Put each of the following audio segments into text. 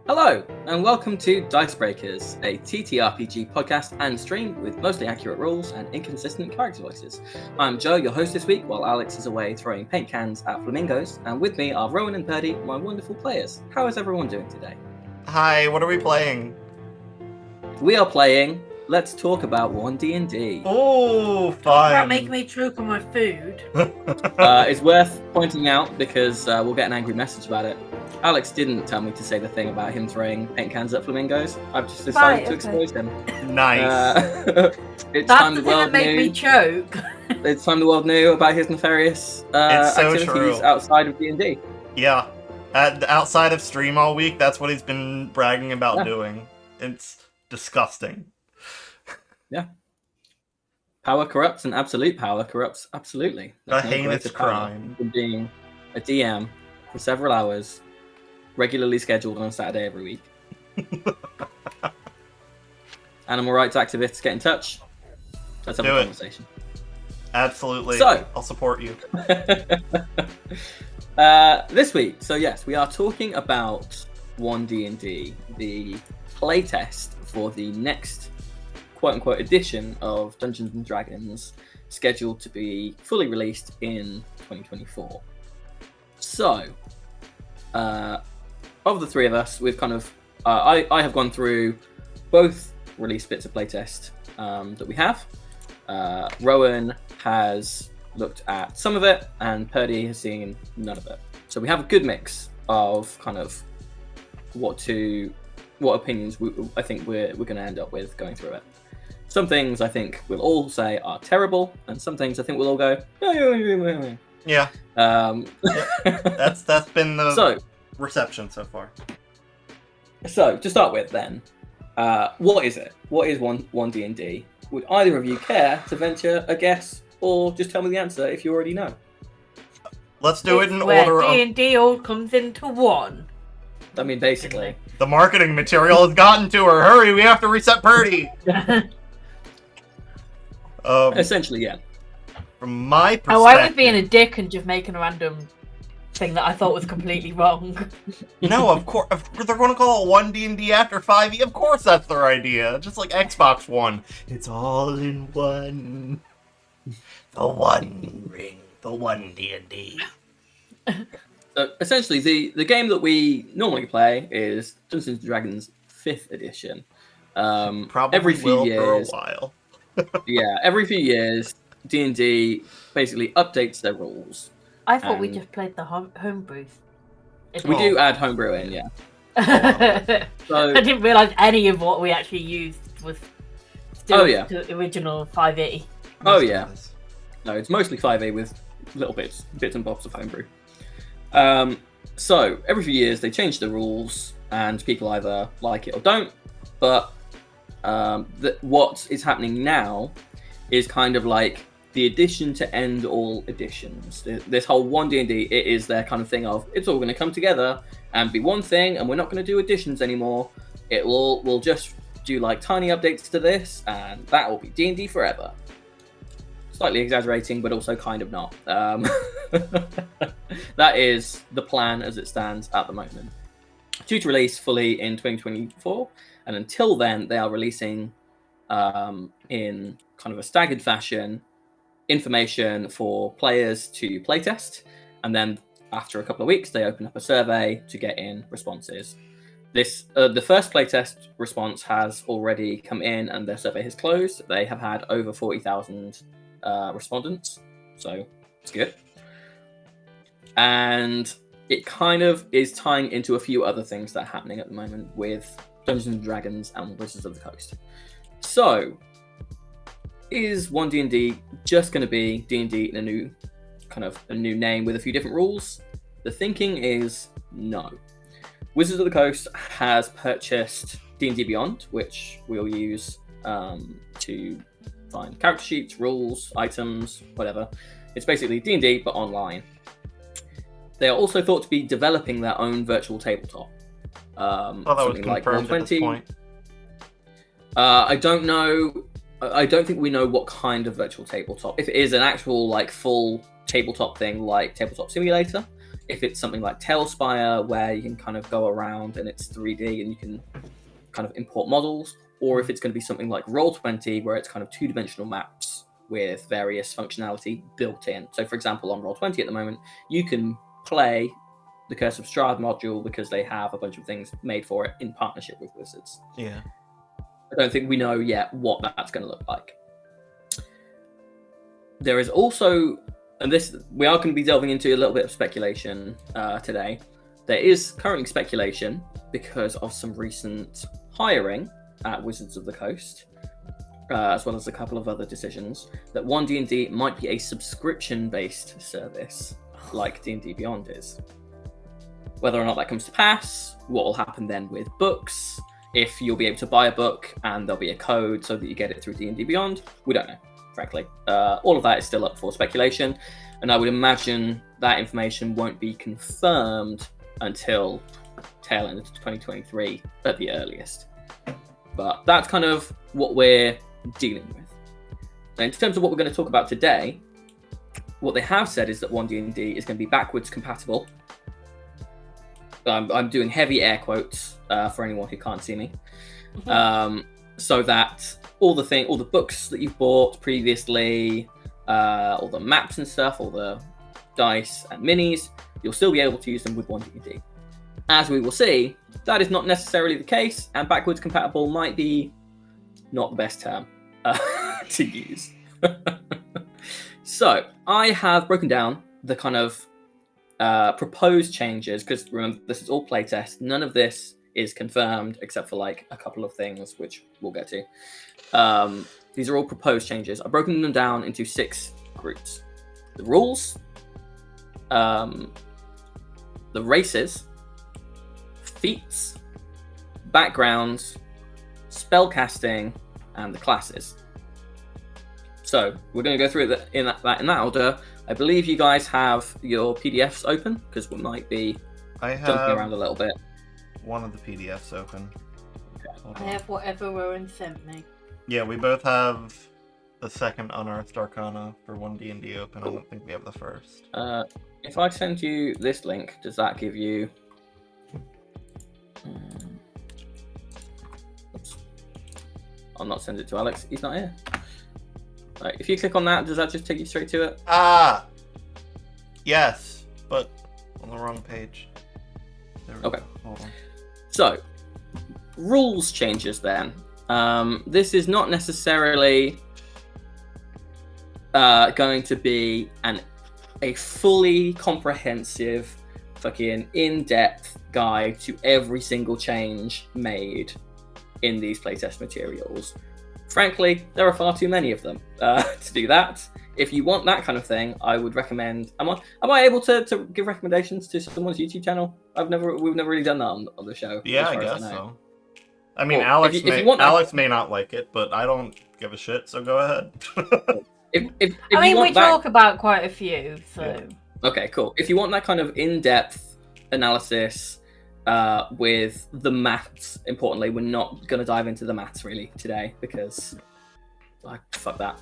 Hello, and welcome to Dicebreakers, a TTRPG podcast and stream with mostly accurate rules and inconsistent character voices. I'm Joe, your host this week, while Alex is away throwing paint cans at flamingos, and with me are Rowan and Purdy, my wonderful players. How is everyone doing today? Hi, what are we playing? We are playing Let's Talk About One DnD. Oh, Talk fun. about making me choke on my food. It's worth pointing out because we'll get an angry message about it. Alex didn't tell me to say the thing about him throwing paint cans at flamingos. I've just decided to expose him. Nice. It's That's time the the thing that world made me knew. choke. It's time the world knew about his nefarious It's so activities true. outside of D&D. Yeah. Outside of stream all week, that's what he's been bragging about doing. It's disgusting. Power corrupts, and absolute power corrupts absolutely. A There's no heinous greater power crime. than being a DM for several hours, regularly scheduled on a Saturday every week. Animal rights activists, get in touch. Let's have Do a it. conversation. Absolutely. So- I'll support you. This week, so yes, we are talking about One DnD, the playtest for the next quote-unquote edition of Dungeons & Dragons, scheduled to be fully released in 2024. So, of the three of us, we've kind of... I have gone through both release bits of playtest that we have. Rowan has looked at some of it, and Purdy has seen none of it. So we have a good mix of kind of what opinions I think we're going to end up with going through it. Some things I think we'll all say are terrible, and some things I think we'll all go. Yeah, that's been the reception so far. So to start with, then, what is it? What is One DnD? Would either of you care to venture a guess, or just tell me the answer if you already know? Let's do it in where order of... D&D all comes into one. I mean, basically. The marketing material has gotten to her. Hurry, we have to reset Purdy. Essentially, yeah. From my perspective... Oh, I was being a dick and just making a random thing that I thought was completely wrong. No, of course. They're going to call it One DnD after 5e. Of course that's their idea. Just like Xbox One. It's all in one. The One Ring. The One DnD. So essentially, the game that we normally play is Dungeons & Dragons 5th edition. Probably every few will years, for a while. yeah, every few years, D&D basically updates their rules. I thought we just played the homebrew. We do add homebrew in, yeah. I So didn't realise any of what we actually used was still Oh, yeah. the original 5e. Oh, yeah. No, it's mostly 5e with little bits and bobs of homebrew. So every few years they change the rules, and people either like it or don't. But what is happening now is kind of like the addition to end all editions. This whole One DnD, it is their kind of thing of it's all going to come together and be one thing, and we're not going to do additions anymore. We'll just do like tiny updates to this, and that will be D&D forever. Slightly exaggerating, but also kind of not. That is the plan as it stands at the moment. Due to release fully in 2024, and until then, they are releasing in kind of a staggered fashion information for players to playtest, and then after a couple of weeks, they open up a survey to get in responses. The first playtest response has already come in, and their survey has closed. They have had over 40,000 respondents, so it's good. And it kind of is tying into a few other things that are happening at the moment with Dungeons & Dragons and Wizards of the Coast. So, is One DnD just going to be D&D in a new name with a few different rules? The thinking is no. Wizards of the Coast has purchased D&D Beyond, which we'll use to find character sheets, rules, items, whatever. It's basically D&D, but online. They are also thought to be developing their own virtual tabletop. That was confirmed at this point. I don't know. I don't think we know what kind of virtual tabletop. If it is an actual like full tabletop thing like Tabletop Simulator, if it's something like Tailspire, where you can kind of go around and it's 3D and you can kind of import models, or if it's going to be something like Roll20, where it's kind of two-dimensional maps with various functionality built in. So, for example, on Roll20 at the moment, you can play the Curse of Strahd module because they have a bunch of things made for it in partnership with Wizards. Yeah. I don't think we know yet what that's going to look like. There is also, and this we are going to be delving into a little bit of speculation today. There is currently speculation because of some recent hiring at Wizards of the Coast, as well as a couple of other decisions, that One DnD might be a subscription-based service like D&D Beyond is. Whether or not that comes to pass, what will happen then with books, if you'll be able to buy a book and there'll be a code so that you get it through D&D Beyond, we don't know, frankly. All of that is still up for speculation, and I would imagine that information won't be confirmed until tail end of 2023 at the earliest. But that's kind of what we're dealing with. Now, in terms of what we're going to talk about today, what they have said is that One DnD is going to be backwards compatible. I'm doing heavy air quotes for anyone who can't see me. So that all the books that you've bought previously, all the maps and stuff, all the dice and minis, you'll still be able to use them with One DnD. As we will see, that is not necessarily the case, and backwards compatible might be not the best term to use. So I have broken down the kind of proposed changes, because remember, this is all playtest. None of this is confirmed except for like a couple of things which we'll get to. These are all proposed changes. I've broken them down into 6 groups: the rules, the races, feats, backgrounds, spellcasting, and the classes. So we're going to go through it in that order. I believe you guys have your PDFs open, because we might be jumping around a little bit. One of the PDFs open. I have whatever Rowan sent me. Yeah, we both have the second Unearthed Arcana for One DnD open. I don't think we have the first. If I send you this link, does that give you... Oops. I'll not send it to Alex. He's not here. Right, if you click on that, does that just take you straight to it? Yes, but on the wrong page. Okay. Hold on. So, rules changes then. This is not necessarily going to be a fully comprehensive, fucking in-depth guide to every single change made in these playtest materials. Frankly, there are far too many of them to do that. If you want that kind of thing, I would recommend. Am I able to give recommendations to someone's YouTube channel? We've never really done that on the show. Yeah, I guess so. I mean, well, Alex may not like it, but I don't give a shit. So go ahead. We talk about quite a few. So yeah. Okay, cool. If you want that kind of in-depth analysis with the maths, importantly, we're not going to dive into the maths really today because fuck that.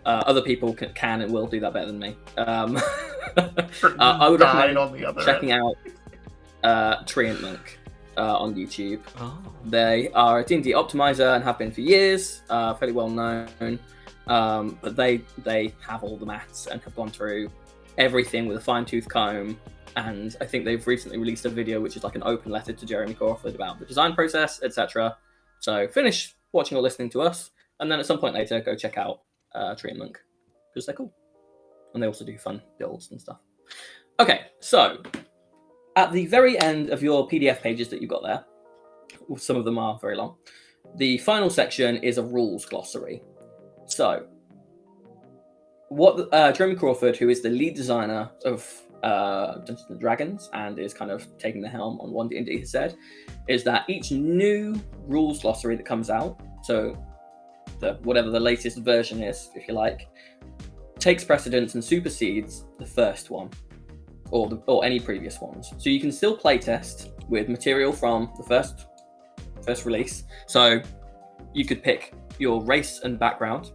Other people can and will do that better than me. I would recommend checking out Tree and Monk on YouTube. Oh. They are a D&D optimizer and have been for years, fairly well known. But they have all the maths and have gone through everything with a fine-tooth comb. And I think they've recently released a video which is like an open letter to Jeremy Crawford about the design process, etc. So finish watching or listening to us, and then at some point later go check out Tree and Monk, because they're cool. And they also do fun builds and stuff. Okay, so at the very end of your PDF pages that you've got there, some of them are very long, the final section is a rules glossary. So what Jeremy Crawford, who is the lead designer of Dungeons and Dragons and is kind of taking the helm on One DnD, has said is that each new rules glossary that comes out, so whatever the latest version is, if you like, takes precedence and supersedes the first one or any previous ones. So you can still playtest with material from the first release. So you could pick your race and background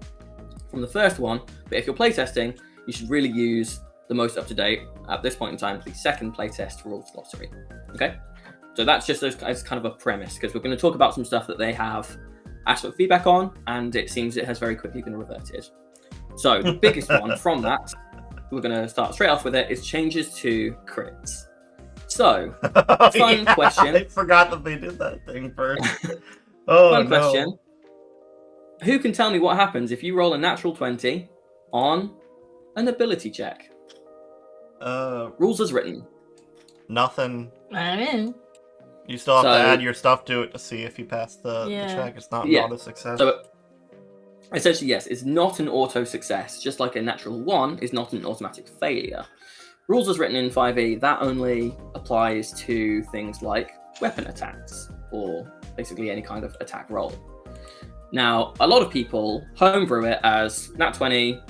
from the first one, but if you're playtesting, you should really use the most up to date at this point in time, the second playtest rules lottery. Okay, so that's just as kind of a premise, because we're going to talk about some stuff that they have asked for feedback on, and it seems it has very quickly been reverted. So the biggest one from that, we're going to start straight off with it, is changes to crits. So, fun question. I forgot that they did that thing first. Fun question. Who can tell me what happens if you roll a natural 20 on an ability check? Rules as written. Nothing. I'm in. You still have to add your stuff to it to see if you pass the check. It's not a success. So, essentially, yes, it's not an auto success, just like a natural 1 is not an automatic failure. Rules as written in 5e, that only applies to things like weapon attacks, or basically any kind of attack roll. Now, a lot of people homebrew it as nat 20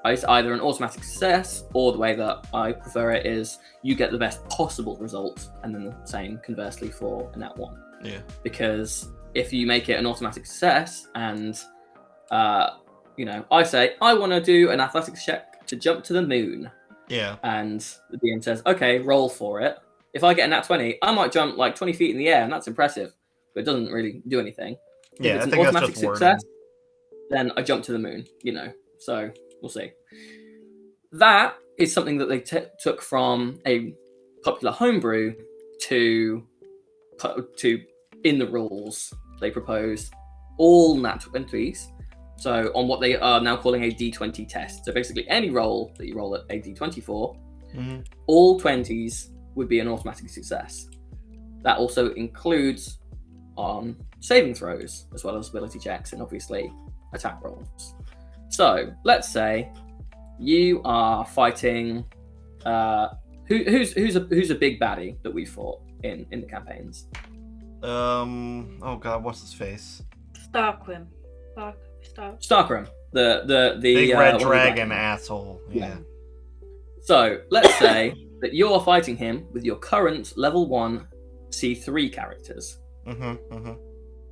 is either an automatic success, or the way that I prefer it is you get the best possible result, and then the same conversely for a nat 1. Yeah. Because if you make it an automatic success, and I say I want to do an athletics check to jump to the moon. Yeah. And the DM says, okay, roll for it. If I get a nat 20, I might jump like 20 feet in the air, and that's impressive, but it doesn't really do anything. Yeah, if it's I an think automatic that's just success, wording. then I jump to the moon, So we'll see. That is something that they took from a popular homebrew to in the rules. They proposed all nat 20s. So on what they are now calling a D20 test. So basically any roll that you roll at a D20 for, all 20s would be an automatic success. That also includes on saving throws, as well as ability checks and obviously attack rolls. So let's say you are fighting who's a big baddie that we fought in the campaigns. Oh god, what's his face? Starkrim. Starkrim, the big red dragon asshole. Yeah. So let's say that you're fighting him with your current level 1 C3 characters.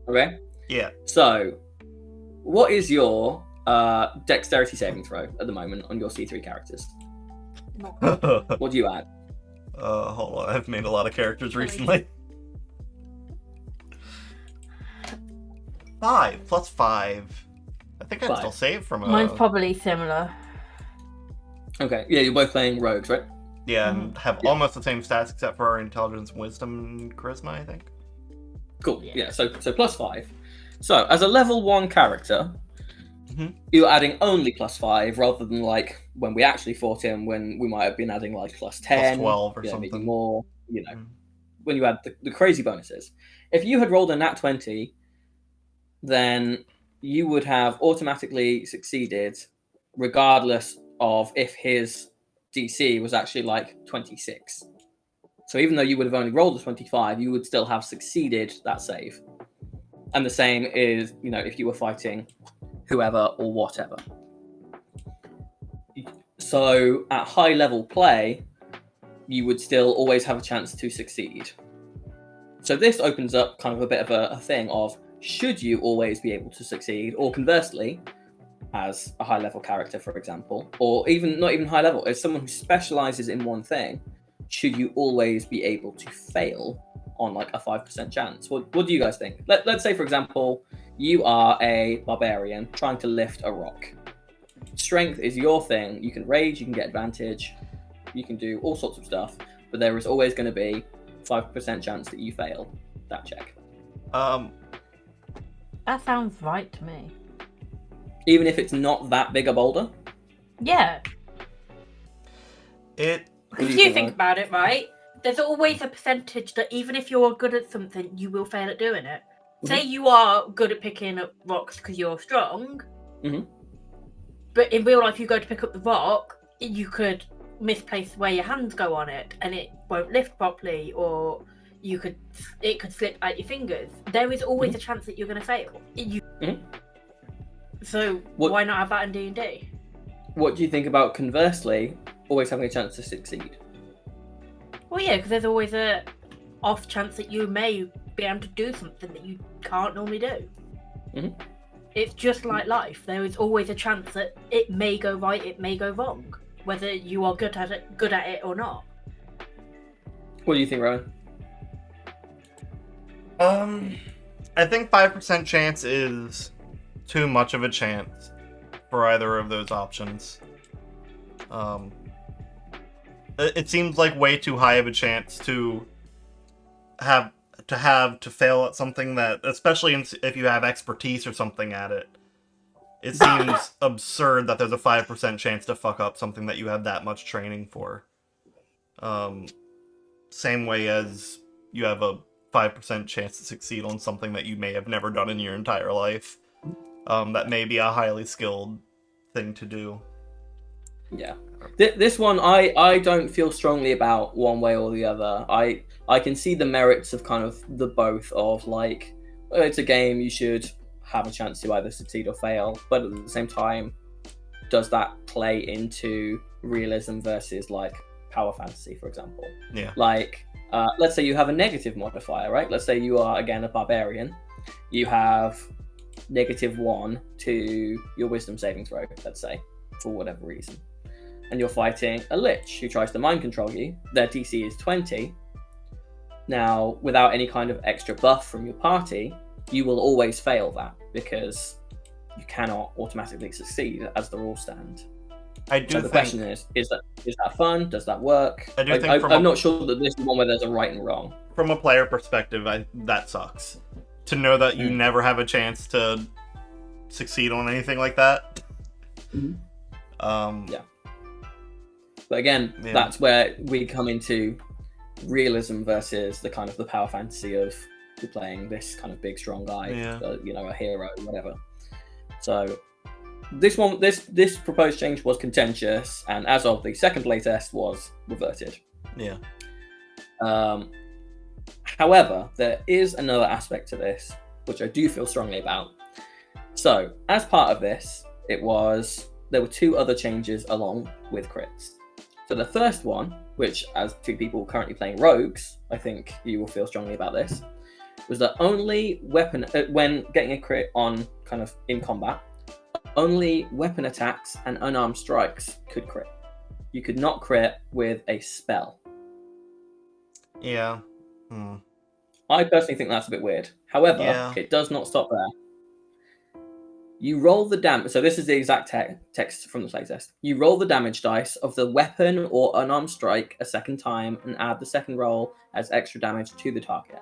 Okay. Yeah. So, what is your dexterity saving throw at the moment on your C3 characters? What do you add? Hold on. I've made a lot of characters recently. 5 plus 5. I think I'd still save from a... Mine's probably similar. Okay. Yeah, you're both playing rogues, right? Yeah, and have almost the same stats except for our intelligence, wisdom, and charisma, I think. Cool. Yeah. So plus 5. So as a level 1 character, you're adding only plus 5 rather than like when we actually fought him, when we might have been adding like plus 10, plus 12 or something, maybe more. When you add the crazy bonuses. If you had rolled a nat 20, then you would have automatically succeeded, regardless of if his DC was actually like 26. So even though you would have only rolled a 25, you would still have succeeded that save. And the same is, if you were fighting whoever or whatever. So at high level play, you would still always have a chance to succeed. So this opens up kind of a bit of a thing of, should you always be able to succeed? Or conversely, as a high level character, for example, or even not even high level, as someone who specializes in one thing, should you always be able to fail on like a 5% chance? What do you guys think? Let's say, for example, you are a barbarian trying to lift a rock. Strength is your thing. You can rage, you can get advantage, you can do all sorts of stuff, but there is always going to be 5% chance that you fail that check. That sounds right to me. Even if it's not that big a boulder? Yeah. If you think about it, right? There's always a percentage that even if you're good at something, you will fail at doing it. Say you are good at picking up rocks because you're strong, but in real life you go to pick up the rock, you could misplace where your hands go on it and it won't lift properly, or it could slip out your fingers. There is always a chance that you're going to fail. So why not have that in D&D? What do you think about, conversely, always having a chance to succeed? Well, yeah, because there's always a off chance that you may be able to do something that you can't normally do. It's just like life. There is always a chance that it may go right, it may go wrong. whether you are good at it or not. What do you think, Rowan? I think 5% chance is too much of a chance for either of those options. It seems like way too high of a chance to fail at something that, especially if you have expertise or something at it. It seems absurd that there's a 5% chance to fuck up something that you have that much training for. Same way as you have a 5% chance to succeed on something that you may have never done in your entire life. That may be a highly skilled thing to do. Yeah. This one, I don't feel strongly about one way or the other. I can see the merits of kind of the both of, like, it's a game, you should have a chance to either succeed or fail, but at the same time, does that play into realism versus, like, power fantasy, for example? Yeah. Like, let's say you have a negative modifier, right? Let's say you are, again, a barbarian. You have -1 to your wisdom saving throw, let's say, for whatever reason. And you're fighting a lich who tries to mind control you. Their DC is 20. Now, without any kind of extra buff from your party, you will always fail that because you cannot automatically succeed as the rules stand. So the question is that fun? Does that work? I'm not sure that this is one where there's a right and wrong. From a player perspective, that sucks. To know that you never have a chance to succeed on anything like that. Yeah. But again, that's where we come into realism versus the kind of the power fantasy of you're playing this kind of big strong guy, a hero, whatever. So this proposed change was contentious, and as of the second playtest, was reverted. Yeah. However, there is another aspect to this which I do feel strongly about. So as part of this, there were two other changes along with crits. So the first one, which as two people currently playing rogues, I think you will feel strongly about this, was that only weapon when getting a crit on kind of in combat, only weapon attacks and unarmed strikes could crit. You could not crit with a spell. Yeah. I personally think that's a bit weird. However, it does not stop there. You roll the damage. So this is the exact text from the playtest. You roll the damage dice of the weapon or unarmed strike a second time and add the second roll as extra damage to the target.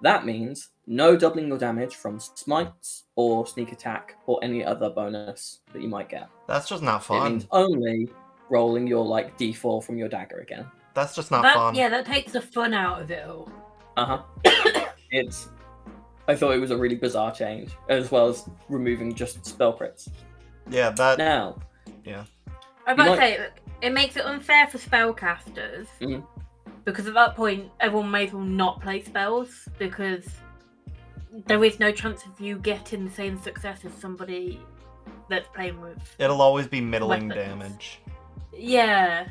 That means no doubling your damage from smites or sneak attack or any other bonus that you might get. That's just not fun. It means only rolling your d4 from your dagger again. That's just not fun. Yeah, that takes the fun out of it all. I thought it was a really bizarre change, as well as removing just spell crits. Yeah, that... Now... Yeah. I was about to say, it makes it unfair for spellcasters, because at that point, everyone may as well not play spells, because there is no chance of you getting the same success as somebody that's playing with... It'll always be middling damage. Yeah.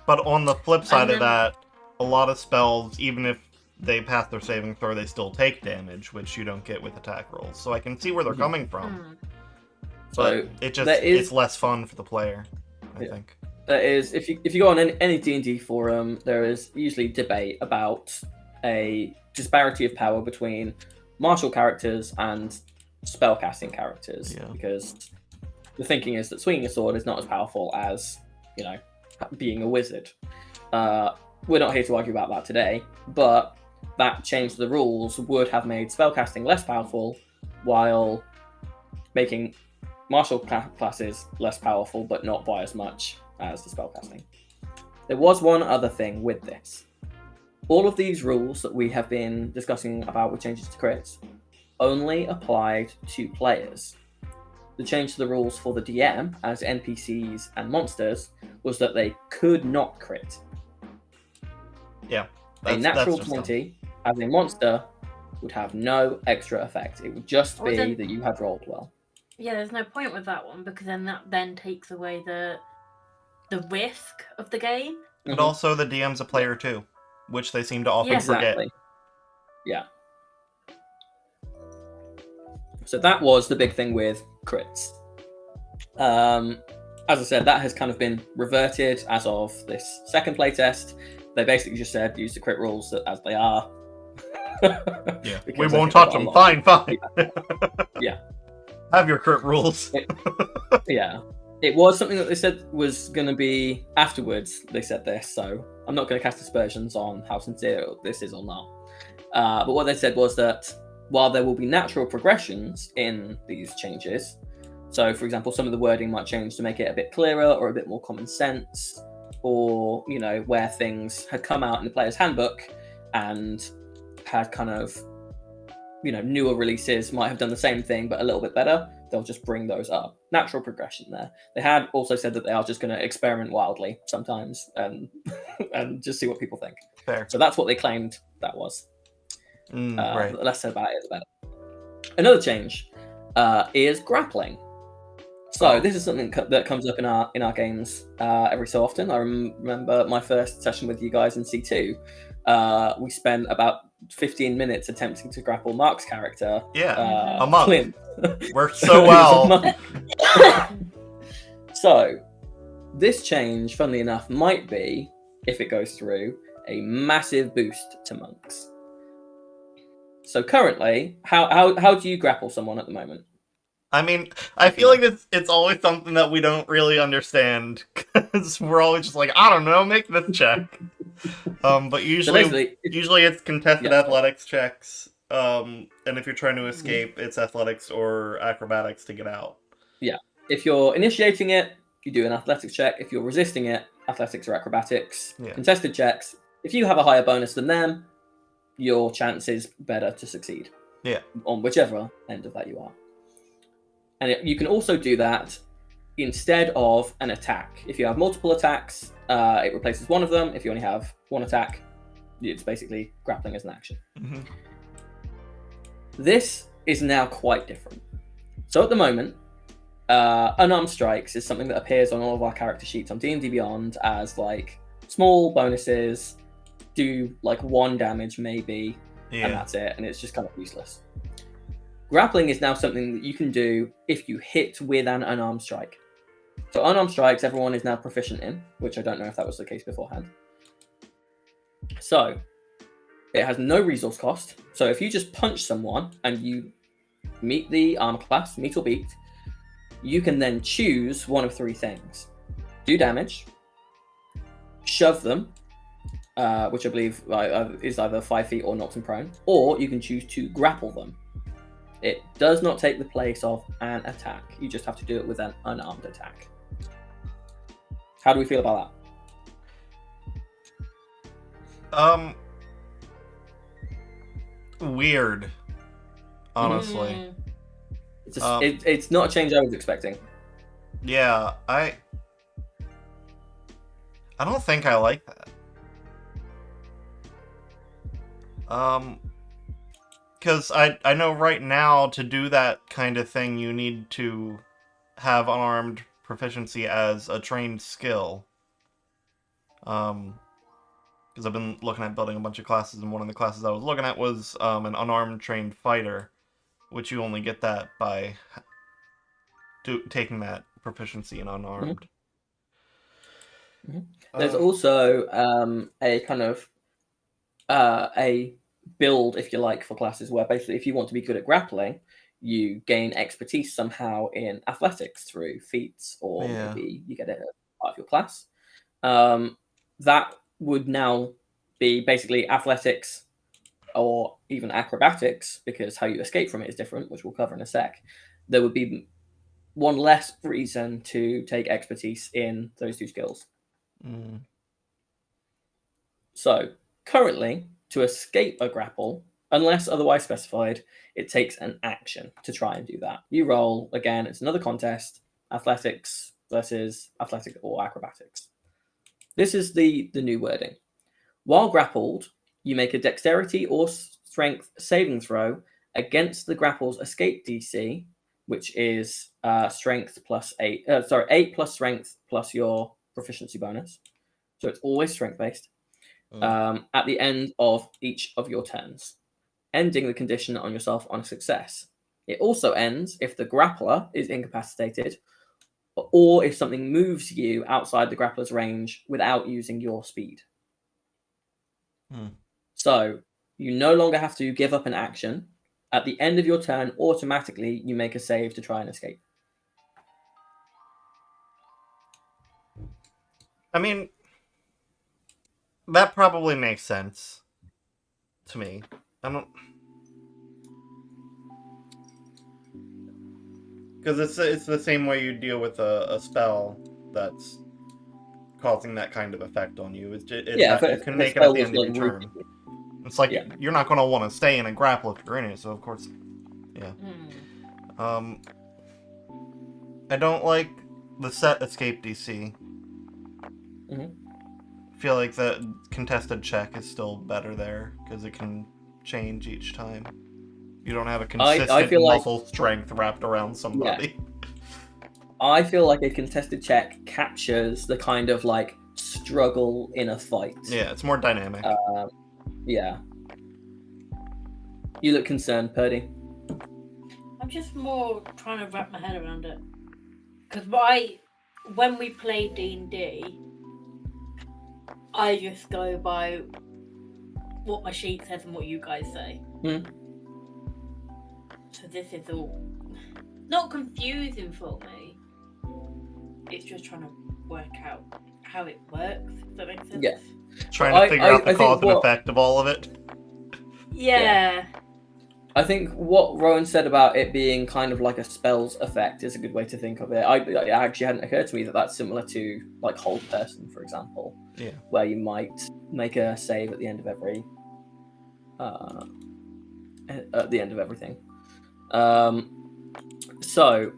But on the flip side of that, a lot of spells, even if they pass their saving throw, they still take damage, which you don't get with attack rolls. So I can see where they're coming from. But it's less fun for the player, I think. There is, if you go on any D&D forum, there is usually debate about a disparity of power between martial characters and spellcasting characters. Yeah. Because the thinking is that swinging a sword is not as powerful as, being a wizard. We're not here to argue about that today, but that change to the rules would have made spellcasting less powerful while making martial classes less powerful, but not by as much as the spellcasting. There was one other thing with this. All of these rules that we have been discussing about with changes to crits only applied to players. The change to the rules for the DM, as NPCs and monsters, was that they could not crit. Yeah. A natural 20 as a monster would have no extra effect. It would just be that you had rolled well. Yeah, there's no point with that one, because then that then takes away the risk of the game. And also the DM's a player too, which they seem to often forget. Yeah. So that was the big thing with crits. as I said, that has kind of been reverted as of this second playtest. They basically just said use the crit rules as they are. Yeah, we won't touch them. Fine. Yeah. Have your crit rules. Yeah. It was something that they said was going to be afterwards. They said this, so I'm not going to cast aspersions on how sincere this is or not. But what they said was that while there will be natural progressions in these changes, so for example, some of the wording might change to make it a bit clearer or a bit more common sense, or, you know, where things had come out in the player's handbook and had kind of, you know, newer releases might have done the same thing but a little bit better, they'll just bring those up. Natural progression there. They had also said that they are just going to experiment wildly sometimes and just see what people think. Fair. So that's what they claimed that was. Right. The less said about it, the better. Another change is grappling. So this is something that comes up in our games every so often. I remember my first session with you guys in C2. We spent about 15 minutes attempting to grapple Mark's character. Yeah, a month. Clint. Worked so well. So this change, funnily enough, might be, if it goes through, a massive boost to monks. So currently, how do you grapple someone at the moment? I mean, I feel like it's always something that we don't really understand, because we're always just like, I don't know, make this check. But usually it's contested athletics checks. And if you're trying to escape, it's athletics or acrobatics to get out. Yeah. If you're initiating it, you do an athletics check. If you're resisting it, athletics or acrobatics. Yeah. Contested checks. If you have a higher bonus than them, your chance is better to succeed. Yeah. On whichever end of that you are. And you can also do that instead of an attack. If you have multiple attacks, it replaces one of them. If you only have one attack, it's basically grappling as an action. Mm-hmm. This is now quite different. So at the moment, unarmed strikes is something that appears on all of our character sheets on D&D Beyond as like small bonuses, do like 1 damage maybe, and that's it. And it's just kind of useless. Grappling is now something that you can do if you hit with an unarmed strike. So unarmed strikes, everyone is now proficient in, which I don't know if that was the case beforehand. So it has no resource cost. So if you just punch someone and you meet the armor class, meet or beat, you can then choose one of 3 things. Do damage, shove them, which I believe is either 5 feet or knocks them prone, or you can choose to grapple them. It does not take the place of an attack. You just have to do it with an unarmed attack. How do we feel about that? Weird. Honestly. It's not a change I was expecting. Yeah, I don't think I like that. Because I know right now to do that kind of thing, you need to have unarmed proficiency as a trained skill. Because I've been looking at building a bunch of classes, and one of the classes I was looking at was an unarmed trained fighter, which you only get that by taking that proficiency in unarmed. Mm-hmm. There's also a kind of a build, if you like, for classes where basically if you want to be good at grappling, you gain expertise somehow in athletics through feats, or maybe you get it as part of your class. That would now be basically athletics or even acrobatics, because how you escape from it is different, which we'll cover in a sec. There would be one less reason to take expertise in those 2 skills. So currently, to escape a grapple, unless otherwise specified, it takes an action to try and do that. You roll, again, it's another contest, athletics versus athletics or acrobatics. This is the new wording. While grappled, you make a dexterity or strength saving throw against the grapple's escape DC, which is strength plus 8 plus strength plus your proficiency bonus. So it's always strength-based. At the end of each of your turns, ending the condition on yourself on a success. It also ends if the grappler is incapacitated, or if something moves you outside the grappler's range without using your speed. So you no longer have to give up an action. At the end of your turn, automatically you make a save to try and escape. I mean, that probably makes sense to me. I don't... Because it's the same way you deal with a spell that's causing that kind of effect on you. You can make it at the end of your turn. It's like, you're not going to want to stay in a grapple if you're in it, so of course... Yeah. I don't like the set escape DC. I feel like the contested check is still better there, because it can change each time. You don't have a consistent muscle strength wrapped around somebody. Yeah. I feel like a contested check captures the kind of, like, struggle in a fight. Yeah, it's more dynamic. Yeah. You look concerned, Purdy. I'm just more trying to wrap my head around it. Because when we play D&D, I just go by what my sheet says and what you guys say. So this is all not confusing for me. It's just trying to work out how it works. Does that make sense? Yeah. Trying to figure out the cause and effect of all of it. Yeah. I think what Rowan said about it being kind of like a spell's effect is a good way to think of it. It actually hadn't occurred to me that that's similar to, like, Hold Person, for example. Yeah. Where you might make a save at the end of every... at the end of everything. So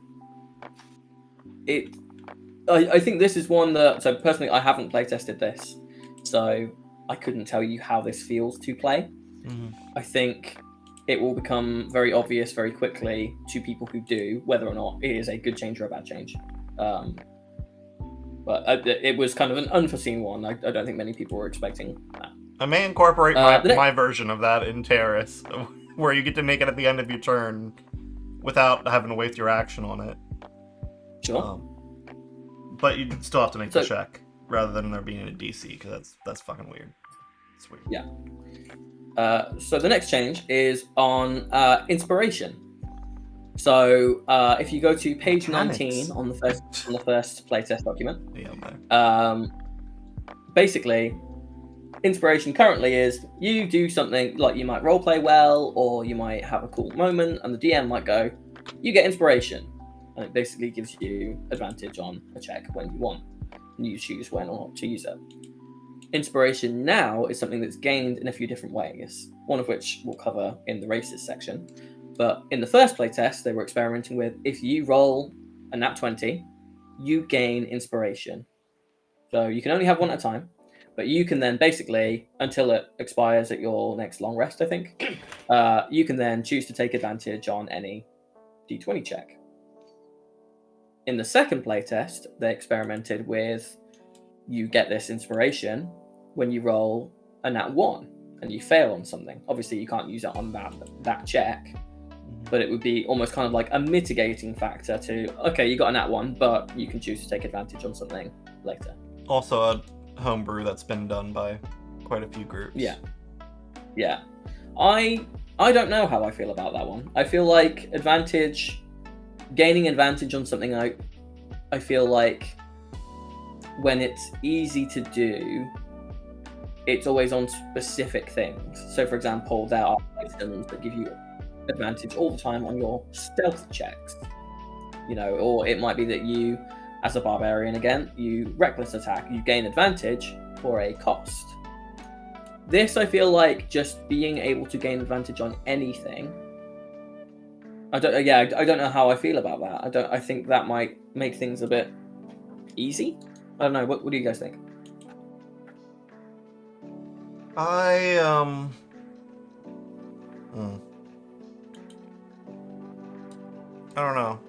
I think this is one that, so personally I haven't playtested this, so I couldn't tell you how this feels to play. I think it will become very obvious very quickly to people who do whether or not it is a good change or a bad change. But it was kind of an unforeseen one. I don't think many people were expecting that. I may incorporate my version of that in Terrace, where you get to make it at the end of your turn without having to waste your action on it. Sure. But you still have to make the check, rather than there being a DC, because that's fucking weird. It's weird. Yeah. So the next change is on inspiration. So if you go to page 19 on the first playtest document, basically, inspiration currently is you do something like you might roleplay well, or you might have a cool moment, and the DM might go, you get inspiration. And it basically gives you advantage on a check when you want. And you choose when or not to use it. Inspiration now is something that's gained in a few different ways, one of which we'll cover in the races section. But in the first playtest, they were experimenting with, if you roll a nat 20, you gain inspiration. So you can only have one at a time. But you can then basically, until it expires at your next long rest, I think, you can then choose to take advantage on any d20 check. In the second playtest, they experimented with, you get this inspiration when you roll a nat 1 and you fail on something. Obviously, you can't use it on that check, but it would be almost kind of like a mitigating factor to, okay, you got a nat 1, but you can choose to take advantage on something later. Also a homebrew that's been done by quite a few groups. Yeah. I don't know how I feel about that one. I feel like gaining advantage on something, I feel like when it's easy to do, it's always on specific things. So for example, there are items that give you advantage all the time on your stealth checks, or it might be that you, as a barbarian again, you reckless attack, you gain advantage for a cost. This, I feel like, just being able to gain advantage on anything, I don't know how I feel about that. I think that might make things a bit easy. I don't know, what do you guys think? I don't know.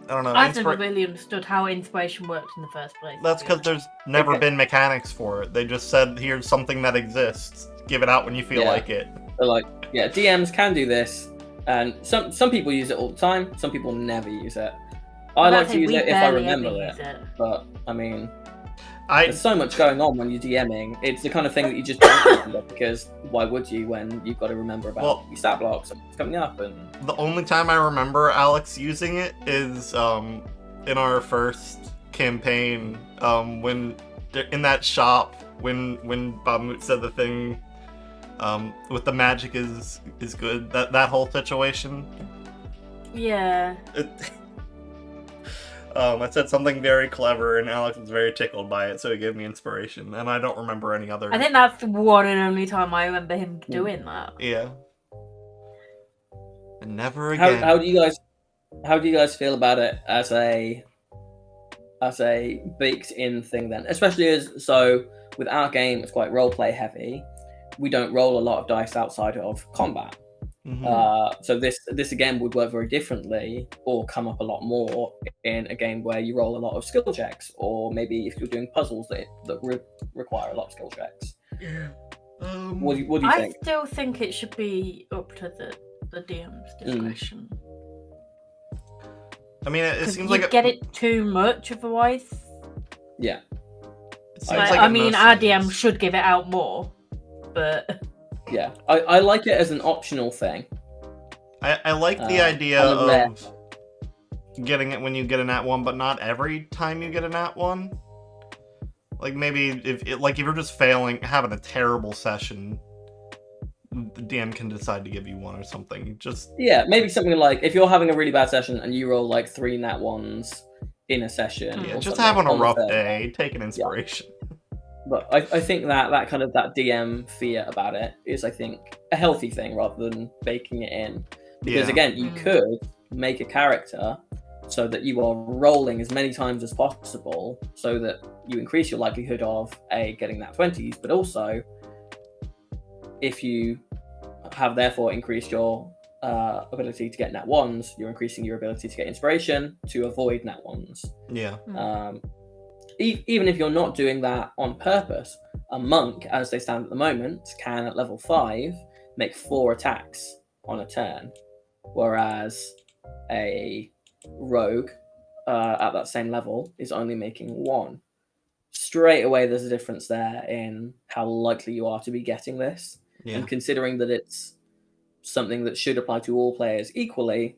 I've never really understood how inspiration worked in the first place. That's because there's never been mechanics for it. They just said, here's something that exists. Give it out when you feel like it. They're like, DMs can do this, and some people use it all the time. Some people never use it. I like to use it if I remember it. But, I mean, there's so much going on when you're DMing. It's the kind of thing that you just don't remember, because why would you when you've got to remember about your stat blocks and what's coming up? And the only time I remember Alex using it is in our first campaign, when in that shop when Bahamut said the thing with the magic is good, that whole situation. Yeah. I said something very clever, and Alex was very tickled by it, so he gave me inspiration. And I don't remember any other. I think that's the one and only time I remember him doing that. Yeah. And never again. How do you guys feel about it as a baked-in thing then? Especially with our game, it's quite roleplay heavy. We don't roll a lot of dice outside of combat. Mm-hmm. So this again would work very differently, or come up a lot more in a game where you roll a lot of skill checks, or maybe if you're doing puzzles that require a lot of skill checks. Yeah. What do you think? I still think it should be up to the DM's discretion. I mean, it seems like get it too much otherwise. Yeah. I mean, our DM should give it out more, but yeah, I like it as an optional thing. I like the idea of getting it when you get a nat 1, but not every time you get a nat 1. Like, maybe if you're just having a terrible session, the DM can decide to give you one or something. Maybe something like, if you're having a really bad session and you roll like 3 nat 1s in a session. Yeah, just having a rough day, take an inspiration. Yeah. But I think that kind of that DM fear about it is, I think, a healthy thing rather than baking it in. Because again, you could make a character so that you are rolling as many times as possible, so that you increase your likelihood of getting nat 20s, but also if you have therefore increased your ability to get nat 1s, you're increasing your ability to get inspiration to avoid nat 1s. Yeah. Even if you're not doing that on purpose, a monk, as they stand at the moment, can at level 5 make 4 attacks on a turn, whereas a rogue at that same level is only making 1. Straight away, there's a difference there in how likely you are to be getting this. Yeah. And considering that it's something that should apply to all players equally,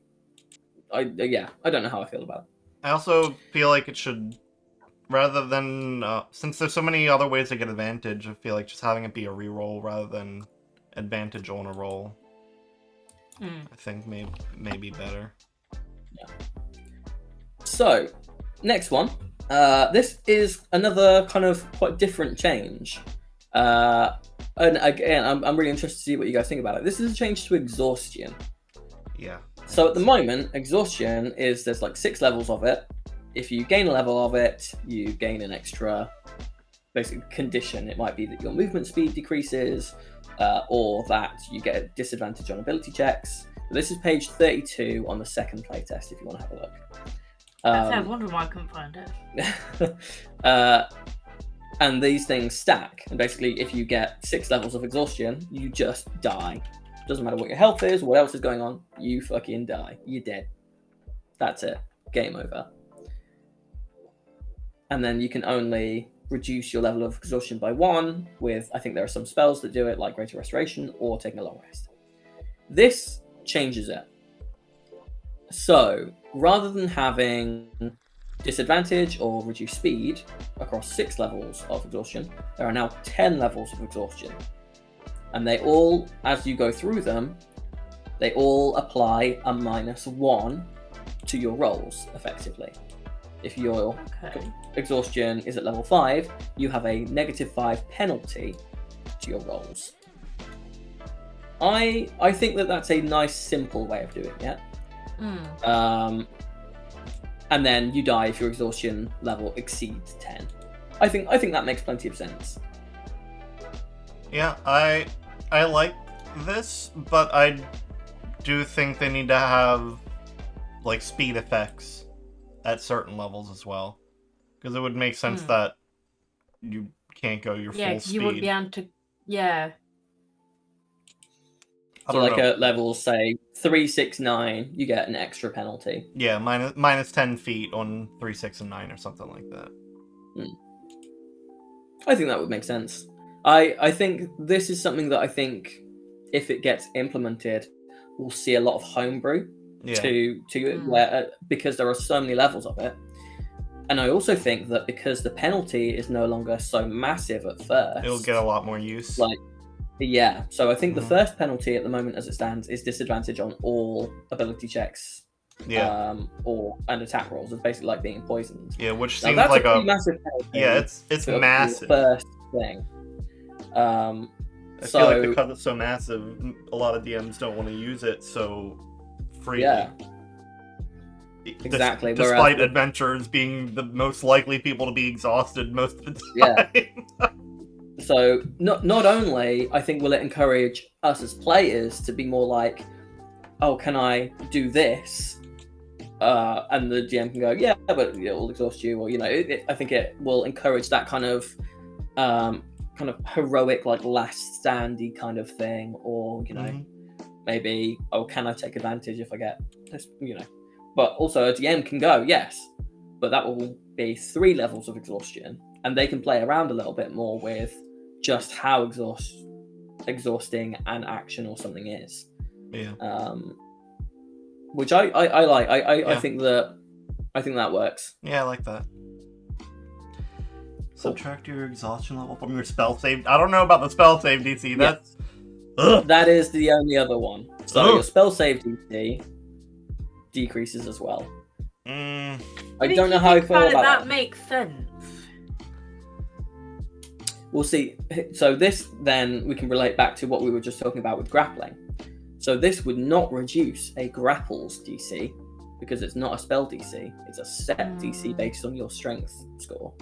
I don't know how I feel about it. I also feel like it should, rather than since there's so many other ways to get advantage, I feel like just having it be a reroll rather than advantage on a roll, I think may be better. Yeah. So, next one. This is another kind of quite different change. And again, I'm really interested to see what you guys think about it. This is a change to exhaustion. Yeah. So at the moment, exhaustion there's like 6 levels of it. If you gain a level of it, you gain an extra basic condition. It might be that your movement speed decreases, or that you get a disadvantage on ability checks. But this is page 32 on the second playtest if you want to have a look. I wonder why I couldn't find it. And these things stack. And basically, if you get 6 levels of exhaustion, you just die. Doesn't matter what your health is, what else is going on, you fucking die. You're dead. That's it. Game over. And then you can only reduce your level of exhaustion by 1 with, I think there are some spells that do it, like Greater Restoration or taking a long rest. This changes it. So, rather than having disadvantage or reduced speed across 6 levels of exhaustion, there are now 10 levels of exhaustion. And they all, as you go through them, they all apply a -1 to your rolls, effectively. If your exhaustion is at level 5, you have a -5 penalty to your rolls. I think that's a nice, simple way of doing it. And then you die if your exhaustion level exceeds 10. I think that makes plenty of sense. Yeah, I like this, but I do think they need to have like speed effects at certain levels as well, because it would make sense that you can't go your full speed. Yeah, you wouldn't be able to. Yeah. So like at levels, say 3, 6, 9, you get an extra penalty. Yeah, minus 10 feet on 3, 6, and 9 or something like that. I think that would make sense. I think this is something that I think, if it gets implemented, we'll see a lot of homebrew to it, where because there are so many levels of it. And I also think that because the penalty is no longer so massive at first, it'll get a lot more use. Yeah. So I think the first penalty at the moment, as it stands, is disadvantage on all ability checks. And attack rolls. It's basically like being poisoned. Yeah, which now, seems that's like a massive penalty. Yeah, it's massive. First thing. I feel like because it's so massive, a lot of DMs don't want to use it so freely. Yeah. Exactly. Despite adventurers being the most likely people to be exhausted most of the time. Yeah. So not only I think will it encourage us as players to be more like, oh, can I do this? And the GM can go, yeah, but it will exhaust you, or I think it will encourage that kind of heroic, like last standy kind of thing, or maybe, oh, can I take advantage if I get this, But also a DM can go, yes, but that will be 3 levels of exhaustion, and they can play around a little bit more with just how exhausting an action or something is. Yeah. Which I like. I think that works. Yeah, I like that. Subtract your exhaustion level from your spell save. I don't know about the spell save DC. That is the only other one. So your spell save DC decreases as well. I don't know how I feel about that. That makes sense. We'll see. So this, then, we can relate back to what we were just talking about with grappling. So this would not reduce a grapples DC, because it's not a spell DC. It's a set DC based on your strength score.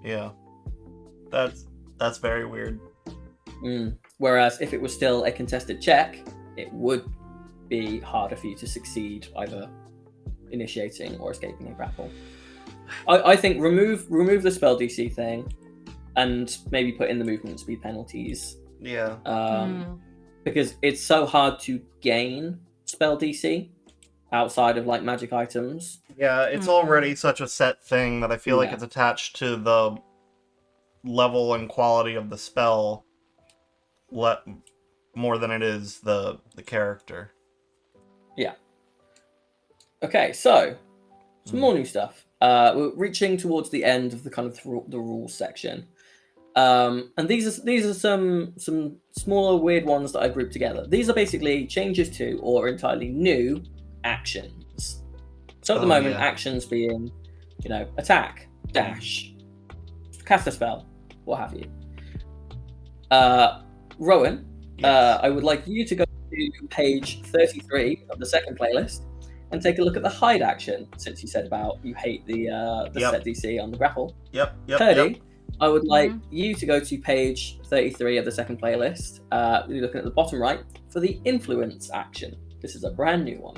Yeah. That's very weird. Whereas if it was still a contested check, it would be harder for you to succeed either initiating or escaping a grapple. I think remove the spell DC thing, and maybe put in the movement speed penalties. Yeah. Because it's so hard to gain spell DC outside of like magic items. Yeah, it's already such a set thing that I feel like it's attached to the level and quality of the spell more than it is the character. Yeah. Okay, so some more new stuff. We're reaching towards the end of the kind of the rules section. And these are some smaller weird ones that I grouped together. These are basically changes to or entirely new actions. So at the moment, actions being, attack, dash, cast a spell, what have you. Rowan, I would like you to go to page 33 of the second playlist and take a look at the hide action, since you said about you hate the set DC on the grapple. Yep. Purdy, I would like you to go to page 33 of the second playlist. You're looking at the bottom right for the influence action. This is a brand new one.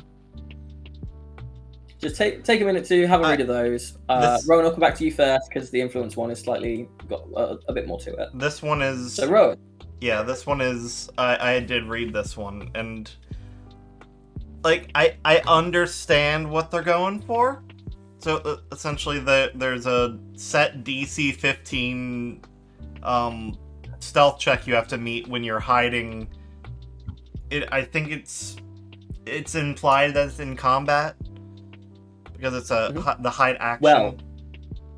Just take a minute to have a read of those. Rowan, I'll come back to you first because the influence one is slightly got a bit more to it. This one is... So Rowan. Yeah, this one is... I did read this one, and... Like, I understand what they're going for. So, essentially, there's a set DC 15 stealth check you have to meet when you're hiding. I think it's implied that it's in combat, because it's the hide action. Well,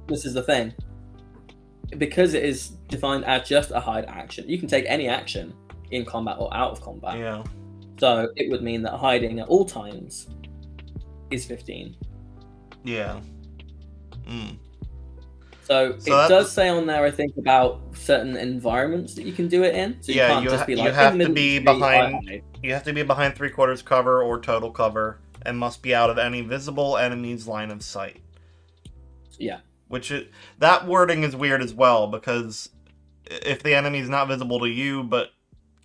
this is the thing. Because it is defined as just a hide action, you can take any action in combat or out of combat. Yeah. So it would mean that hiding at all times is 15. Yeah. So it does say on there, I think, about certain environments that you can do it in. So you can't just be like, you have to be behind. You have to be behind 3/4 cover or total cover, and must be out of any visible enemy's line of sight. Yeah. That wording is weird as well, because if the enemy is not visible to you but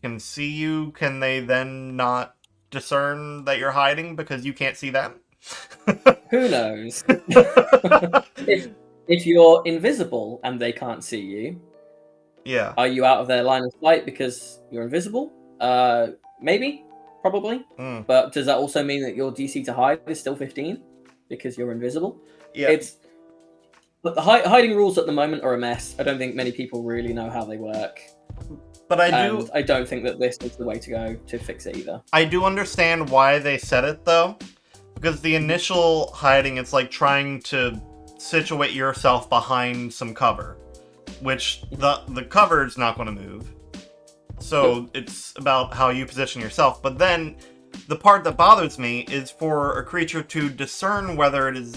can see you, can they then not discern that you're hiding because you can't see them? Who knows? if you're invisible and they can't see you, Yeah. Are you out of their line of sight because you're invisible? Maybe, probably. But does that also mean that your DC to hide is still 15 because you're invisible? Yeah. But the hiding rules at the moment are a mess. I don't think many people really know how they work. But I don't think that this is the way to go to fix it either. I do understand why they said it, though. Because the initial hiding, it's like trying to situate yourself behind some cover. Which the cover's not going to move. So it's about how you position yourself. But then, the part that bothers me is for a creature to discern whether it is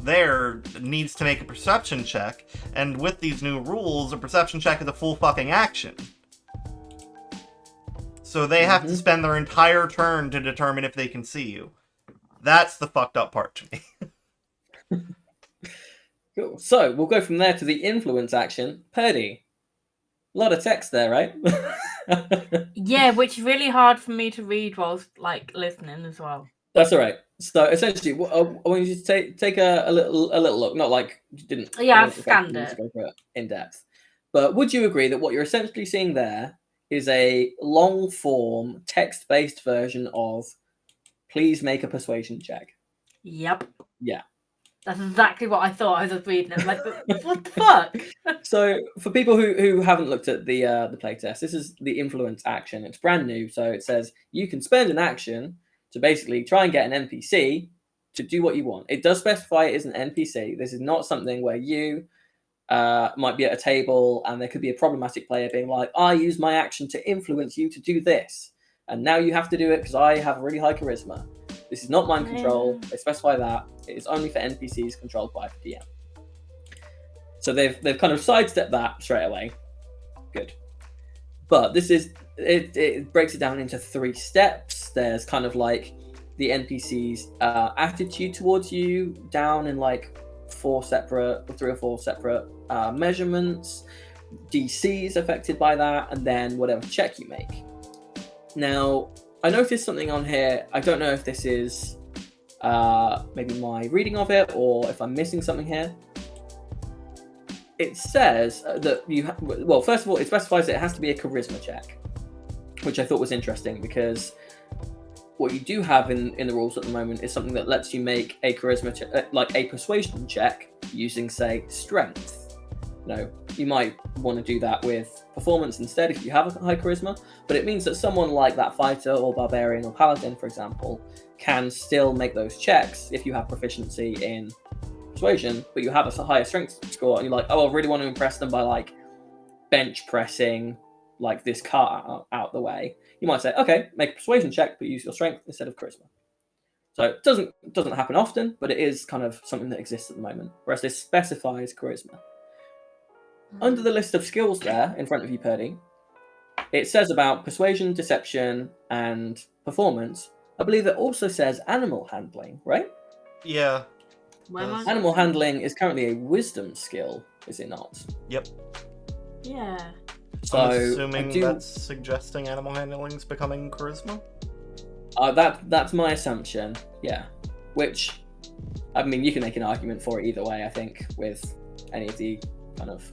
there, it needs to make a perception check. And with these new rules, a perception check is a full fucking action. So they have to spend their entire turn to determine if they can see you. That's the fucked up part to me. Cool. So we'll go from there to the influence action. Purdy. A lot of text there, right? Yeah, which is really hard for me to read whilst listening as well. That's all right. So essentially, I want you to take a little look. Not like you didn't. Yeah, I've scanned it. Go for it in depth. But would you agree that what you're essentially seeing there is a long-form, text-based version of please make a persuasion check? Yep. Yeah. That's exactly what I thought as I was reading it. Like, what the fuck? So, for people who haven't looked at the playtest, this is the influence action. It's brand new, so it says you can spend an action to basically try and get an NPC to do what you want. It does specify it is an NPC. This is not something where you might be at a table and there could be a problematic player being like, I use my action to influence you to do this, and now you have to do it because I have really high charisma. This is not mind control. They specify that it is only for NPCs controlled by the DM. So they've kind of sidestepped that straight away. Good. But this is it breaks it down into 3 steps. There's kind of like the NPC's attitude towards you down in like 3 or 4 separate measurements. DCs affected by that, and then whatever check you make. Now, I noticed something on here. I don't know if this is maybe my reading of it or if I'm missing something here. It says that well, first of all, it specifies that it has to be a charisma check, which I thought was interesting because what you do have in the rules at the moment is something that lets you make a charisma check, like a persuasion check using, say, strength. You might want to do that with performance instead if you have a high charisma, but it means that someone like that fighter or barbarian or paladin, for example, can still make those checks if you have proficiency in persuasion, but you have a higher strength score, and you're like, oh, I really want to impress them by like bench pressing like this cart out the way. You might say, okay, make a persuasion check, but use your strength instead of charisma. So it doesn't happen often, but it is kind of something that exists at the moment, whereas this specifies charisma. Under the list of skills there in front of you, Purdy, it says about persuasion, deception, and performance. I believe it also says animal handling, right? Yeah. Animal handling is currently a wisdom skill, is it not? Yep. Yeah. So I'm assuming that's suggesting animal handling is becoming charisma? That's my assumption, yeah. Which, I mean, you can make an argument for it either way, I think, with any of the kind of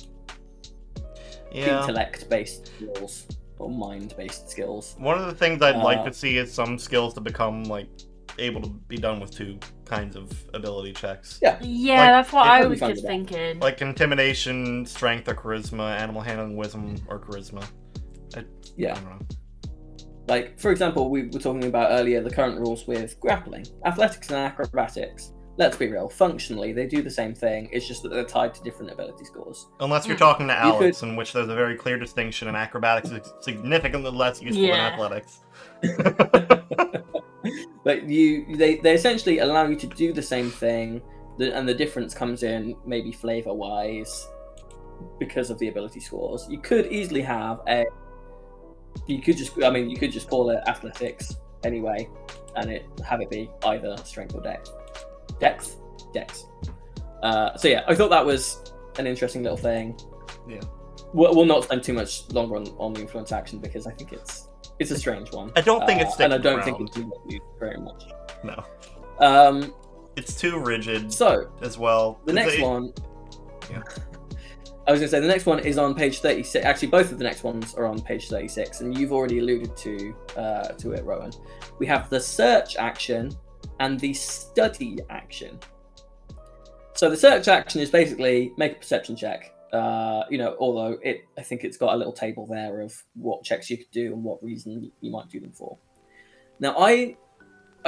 intellect-based skills or mind-based skills. One of the things I'd like to see is some skills to become like able to be done with 2 kinds of ability checks. Yeah, that's what I was just thinking. Like intimidation, strength, or charisma, animal handling, wisdom, or charisma. I don't know. Like, for example, we were talking about earlier the current rules with grappling, athletics, and acrobatics. Let's be real, functionally, they do the same thing. It's just that they're tied to different ability scores. Unless you're talking to Alex, in which there's a very clear distinction, and acrobatics is significantly less useful than athletics. But they essentially allow you to do the same thing, and the difference comes in maybe flavor-wise because of the ability scores. You could easily have you could just call it athletics anyway, and have it be either strength or dex. Dex. So yeah, I thought that was an interesting little thing. Yeah. We'll not spend too much longer on the influence action because I think it's a strange one. I don't think it's and I don't think it's used very much. No. It's too rigid. So as well. The next one. Yeah. I was going to say the next one is on page 36. Actually, both of the next ones are on page 36, and you've already alluded to it, Rowan. We have the search action and the study action. So the search action is basically make a perception check. Although I think it's got a little table there of what checks you could do and what reason you might do them for. Now, I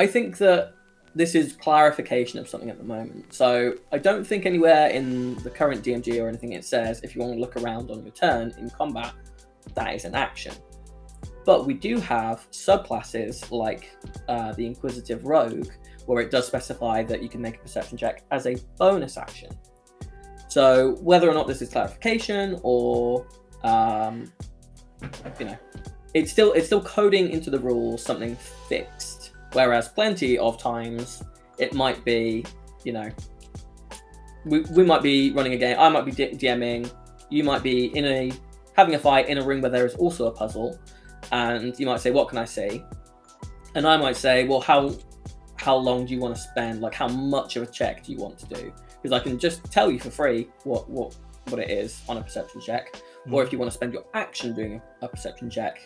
think that this is clarification of something at the moment. So I don't think anywhere in the current DMG or anything it says if you want to look around on your turn in combat, that is an action. But we do have subclasses like the Inquisitive Rogue, where it does specify that you can make a perception check as a bonus action. So whether or not this is clarification or, it's still coding into the rules something fixed. Whereas plenty of times it might be, we might be running a game. I might be DMing. You might be having a fight in a room where there is also a puzzle, and you might say, "What can I see?" And I might say, "Well, how long do you want to spend? Like, how much of a check do you want to do?" Because I can just tell you for free what it is on a perception check, or if you want to spend your action doing a perception check,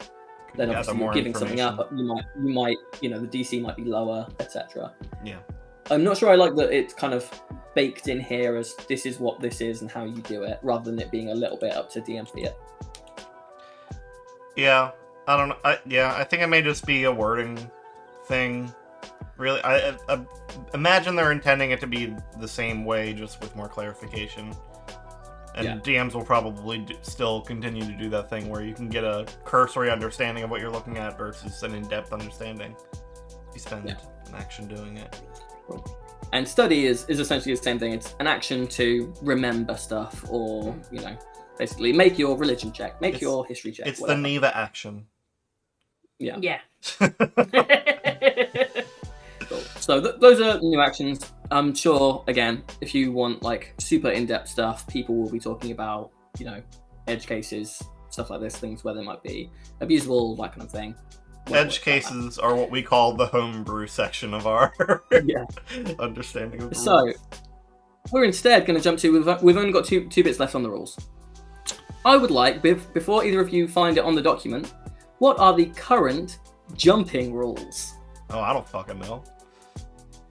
then obviously you're giving something up. You might, the DC might be lower, etc. Yeah. I'm not sure I like that it's kind of baked in here as this is what this is and how you do it, rather than it being a little bit up to DM for it. Yeah, I don't know. I think it may just be a wording thing. Really, I imagine they're intending it to be the same way, just with more clarification. And DMs will probably still continue to do that thing where you can get a cursory understanding of what you're looking at versus an in-depth understanding. You spend an action doing it. Cool. And study is essentially the same thing. It's an action to remember stuff or, basically make your religion check, make your history check. It's whatever. the Neva action. Yeah. Yeah. Cool. So those are new actions. I'm sure, again, if you want like super in-depth stuff, people will be talking about, edge cases, stuff like this, things where they might be abusable, that kind of thing. Edge cases are what we call the homebrew section of our understanding of the rules. We're instead going to jump to, we've only got two bits left on the rules. I would like, before either of you find it on the document, what are the current jumping rules? Oh, I don't fucking know.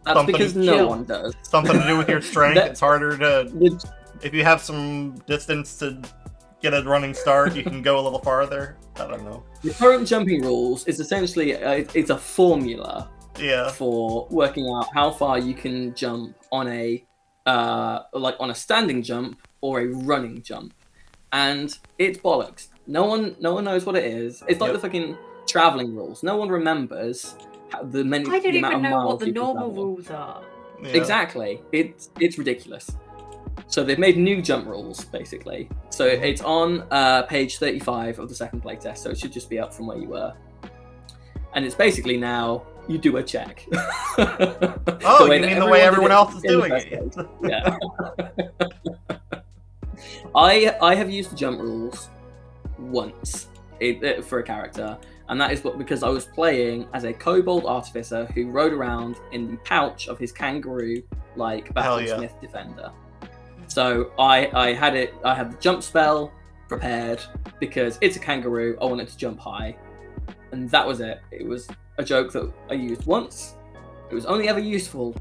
That's because no one does. Something to do with your strength. It's harder to... If you have some distance to get a running start, you can go a little farther. I don't know. The current jumping rules is essentially it's a formula for working out how far you can jump on a on a standing jump or a running jump, and it's bollocks. No one knows what it is. It's like the fucking traveling rules. No one remembers the amount of miles. I don't even know what the you can normal travel. rules are. Yeah. Exactly. It's ridiculous. So they've made new jump rules, basically. So it's on page 35 of the second playtest, so it should just be up from where you were. And it's basically now, you do a check. Oh, you mean the way everyone else is doing it? Yeah. I have used the jump rules once for a character, and that is because I was playing as a kobold artificer who rode around in the pouch of his kangaroo, like Battlesmith Defender. So I had the jump spell prepared because it's a kangaroo. I wanted to jump high, and that was it. It was a joke that I used once. It was only ever useful,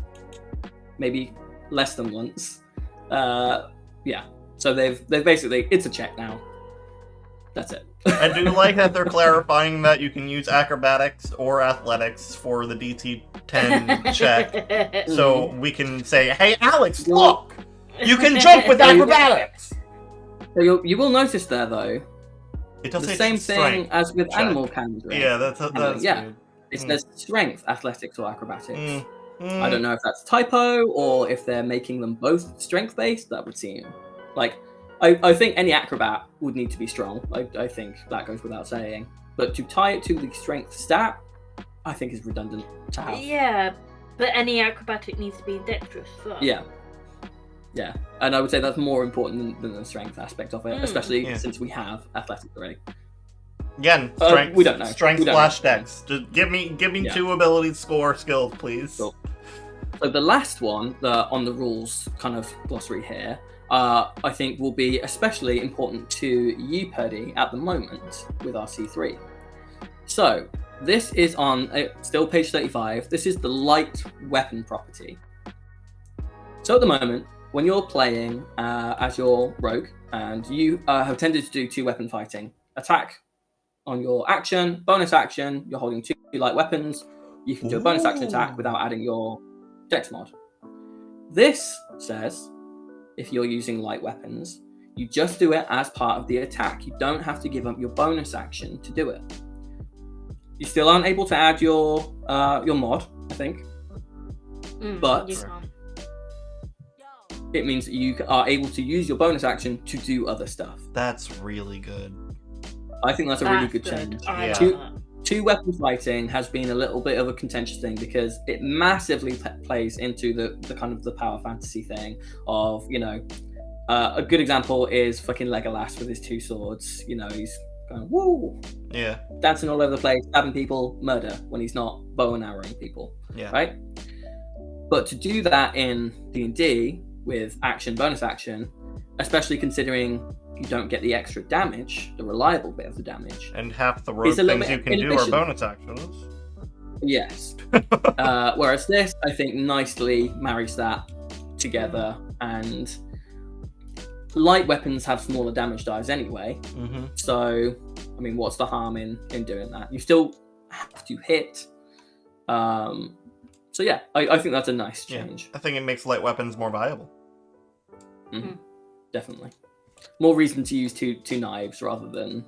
maybe less than once. So they've basically, it's a check now. That's it. I do like that they're clarifying that you can use acrobatics or athletics for the DC 10 check. So we can say, hey, Alex, look! You can jump with acrobatics! So you will notice there, though, it does the same thing as with check. animal handling. Yeah, that's weird. It says strength, athletics, or acrobatics. I don't know if that's typo or if they're making them both strength-based. That would seem like... I think any acrobat would need to be strong. I think that goes without saying. But to tie it to the strength stat, I think is redundant to have. Yeah, but any acrobatic needs to be dexterous as well. Yeah. And I would say that's more important than the strength aspect of it, especially since we have athletics already. Again, strength. We don't know. Strength slash dex. Just give me 2 ability score skills, please. Cool. So the last one on the rules kind of glossary here I think will be especially important to you, Purdy, at the moment with our C3. So this is on still page 35. This is the light weapon property. So at the moment, when you're playing as your rogue and you have tended to do 2 weapon fighting, attack on your action, bonus action, you're holding 2 light weapons, you can do a bonus action attack without adding your dex mod. This says, if you're using light weapons, you just do it as part of the attack. You don't have to give up your bonus action to do it. You still aren't able to add your mod, I think. But it means that you are able to use your bonus action to do other stuff. That's really good. I think that's a really good change. Yeah. Two weapon fighting has been a little bit of a contentious thing because it massively plays into the kind of the power fantasy thing of, you know, a good example is fucking Legolas with his 2 swords. You know, he's going woo, yeah, dancing all over the place, stabbing people, murder when he's not bow and arrowing people. Yeah. Right. But to do that in D&D with action, bonus action, especially considering you don't get the extra damage, the reliable bit of the damage. And half the rogue things you can do are bonus actions. Yes. Whereas this, I think, nicely marries that together. And light weapons have smaller damage dice anyway. Mm-hmm. So, I mean, what's the harm in doing that? You still have to hit. So yeah, I think that's a nice change. Yeah. I think it makes light weapons more viable. Mm-hmm. Definitely. More reason to use two knives rather than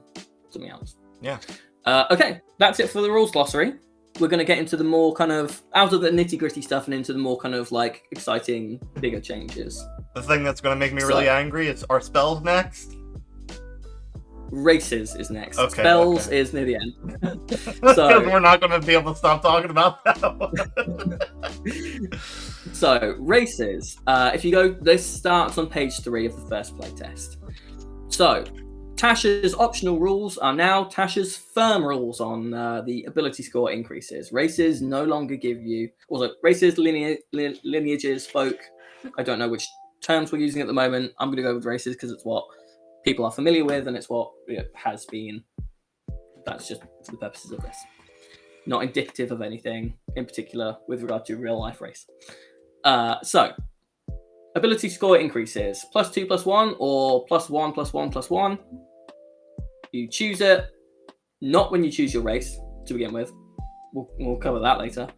something else. Yeah. Okay, that's it for the rules glossary. We're going to get into the more kind of out of the nitty gritty stuff and into the more kind of like exciting, bigger changes. The thing that's going to make me really angry is our spells next. Races is next. Okay, Spells is near the end. So we're not going to be able to stop talking about that one. So races. If you go, this starts on page 3 of the first playtest. So Tasha's optional rules are now Tasha's firm rules on the ability score increases. Races no longer give you, also races, lineages, folk. I don't know which terms we're using at the moment. I'm going to go with races because it's what people are familiar with and it's what it has been. That's just for the purposes of this. Not indicative of anything in particular with regard to real life race. So, ability score increases. +2 +1 or +1 +1 +1. You choose it, not when you choose your race to begin with. We'll cover that later.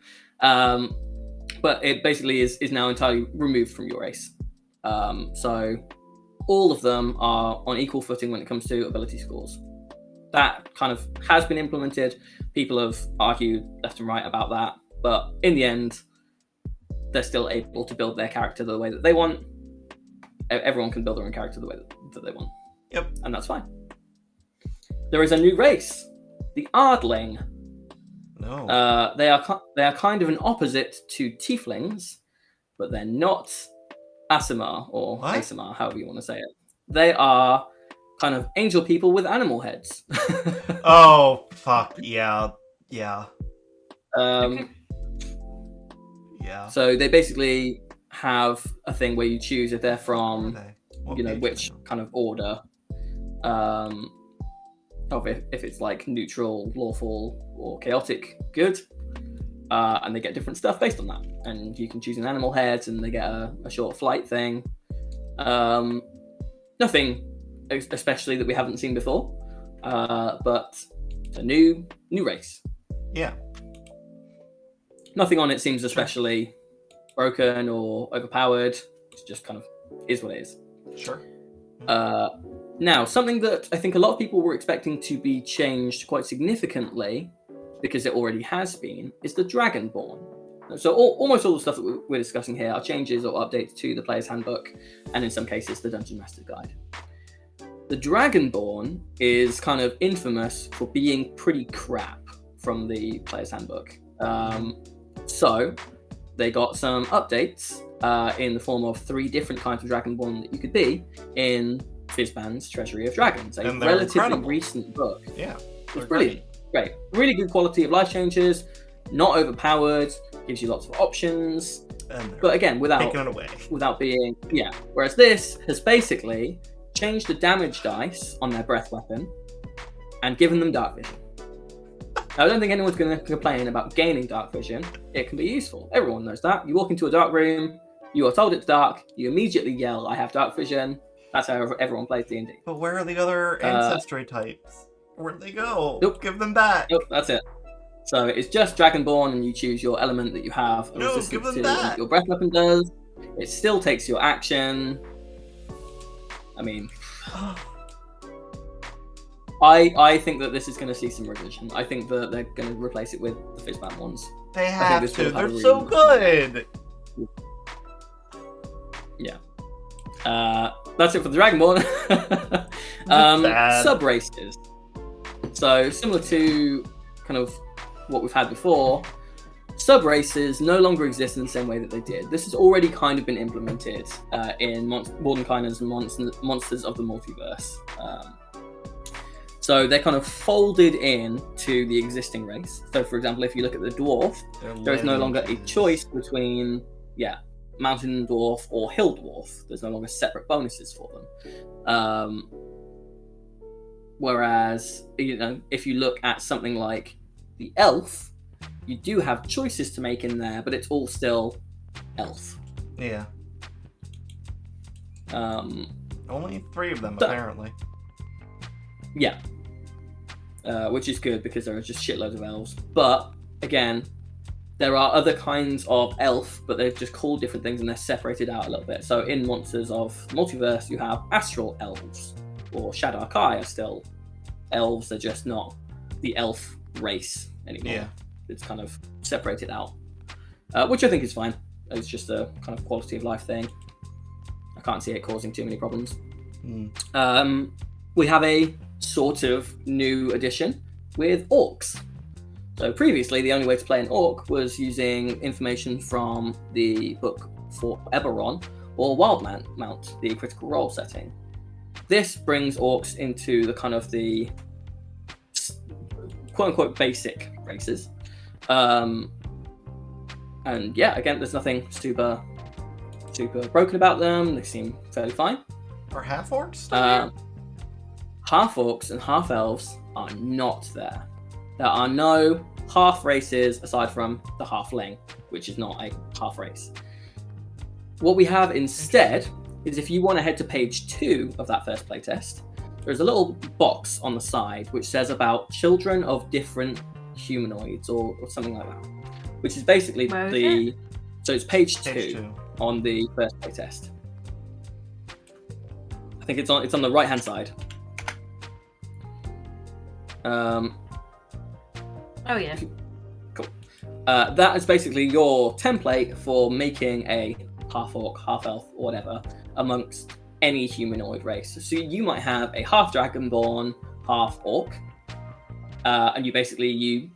But it basically is now entirely removed from your race. So all of them are on equal footing when it comes to ability scores. That kind of has been implemented. People have argued left and right about that. But in the end, they're still able to build their character the way that they want. Everyone can build their own character the way that they want. Yep. And that's fine. There is a new race, the Ardling. No. They are kind of an opposite to Tieflings, but they're not Aasimar or Aasimar, however you want to say it. They are kind of angel people with animal heads. Oh, fuck. Yeah. Yeah. Yeah. So they basically have a thing where you choose if they're from, which kind of order. If it's like neutral, lawful, or chaotic good. And they get different stuff based on that. And you can choose an animal head and they get a short flight thing. Nothing especially that we haven't seen before. But a new race. Yeah. Nothing on it seems especially broken or overpowered. It just kind of is what it is. Sure. Now, something that I think a lot of people were expecting to be changed quite significantly, because it already has been, is the Dragonborn. So almost all the stuff that we're discussing here are changes or updates to the Player's Handbook, and in some cases, the Dungeon Master Guide. The Dragonborn is kind of infamous for being pretty crap from the Player's Handbook. So they got some updates in the form of 3 different kinds of Dragonborn that you could be in Fizban's Treasury of Dragons, a relatively recent book. Yeah. It's brilliant. Great. Really good quality of life changes, not overpowered, gives you lots of options. But again, taking it away. without being Whereas this has basically changed the damage dice on their breath weapon and given them dark vision. Now, I don't think anyone's going to complain about gaining dark vision. It can be useful. Everyone knows that. You walk into a dark room, you are told it's dark, you immediately yell, "I have dark vision." That's how everyone plays D&D. But where are the other ancestry types? Where'd they go? Nope. Give them back. Nope, that's it. So it's just Dragonborn, and you choose your element that you have. No, give them to back. Your breath weapon does. It still takes your action. I mean, I think that this is going to see some revision. I think that they're going to replace it with the Fizzband ones. They have to. They're so good. Yeah. That's it for the Dragonborn. Sub races. So similar to kind of what we've had before, sub races no longer exist in the same way that they did. This has already kind of been implemented in Mordenkainen's Monsters of the Multiverse. So they're kind of folded in to the existing race. So for example, if you look at the dwarf, there is no longer a choice between mountain dwarf or hill dwarf. There's no longer separate bonuses for them. Whereas, if you look at something like the elf, you do have choices to make in there, but it's all still elf. Yeah. Only 3 of them, apparently. Yeah. Which is good because there are just shitloads of elves. But, again, there are other kinds of elf, but they've just called different things and they're separated out a little bit. So in Monsters of Multiverse, you have astral elves, or Shadarkai are still elves. They're just not the elf race anymore. Yeah. It's kind of separated out, which I think is fine. It's just a kind of quality of life thing. I can't see it causing too many problems. We have a sort of new addition with orcs. So previously, the only way to play an orc was using information from the book for Eberron or Wildmount, the critical role setting. This brings orcs into the kind of the quote-unquote basic races. And again, there's nothing super broken about them. They seem fairly fine. Are half-orcs? Half-orcs and half-elves are not there. There are no half races aside from the halfling, which is not a half race. What we have instead is, if you want to head to page 2 of that first playtest, there's a little box on the side which says about children of different humanoids or something like that, which is basically so it's page 2 on the first playtest. I think it's on the right hand side. Oh yeah. Cool. That is basically your template for making a half orc, half elf, or whatever amongst any humanoid race. So you might have a half dragonborn, half orc, and you basically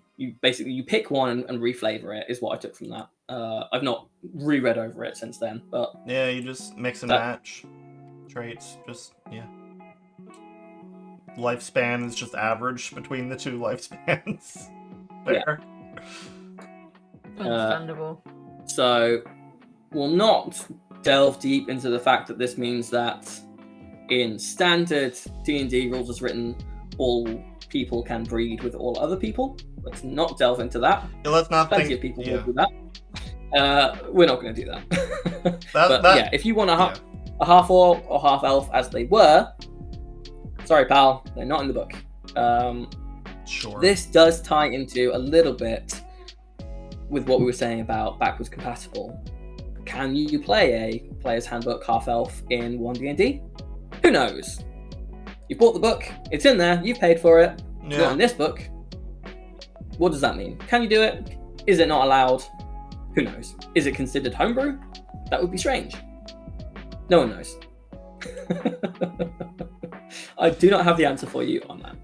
pick one and reflavor it. Is what I took from that. I've not reread over it since then, but yeah, you just mix and match traits. Lifespan is just average between the 2 lifespans. Fair. Understandable. So we'll not delve deep into the fact that this means that in standard D&D rules as written, all people can breed with all other people. Let's not delve into that. Yeah, let's not Plenty of people will do that. We're not going to do that. If you want a half orc or half elf as they were, sorry pal, they're not in the book. Sure. This does tie into a little bit with what we were saying about backwards compatible. Can you play a player's handbook half elf in One DnD? Who knows? You bought the book, it's in there, you've paid for it. It's not in this book. What does that mean? Can you do it? Is it not allowed? Who knows? Is it considered homebrew? That would be strange. No one knows. I do not have the answer for you on that.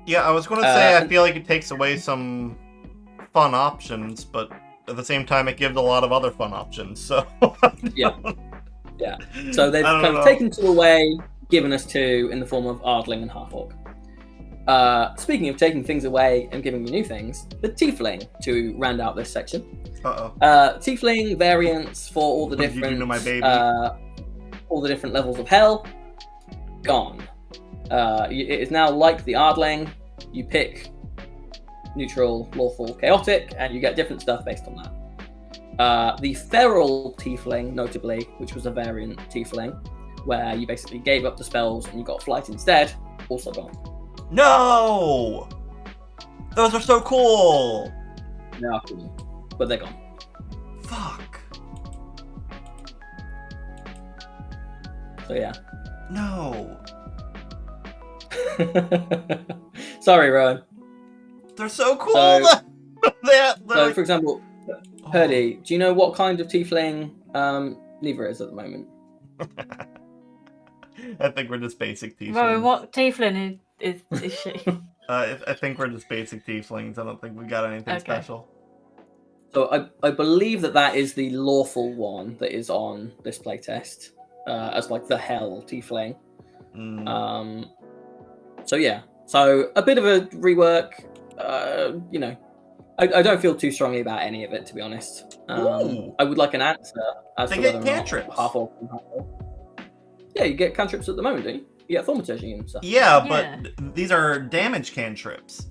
Yeah, I was going to say I feel like it takes away some fun options, but at the same time it gives a lot of other fun options, so... Yeah. So they've kind of taken 2 away, given us 2 in the form of Ardling and Half-Orc. speaking of taking things away and giving you new things, the Tiefling to round out this section. Tiefling variants for all the different, you do my baby? all the different levels of hell, gone. It is now like the Ardling. You pick neutral, lawful, chaotic, and you get different stuff based on that. The Feral Tiefling, notably, which was a variant Tiefling, where you basically gave up the spells and you got flight instead, also gone. No! Those are so cool! They are cool, but they're gone. Fuck. So yeah. No. Sorry, Rowan. They're so cool! So, for example, Purdy, do you know what kind of Tiefling Neva is at the moment? I think we're just basic tieflings. Rowan, what tiefling is she? I think we're just basic tieflings. I don't think we got anything special. So I believe that is the lawful one that is on this playtest as like the hell tiefling. So yeah, so a bit of a rework. You know, I don't feel too strongly about any of it, to be honest. I would like an answer as to whether or not half orc and half orc. Yeah, you get cantrips at the moment, don't you? You get thaumaturgy and stuff. Yeah, but these are damage cantrips.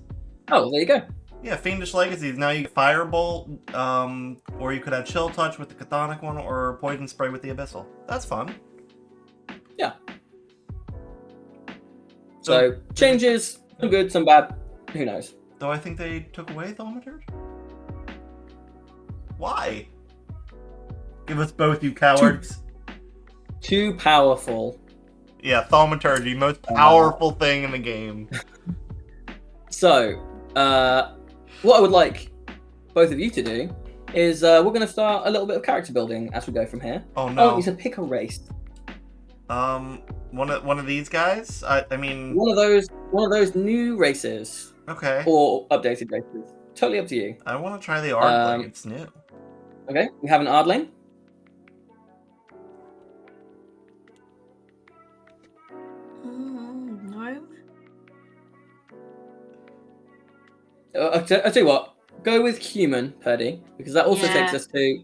Oh, there you go. Yeah, Fiendish Legacies. Now you get Firebolt, or you could have Chill Touch with the Chthonic one, or Poison Spray with the Abyssal. That's fun. Yeah. So changes, some good, some bad. Who knows? Though I think they took away Thaumaturge? Why? Give us both, you cowards. Too powerful. Yeah, Thaumaturgy, most powerful thing in the game. So, what I would like both of you to do is we're going to start a little bit of character building as we go from here. Oh no! I want you to pick a race. One of these guys. I mean, one of those new races. Okay. Or updated races. Totally up to you. I want to try the Ardling. It's new. Okay, we have an Ardling. No. I'll tell you what. Go with human, Purdy, because that also takes us to.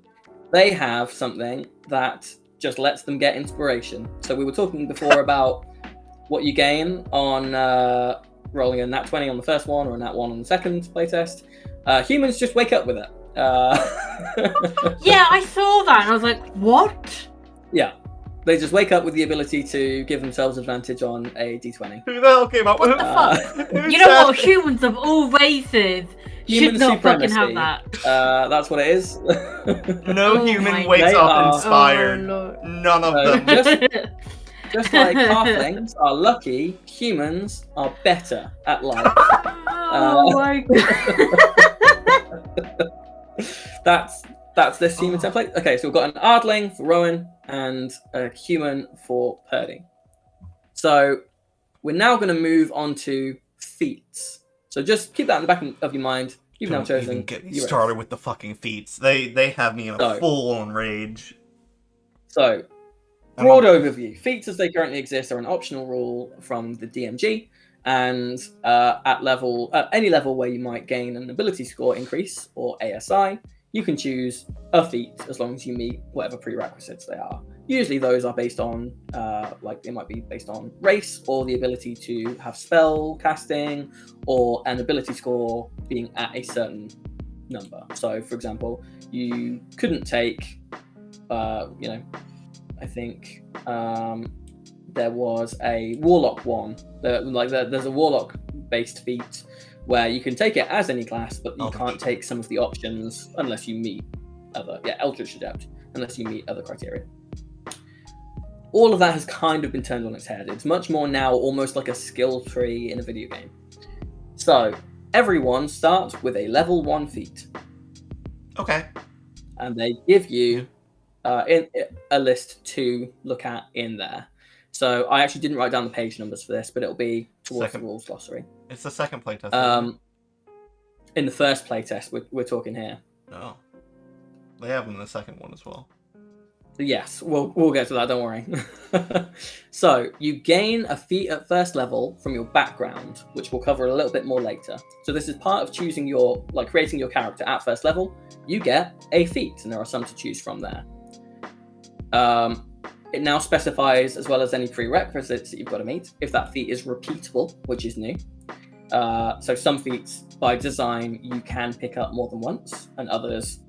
They have something that just lets them get inspiration. So we were talking before about what you gain on rolling a nat 20 on the first one or a nat 1 on the second playtest. Humans just wake up with it. Yeah, I saw that and I was like, what? Yeah. They just wake up with the ability to give themselves advantage on a d20. Who the hell came up with What the fuck? You know what? Humans of all races should not fucking have that. That's what it is. No human wakes up inspired. None of them. Just like halflings are lucky, humans are better at life. Oh my god. That's this human template. Okay, so we've got an Ardling for Rowan and a human for Purdy. So we're now going to move on to feats. So just keep that in the back of your mind. You've now chosen. Even get me started with the fucking feats. They have me in a full-on rage. So, broad overview. Feats as they currently exist are an optional rule from the DMG, and at any level where you might gain an ability score increase or ASI, you can choose a feat as long as you meet whatever prerequisites they are. Usually those are based on, they might be based on race or the ability to have spell casting or an ability score being at a certain number. So, for example, you couldn't take, I think there was a Warlock one. There's a Warlock-based feat where you can take it as any class, but you can't take some of the options unless you meet Eldritch Adept, unless you meet other criteria. All of that has kind of been turned on its head. It's much more now almost like a skill tree in a video game. So, everyone starts with a level 1 feat. Okay. And they give you a list to look at in there. So, I actually didn't write down the page numbers for this, but it'll be towards the rules glossary. It's the second playtest. In the first playtest, we're talking here. Oh. They have them in the second one as well. Yes, we'll get to that, don't worry. So, you gain a feat at first level from your background, which we'll cover a little bit more later. So this is part of choosing creating your character at first level. You get a feat, and there are some to choose from there. It now specifies, as well as any prerequisites that you've got to meet, if that feat is repeatable, which is new. So some feats, by design, you can pick up more than once, and others,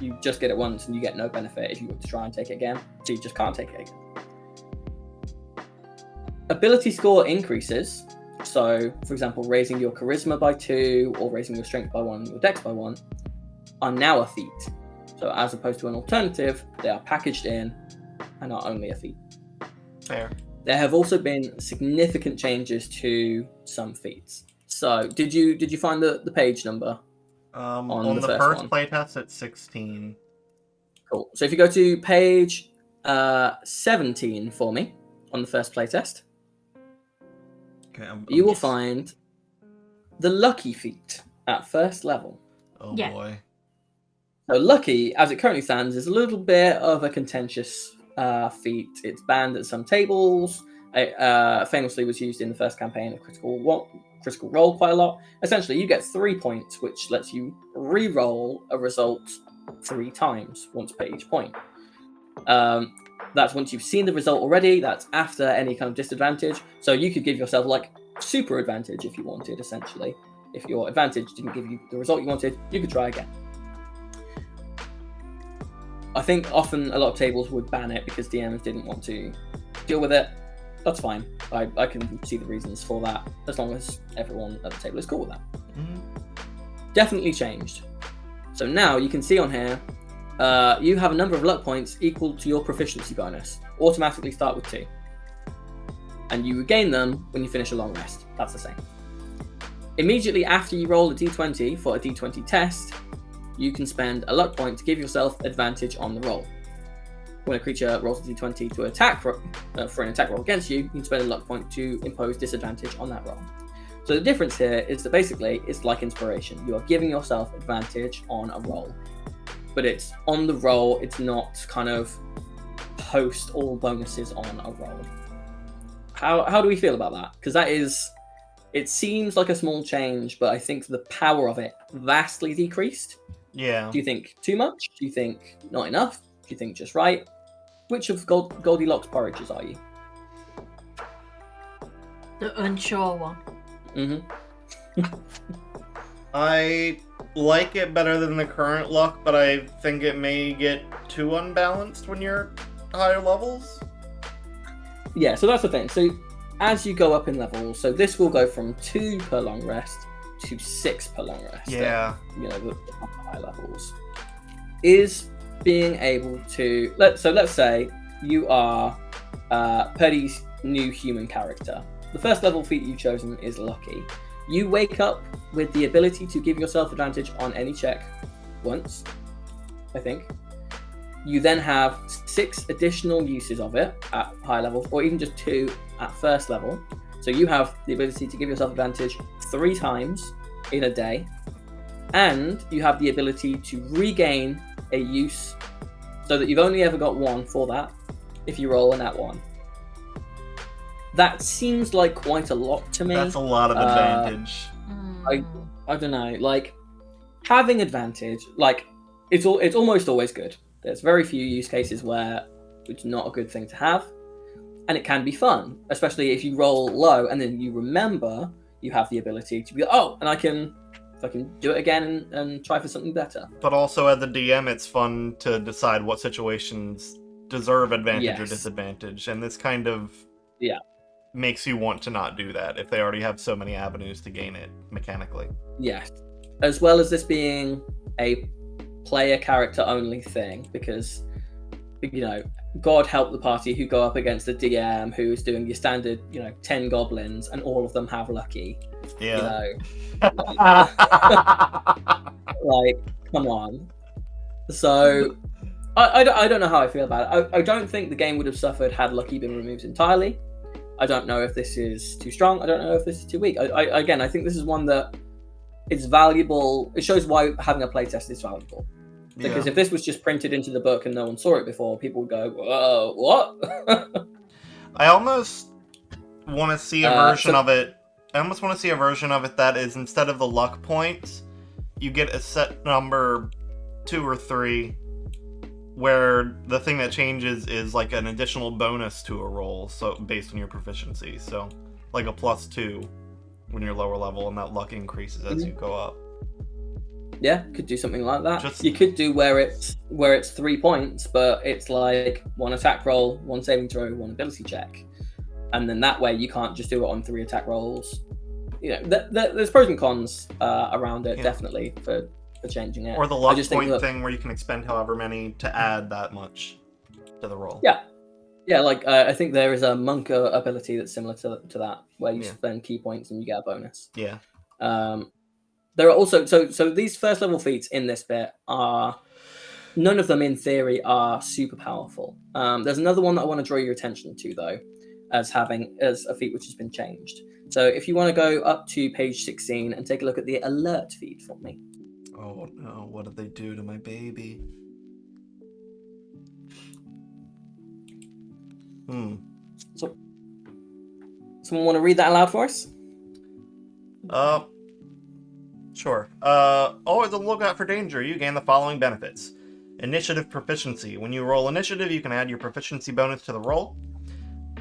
you just get it once and you get no benefit if you were to try and take it again, so you just can't take it again. Ability score increases, so for example, raising your charisma by 2 or raising your strength by 1, your dex by 1, are now a feat. So as opposed to an alternative, they are packaged in and are only a feat. Fair. There have also been significant changes to some feats. So did you find the page number? On the first playtest, it's 16. Cool. So if you go to page 17 for me on the first playtest, Okay, you will find the lucky feat at first level. Oh boy. So lucky, as it currently stands, is a little bit of a contentious feat. It's banned at some tables. It famously was used in the first campaign of Critical Role quite a lot. Essentially, you get 3 points, which lets you re-roll a result 3 times, once per each point. That's once you've seen the result already. That's after any kind of disadvantage. So you could give yourself like super advantage if you wanted, essentially. If your advantage didn't give you the result you wanted, you could try again. I think often a lot of tables would ban it because DMs didn't want to deal with it. That's fine. I can see the reasons for that, as long as everyone at the table is cool with that. Mm-hmm. Definitely changed. So now you can see on here, you have a number of luck points equal to your proficiency bonus. Automatically start with 2. And you regain them when you finish a long rest. That's the same. Immediately after you roll a d20 for a d20 test, you can spend a luck point to give yourself advantage on the roll. When a creature rolls a d20 to attack for an attack roll against you, you can spend a luck point to impose disadvantage on that roll. So the difference here is that basically it's like inspiration. You are giving yourself advantage on a roll, but it's on the roll. It's not kind of post all bonuses on a roll. How do we feel about that? Because it seems like a small change, but I think the power of it vastly decreased. Yeah. Do you think too much? Do you think not enough? Do you think just right? Which of Goldilocks porridges are you? The unsure one. Mm-hmm. I like it better than the current luck, but I think it may get too unbalanced when you're higher levels. Yeah, so that's the thing. So as you go up in levels, so this will go from 2 per long rest to 6 per long rest. Yeah. At, the high levels. Is being able to let's say you are Purdy's new human character. The first level feat you've chosen is lucky. You wake up with the ability to give yourself advantage on any check once, I think. You then have 6 additional uses of it at high levels, or even just 2 at first level. So you have the ability to give yourself advantage 3 times in a day, and you have the ability to regain a use so that you've only ever got 1 for that if you roll a nat 1. That seems like quite a lot to me. That's a lot of advantage. I don't know, like having advantage, like it's almost always good. There's very few use cases where it's not a good thing to have, and it can be fun, especially if you roll low and then you remember you have the ability to be, and I can do it again and try for something better. But also as the DM, it's fun to decide what situations deserve advantage or disadvantage, and this kind of makes you want to not do that if they already have so many avenues to gain it mechanically. Yes, as well as this being a player character only thing, because God help the party who go up against a DM who is doing your standard 10 goblins and all of them have lucky. Like, come on. So I don't know how I feel about it. I don't think the game would have suffered had lucky been removed entirely. I don't know if this is too strong. I don't know if this is too weak. I think this is one that it's valuable. It shows why having a playtest is valuable. Because if this was just printed into the book and no one saw it before, people would go, "Whoa, what?" I almost want to see a version of it. I almost want to see a version of it that is, instead of the luck points, you get a set number 2 or 3, where the thing that changes is like an additional bonus to a roll, so based on your proficiency. So like a +2 when you're lower level, and that luck increases as you go up. Yeah, could do something like that. You could do where it's 3 points, but it's like 1 attack roll, 1 saving throw, 1 ability check, and then that way you can't just do it on 3 attack rolls. You know, there's pros and cons around it, definitely for changing it. Or the luck point thing where you can expend however many to add that much to the roll. Yeah, like I think there is a monk ability that's similar to that, where you spend key points and you get a bonus. Yeah. There are also so these first level feats in this bit are, none of them in theory are super powerful. There's another one that I want to draw your attention to though, as a feat which has been changed. So if you want to go up to page 16 and take a look at the alert feed for me. Oh no, what did they do to my baby? So, someone want to read that aloud for us? Sure. Always on the lookout for danger. You gain the following benefits. Initiative proficiency. When you roll initiative, you can add your proficiency bonus to the roll.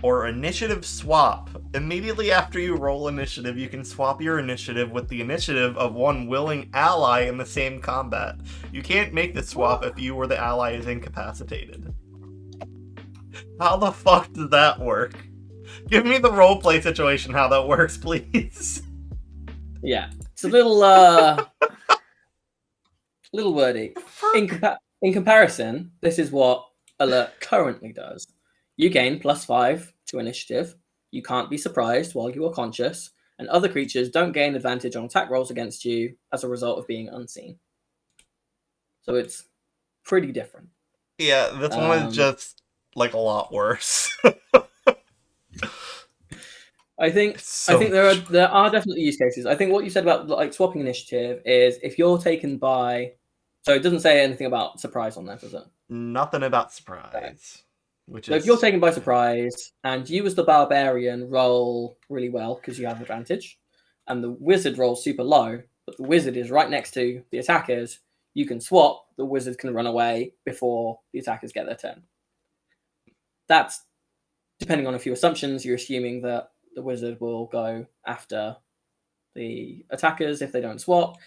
Or initiative swap. Immediately after you roll initiative, you can swap your initiative with the initiative of one willing ally in the same combat. You can't make the swap if you or the ally is incapacitated. How the fuck does that work? Give me the roleplay situation how that works, please. Yeah, it's a little little wordy. In comparison, this is what alert currently does. You gain +5 to initiative. You can't be surprised while you are conscious, and other creatures don't gain advantage on attack rolls against you as a result of being unseen. So it's pretty different. Yeah, this one is just like a lot worse. I think there are definitely use cases. I think what you said about like swapping initiative is if you're taken by, so it doesn't say anything about surprise on that, does it? Nothing about surprise. Okay. So if you're taken by surprise and you as the barbarian roll really well because you have advantage, and the wizard rolls super low, but the wizard is right next to the attackers, you can swap. The wizard can run away before the attackers get their turn. That's depending on a few assumptions. You're assuming that the wizard will go after the attackers if they don't swap.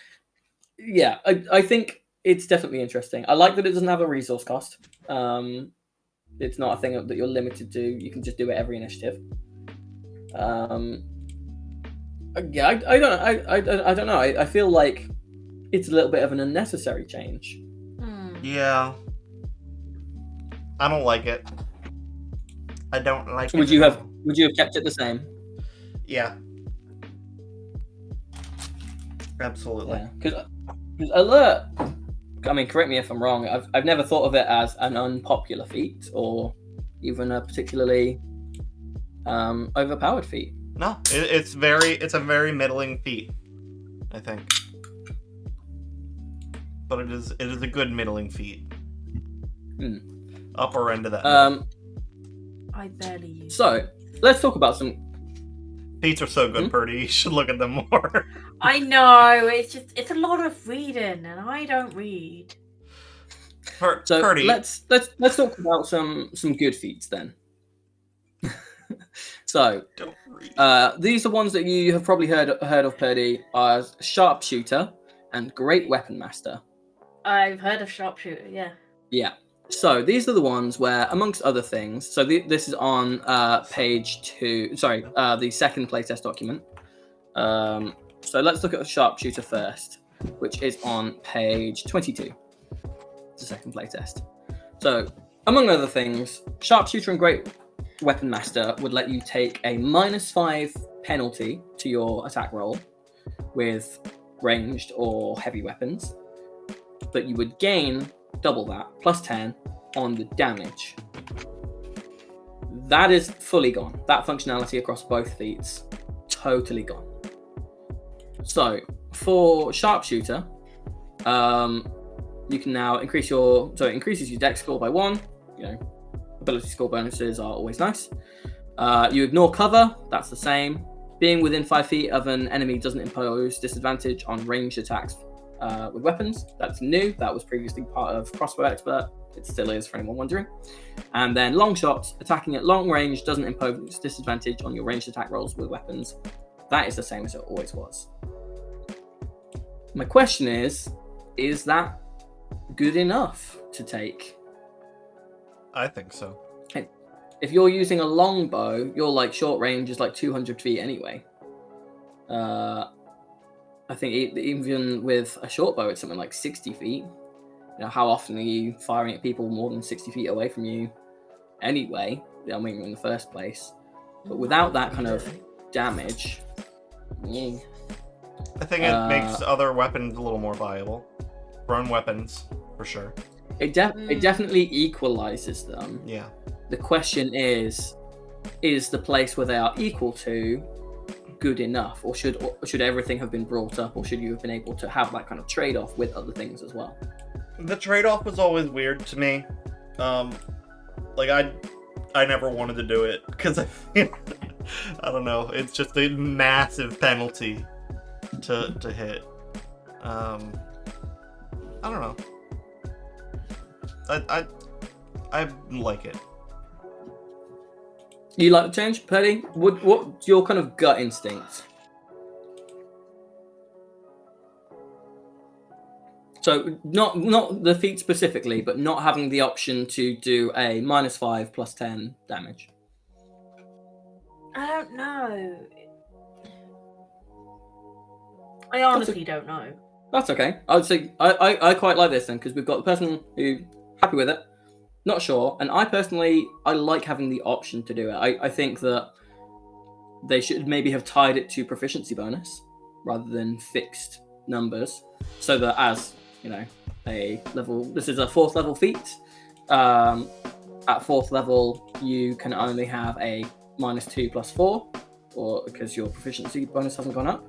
Yeah, I think it's definitely interesting. I like that it doesn't have a resource cost. It's not a thing that you're limited to. You can just do it every initiative. Yeah, I don't know. I feel like it's a little bit of an unnecessary change. Yeah. I don't like it. I don't like it. Would you have kept it the same? Yeah. Absolutely. Yeah, because alert. I mean, correct me if I'm wrong. I've never thought of it as an unpopular feat or even a particularly overpowered feat. No, it's a very middling feat, I think. But it is a good middling feat. Upper end of that. I barely use. So let's talk about some. Feats are so good, Purdy. You should look at them more. I know, it's a lot of reading, and I don't read. So Purdy. let's talk about some good feats then. So don't read. These are ones that you have probably heard of, Purdy, as Sharpshooter and Great Weapon Master. I've heard of Sharpshooter, yeah. Yeah. So these are the ones where, amongst other things, so this is on page 2. Sorry, the second playtest document. So let's look at Sharpshooter first, which is on page 22. The second playtest. So, among other things, Sharpshooter and Great Weapon Master would let you take a -5 penalty to your attack roll with ranged or heavy weapons, but you would gain double that, +10 on the damage. That is fully gone. That functionality across both feats, totally gone. So, for Sharpshooter, you can now increase your... So it increases your dex score by 1. You know, ability score bonuses are always nice. You ignore cover. That's the same. Being within 5 feet of an enemy doesn't impose disadvantage on ranged attacks with weapons. That's new. That was previously part of Crossbow Expert. It still is, for anyone wondering. And then long shots. Attacking at long range doesn't impose disadvantage on your ranged attack rolls with weapons. That is the same as it always was. My question is that good enough to take? I think so. If you're using a longbow, your like short range is like 200 feet anyway. I think even with a short bow, it's something like 60 feet. You know, how often are you firing at people more than 60 feet away from you anyway? I mean, in the first place. But without that kind of damage, I think it makes other weapons a little more viable. Thrown weapons, for sure. It definitely equalizes them. Yeah. The question is the place where they are equal to good enough, or should everything have been brought up, or should you have been able to have that kind of trade-off with other things as well? The trade-off was always weird to me. Like I never wanted to do it because I don't know. It's just a massive penalty to hit. I don't know. I like it. You like the change, Petty? What's your kind of gut instinct? So not the feat specifically, but not having the option to do a -5 plus 10 damage. I don't know. I honestly don't know. That's okay. I would say I quite like this then, because we've got the person who happy with it, not sure, and I personally like having the option to do it. I think that they should maybe have tied it to proficiency bonus rather than fixed numbers, so that as you know, this is a 4th level feat. At 4th level, you can only have a -2 plus 4, or because your proficiency bonus hasn't gone up,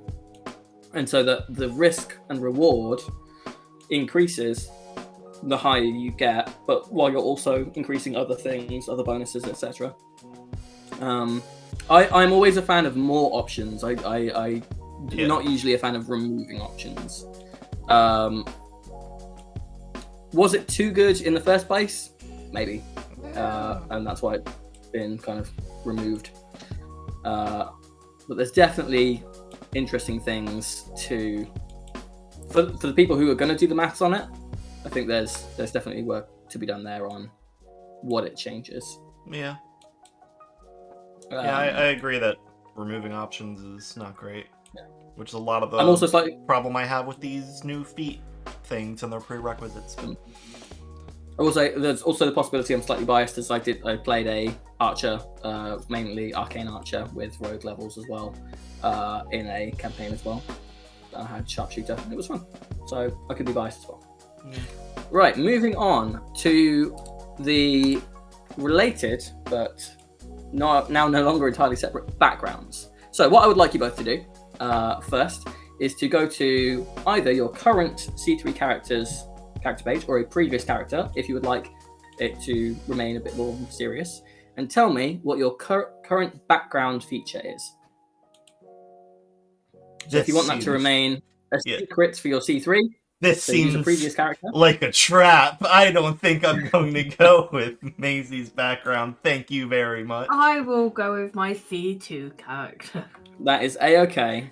and so that the risk and reward increases the higher you get, but while you're also increasing other things, other bonuses, etc. I'm always a fan of more options. I'm not usually a fan of removing options. Was it too good in the first place? Maybe. And that's why it's been kind of removed. But there's definitely interesting things for the people who are going to do the maths on it. I think there's definitely work to be done there on what it changes. Yeah. I agree that removing options is not great. Yeah. Which is a lot of the also problem I have with these new feat things and their prerequisites. I will say there's also the possibility I'm slightly biased, as I played a archer, mainly arcane archer with rogue levels as well, in a campaign as well. I had sharpshooter and it was fun, so I could be biased as well. Yeah. Right, moving on to the related but now no longer entirely separate backgrounds. So what I would like you both to do first is to go to either your current C3 character page or a previous character, if you would like it to remain a bit more serious, and tell me what your current background feature is. So if you want that to remain a secret for your C3, this seems a previous character. Like a trap. I don't think I'm going to go with Maisie's background. Thank you very much. I will go with my C2 character. That is A-okay.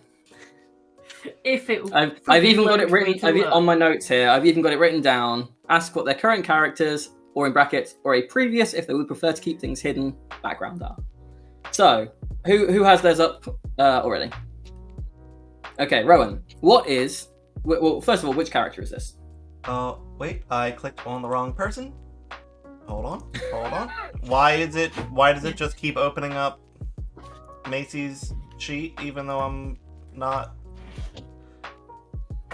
If it, I've even got it written on my notes here. I've even got it written down. Ask what their current characters, or in brackets, or a previous, if they would prefer to keep things hidden, background are. So, who has theirs up already? Okay, Rowan. What is? Well, first of all, which character is this? Wait, I clicked on the wrong person. Hold on. Why does it just keep opening up Macy's sheet even though I'm not?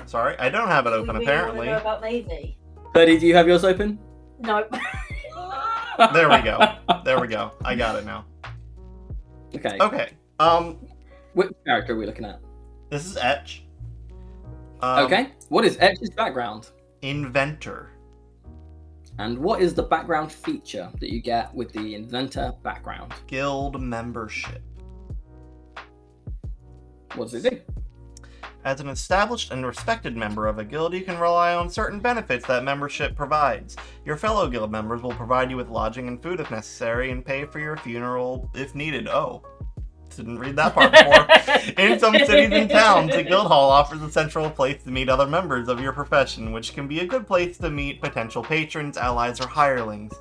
Sorry, I don't have it open apparently. Know about Maisie? Birdie, do you have yours open? No. There we go. I got it now. Okay. Which character are we looking at? This is Etch. Okay. What is Etch's background? Inventor. And what is the background feature that you get with the Inventor background? Guild membership. What does it do? As an established and respected member of a guild, you can rely on certain benefits that membership provides. Your fellow guild members will provide you with lodging and food if necessary, and pay for your funeral if needed. Oh, didn't read that part before. In some cities and towns, a guild hall offers a central place to meet other members of your profession, which can be a good place to meet potential patrons, allies, or hirelings.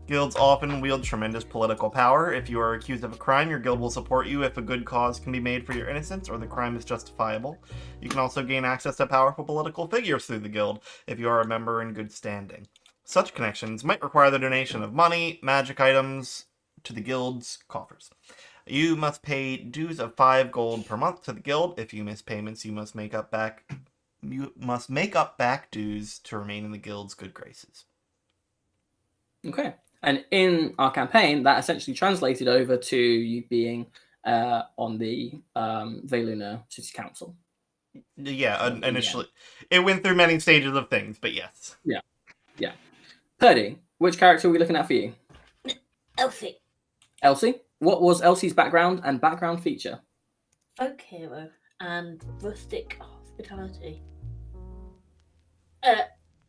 Guilds often wield tremendous political power. If you are accused of a crime, your guild will support you if a good cause can be made for your innocence or the crime is justifiable. You can also gain access to powerful political figures through the guild if you are a member in good standing. Such connections might require the donation of money, magic items to the guild's coffers. You must pay dues of 5 gold per month to the guild. If you miss payments, you must make up back dues to remain in the guild's good graces. Okay. And in our campaign, that essentially translated over to you being on the Veluna City Council. Yeah, initially. It went through many stages of things, but yes. Yeah. Purdy, which character are we looking at for you? Elsie. Elsie? What was Elsie's background and background feature? Folk hero and rustic hospitality.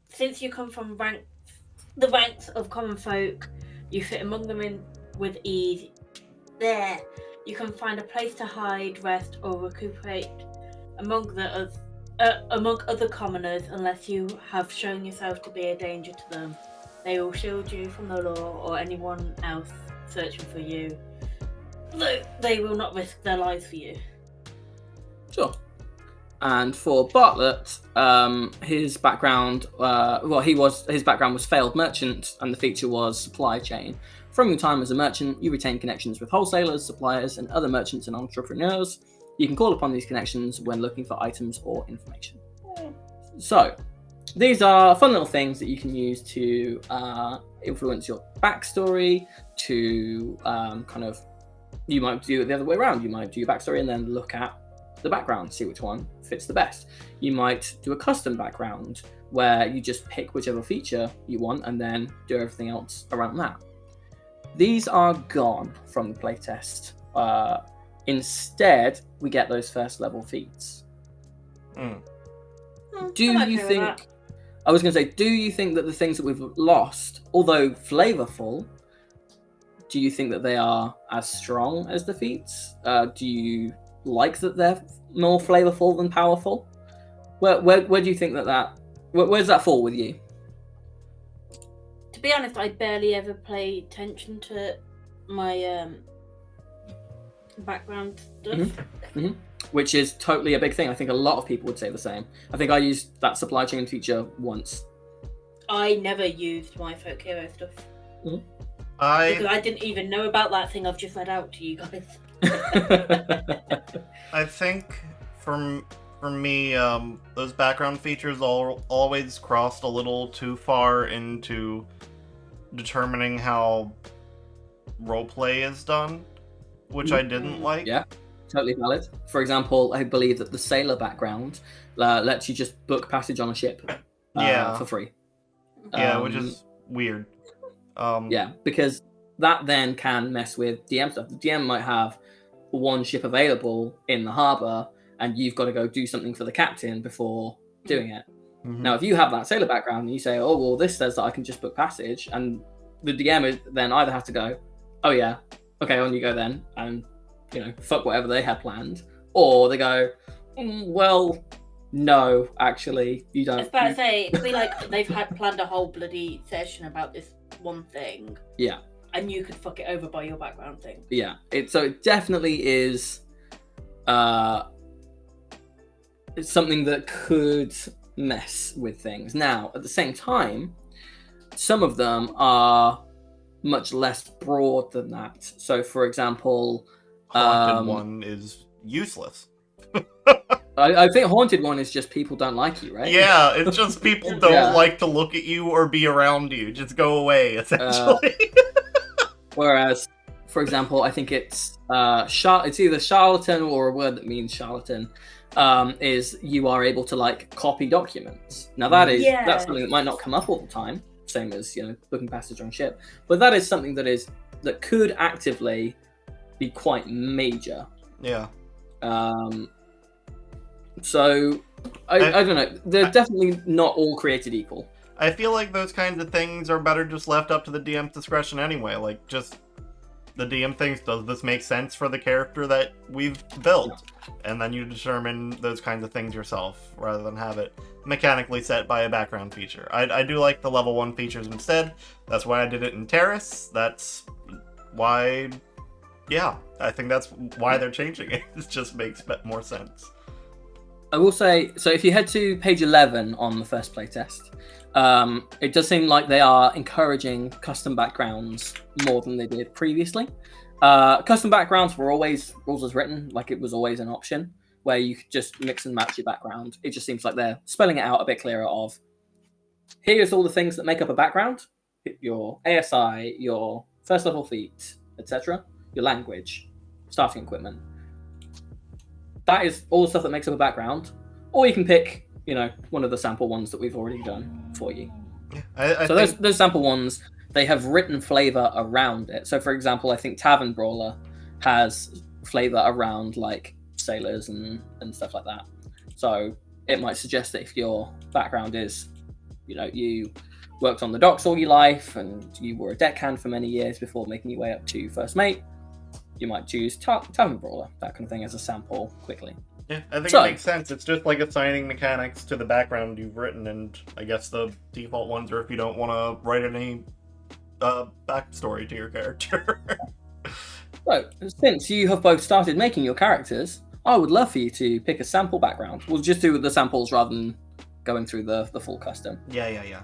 Since you come from the ranks of common folk, you fit among them with ease. There, you can find a place to hide, rest, or recuperate among other commoners unless you have shown yourself to be a danger to them. They will shield you from the law or anyone else searching for you, though they will not risk their lives for you. Sure. And for Bartlett, his background, his background was failed merchant, and the feature was supply chain. From your time as a merchant, you retain connections with wholesalers, suppliers, and other merchants and entrepreneurs. You can call upon these connections when looking for items or information. So, these are fun little things that you can use to influence your backstory, to you might do it the other way around. You might do your backstory and then look at the background, see which one fits the best. You might do a custom background where you just pick whichever feature you want and then do everything else around that. These are gone from the playtest. Instead, we get those first level feats. Do you think... I was going to say, do you think that the things that we've lost, although flavorful, do you think that they are as strong as the feats? Do you like that they're more flavorful than powerful? Where do you think where does that fall with you? To be honest, I barely ever pay attention to my background stuff. Which is totally a big thing. I think a lot of people would say the same. I think I used that supply chain feature once. I never used my folk hero stuff. Because I didn't even know about that thing I've just read out to you guys. I think for me, those background features always crossed a little too far into determining how roleplay is done, which I didn't like. Yeah, totally valid. For example, I believe that the sailor background lets you just book passage on a ship for free. Yeah, which is weird. Yeah, because that then can mess with DM stuff. The DM might have one ship available in the harbour, and you've got to go do something for the captain before doing it. Now, if you have that sailor background and you say, oh, well, this says that I can just book passage, and the DM then either has to go, oh, yeah, okay, on you go then, and, fuck whatever they had planned, or they go, well, no, actually, you don't. I was about to say, it'd be like they've planned a whole bloody session about this one thing. Yeah. And you could fuck it over by your background thing. Yeah. So it definitely is it's something that could mess with things. Now, at the same time, some of them are much less broad than that. So, for example... Haunted one is useless. I think Haunted one is just people don't like you, right? Yeah, it's just people don't like to look at you or be around you. Just go away, essentially. Whereas, for example, I think it's it's either charlatan or a word that means charlatan. is you are able to like copy documents. Now that's something that might not come up all the time, same as booking passage on ship, but that is something that could actively be quite major. Yeah. So I don't know. They're definitely not all created equal. I feel like those kinds of things are better just left up to the DM's discretion anyway. Like, just the DM thinks, does this make sense for the character that we've built? And then you determine those kinds of things yourself, rather than have it mechanically set by a background feature. I do like the level 1 features instead. That's why I did it in Terrace. That's why... Yeah, I think that's why they're changing it. It just makes more sense. I will say, so if you head to page 11 on the first playtest, it does seem like they are encouraging custom backgrounds more than they did previously. Custom backgrounds were always rules as written, like it was always an option where you could just mix and match your background. It just seems like they're spelling it out a bit clearer of, here's all the things that make up a background, your ASI, your first level feat, etc., your language, starting equipment. That is all the stuff that makes up a background. Or you can pick, one of the sample ones that we've already done for you. Yeah, so those sample ones, they have written flavor around it. So for example, I think Tavern Brawler has flavor around like sailors and stuff like that. So it might suggest that if your background is, you worked on the docks all your life and you were a deckhand for many years before making your way up to first mate, you might choose Tavern Brawler, that kind of thing, as a sample quickly. Yeah, I think it makes sense. It's just like assigning mechanics to the background you've written, and I guess the default ones are if you don't want to write any backstory to your character. So, since you have both started making your characters, I would love for you to pick a sample background. We'll just do the samples rather than going through the full custom. Yeah.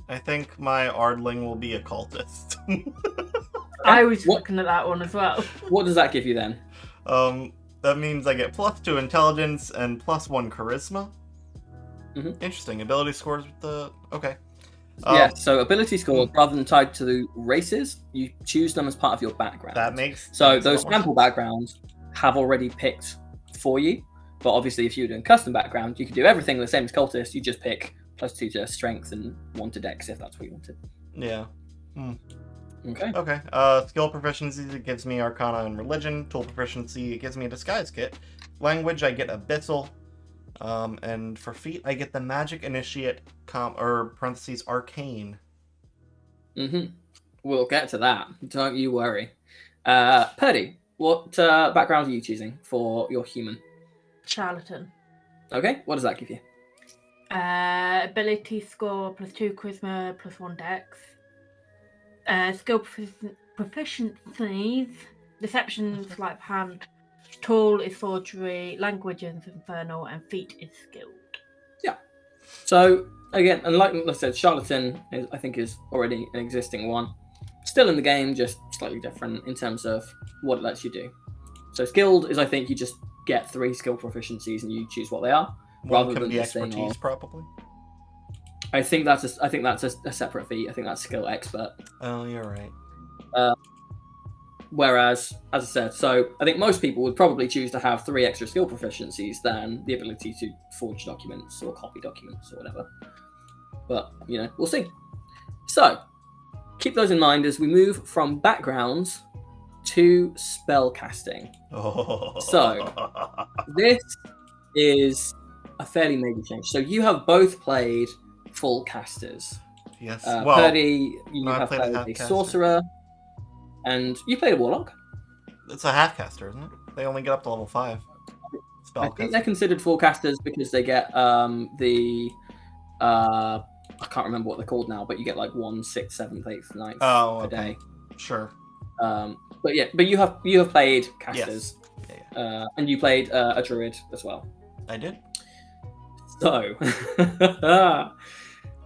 I think my Ardling will be a cultist. I was looking at that one as well. What does that give you then? That means I get +2 intelligence and +1 charisma. Mm-hmm. Interesting. Ability scores with the... Okay. Yeah, so ability scores, rather than tied to the races, you choose them as part of your background. That makes those sample backgrounds have already picked for you, but obviously if you're doing custom background, you can do everything the same as cultist. You just pick +2 to strength and 1 to dex if that's what you wanted. Yeah. Okay. Skill proficiency, it gives me Arcana and Religion. Tool proficiency, it gives me a Disguise Kit. Language, I get Abyssal. And for feat, I get the Magic Initiate, Arcane. We'll get to that. Don't you worry. Purdy, what background are you choosing for your human? Charlatan. Okay, what does that give you? Ability score +2 charisma, +1 dex. Skill proficiencies, deception, sleight of hand, tool is forgery, language is infernal, and feat is skilled. Yeah. So again, and like I said, Charlatan I think is already an existing one. Still in the game, just slightly different in terms of what it lets you do. So skilled is, I think, you just get 3 skill proficiencies and you choose what they are, rather than the expertise, probably. I think that's a separate feat. I think that's skill expert. Oh, you're right. Whereas, as I said, so I think most people would probably choose to have 3 extra skill proficiencies than the ability to forge documents or copy documents or whatever. But, we'll see. So, keep those in mind as we move from backgrounds to spell casting. Oh. So, this is a fairly major change. So you have both played full casters. Yes. Purdy, you have played a sorcerer, and you played a warlock. It's a half caster, isn't it? They only get up to level 5. I think they're considered full casters because they get I can't remember what they're called now, but you get like 1, 6, 7th, 8th, 9th per day. Sure. But you have played casters. Yes. Yeah. And you played a druid as well. I did. So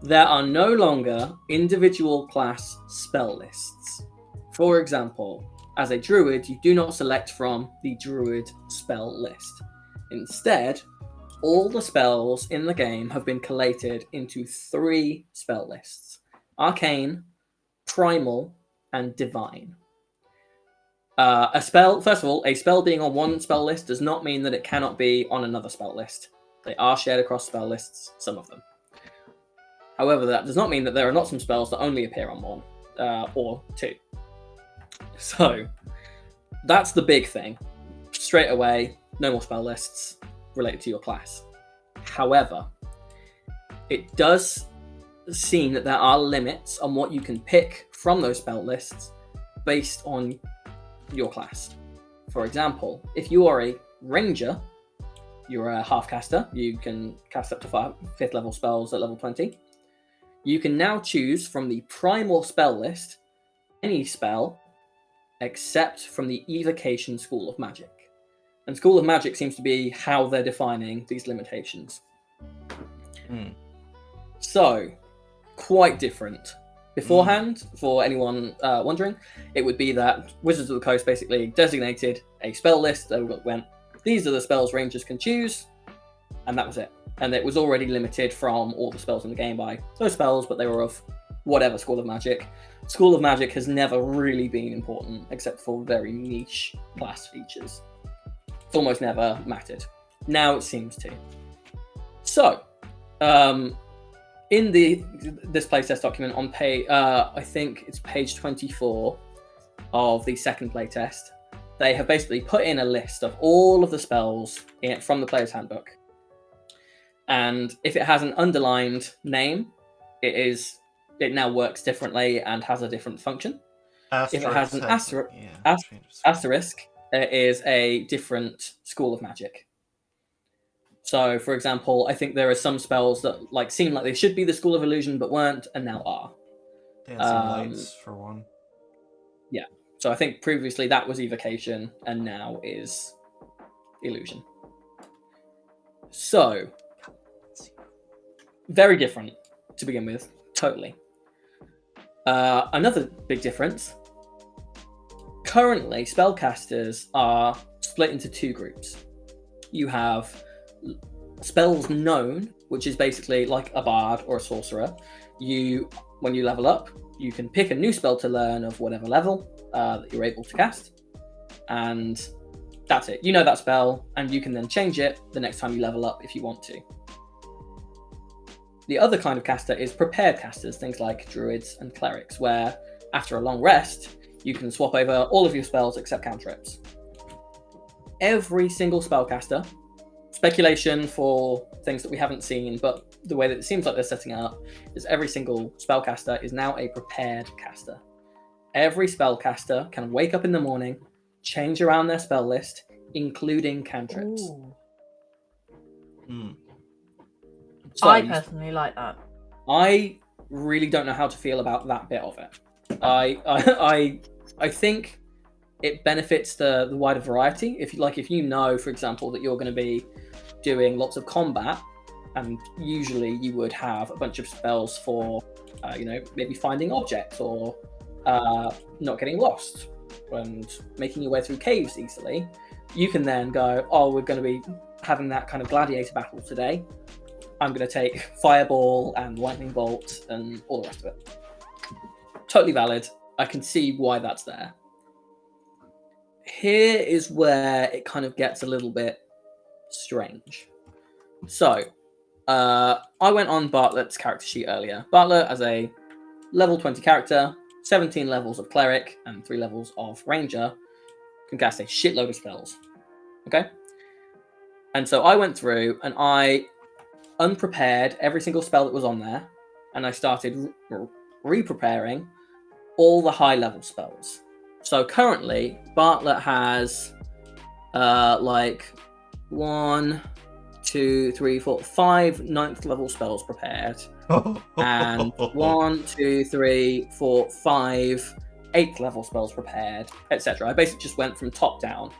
there are no longer individual class spell lists. For example, as a druid, you do not select from the druid spell list. Instead, all the spells in the game have been collated into 3 spell lists: Arcane, Primal, and Divine. A spell, first of all, a spell being on one spell list does not mean that it cannot be on another spell list. They are shared across spell lists, some of them. However, that does not mean that there are not some spells that only appear on one or two. So, that's the big thing. Straight away, no more spell lists related to your class. However, it does seem that there are limits on what you can pick from those spell lists based on your class. For example, if you are a ranger, you're a half caster, you can cast up to 5th level spells at level 20. You can now choose from the primal spell list any spell except from the Evocation School of Magic. And School of Magic seems to be how they're defining these limitations. So, quite different. Beforehand, for anyone wondering, it would be that Wizards of the Coast basically designated a spell list that went, these are the spells rangers can choose, and that was it. And it was already limited from all the spells in the game by those spells, but they were of whatever School of Magic. School of Magic has never really been important, except for very niche class features. It's almost never mattered. Now it seems to. So, in this playtest document on I think it's page 24 of the second playtest, they have basically put in a list of all of the spells from the player's handbook. And if it has an underlined name, it now works differently and has a different function. If it has an asterisk, it is a different School of Magic. So, for example, I think there are some spells that seem like they should be the School of Illusion but weren't, and now are. Dancing Lights, for one. Yeah. So I think previously that was Evocation, and now is Illusion. So, very different to begin with, totally. Another big difference. Currently, spellcasters are split into two groups. You have spells known, which is basically like a bard or a sorcerer. When you level up, you can pick a new spell to learn of whatever level that you're able to cast, and that's it. You know that spell, and you can then change it the next time you level up if you want to. The other kind of caster is prepared casters, things like druids and clerics, where after a long rest, you can swap over all of your spells except cantrips. Every single spellcaster, speculation for things that we haven't seen, but the way that it seems like they're setting it up is every single spellcaster is now a prepared caster. Every spellcaster can wake up in the morning, change around their spell list, including cantrips. So, I personally like that. I really don't know how to feel about that bit of it. I think it benefits the wider variety. If you know, for example, that you're going to be doing lots of combat, and usually you would have a bunch of spells for, maybe finding objects or not getting lost and making your way through caves easily. You can then go, we're going to be having that kind of gladiator battle today. I'm going to take Fireball and Lightning Bolt and all the rest of it. Totally valid. I can see why that's there. Here is where it kind of gets a little bit strange. So, I went on Bartlett's character sheet earlier. Bartlett, as a level 20 character, 17 levels of Cleric and 3 levels of Ranger, can cast a shitload of spells. Okay? And so I went through and I unprepared every single spell that was on there, and I started re-preparing all the high-level spells. So currently, Bartlett has 1, 2, 3, 4, 5 9th level spells prepared, and 1, 2, 3, 4, 5 8th level spells prepared, etc. I basically just went from top down.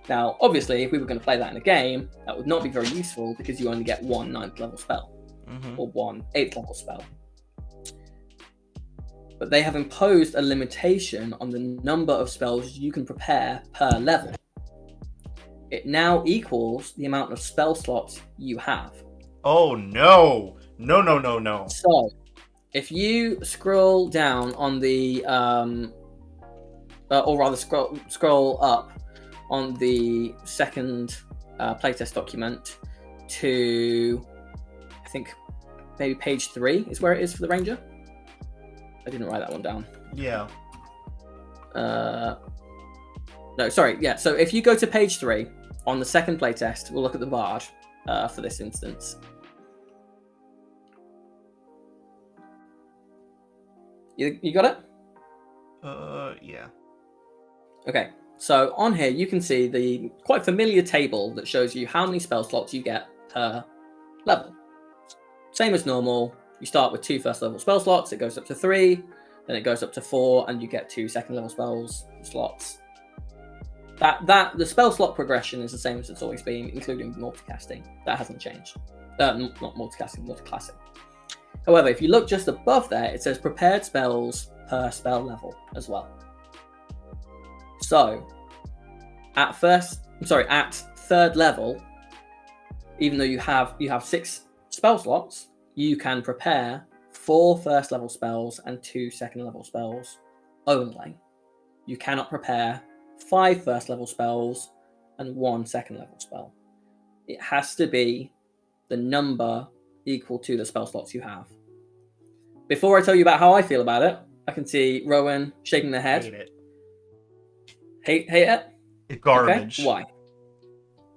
Now, obviously, if we were going to play that in a game, that would not be very useful because you only get 1 9th level spell or 1 8th level spell. But they have imposed a limitation on the number of spells you can prepare per level. It now equals the amount of spell slots you have. Oh, no. No. So, if you scroll down on the or rather scroll up on the second playtest document to, I think, maybe page 3 is where it is for the Ranger. I didn't write that one down. Yeah. No, sorry. Yeah. So if you go to page 3 on the second playtest, we'll look at the Bard for this instance. You got it? Yeah. Okay. So on here, you can see the quite familiar table that shows you how many spell slots you get per level. Same as normal. You start with 2 first level spell slots. It goes up to 3, then it goes up to 4, and you get 2 second level spells slots. The spell slot progression is the same as it's always been, including multicasting. That hasn't changed. Not multicasting, multiclassing. However, if you look just above there, it says prepared spells per spell level as well. So, at third level, even though you have 6 spell slots, you can prepare 4 first level spells and 2 second level spells only. You cannot prepare 5 first level spells and 1 second level spell. It has to be the number equal to the spell slots you have. Before I tell you about how I feel about it, I can see Rowan shaking their head. Hate it. Hate it? It's garbage. Okay. Why?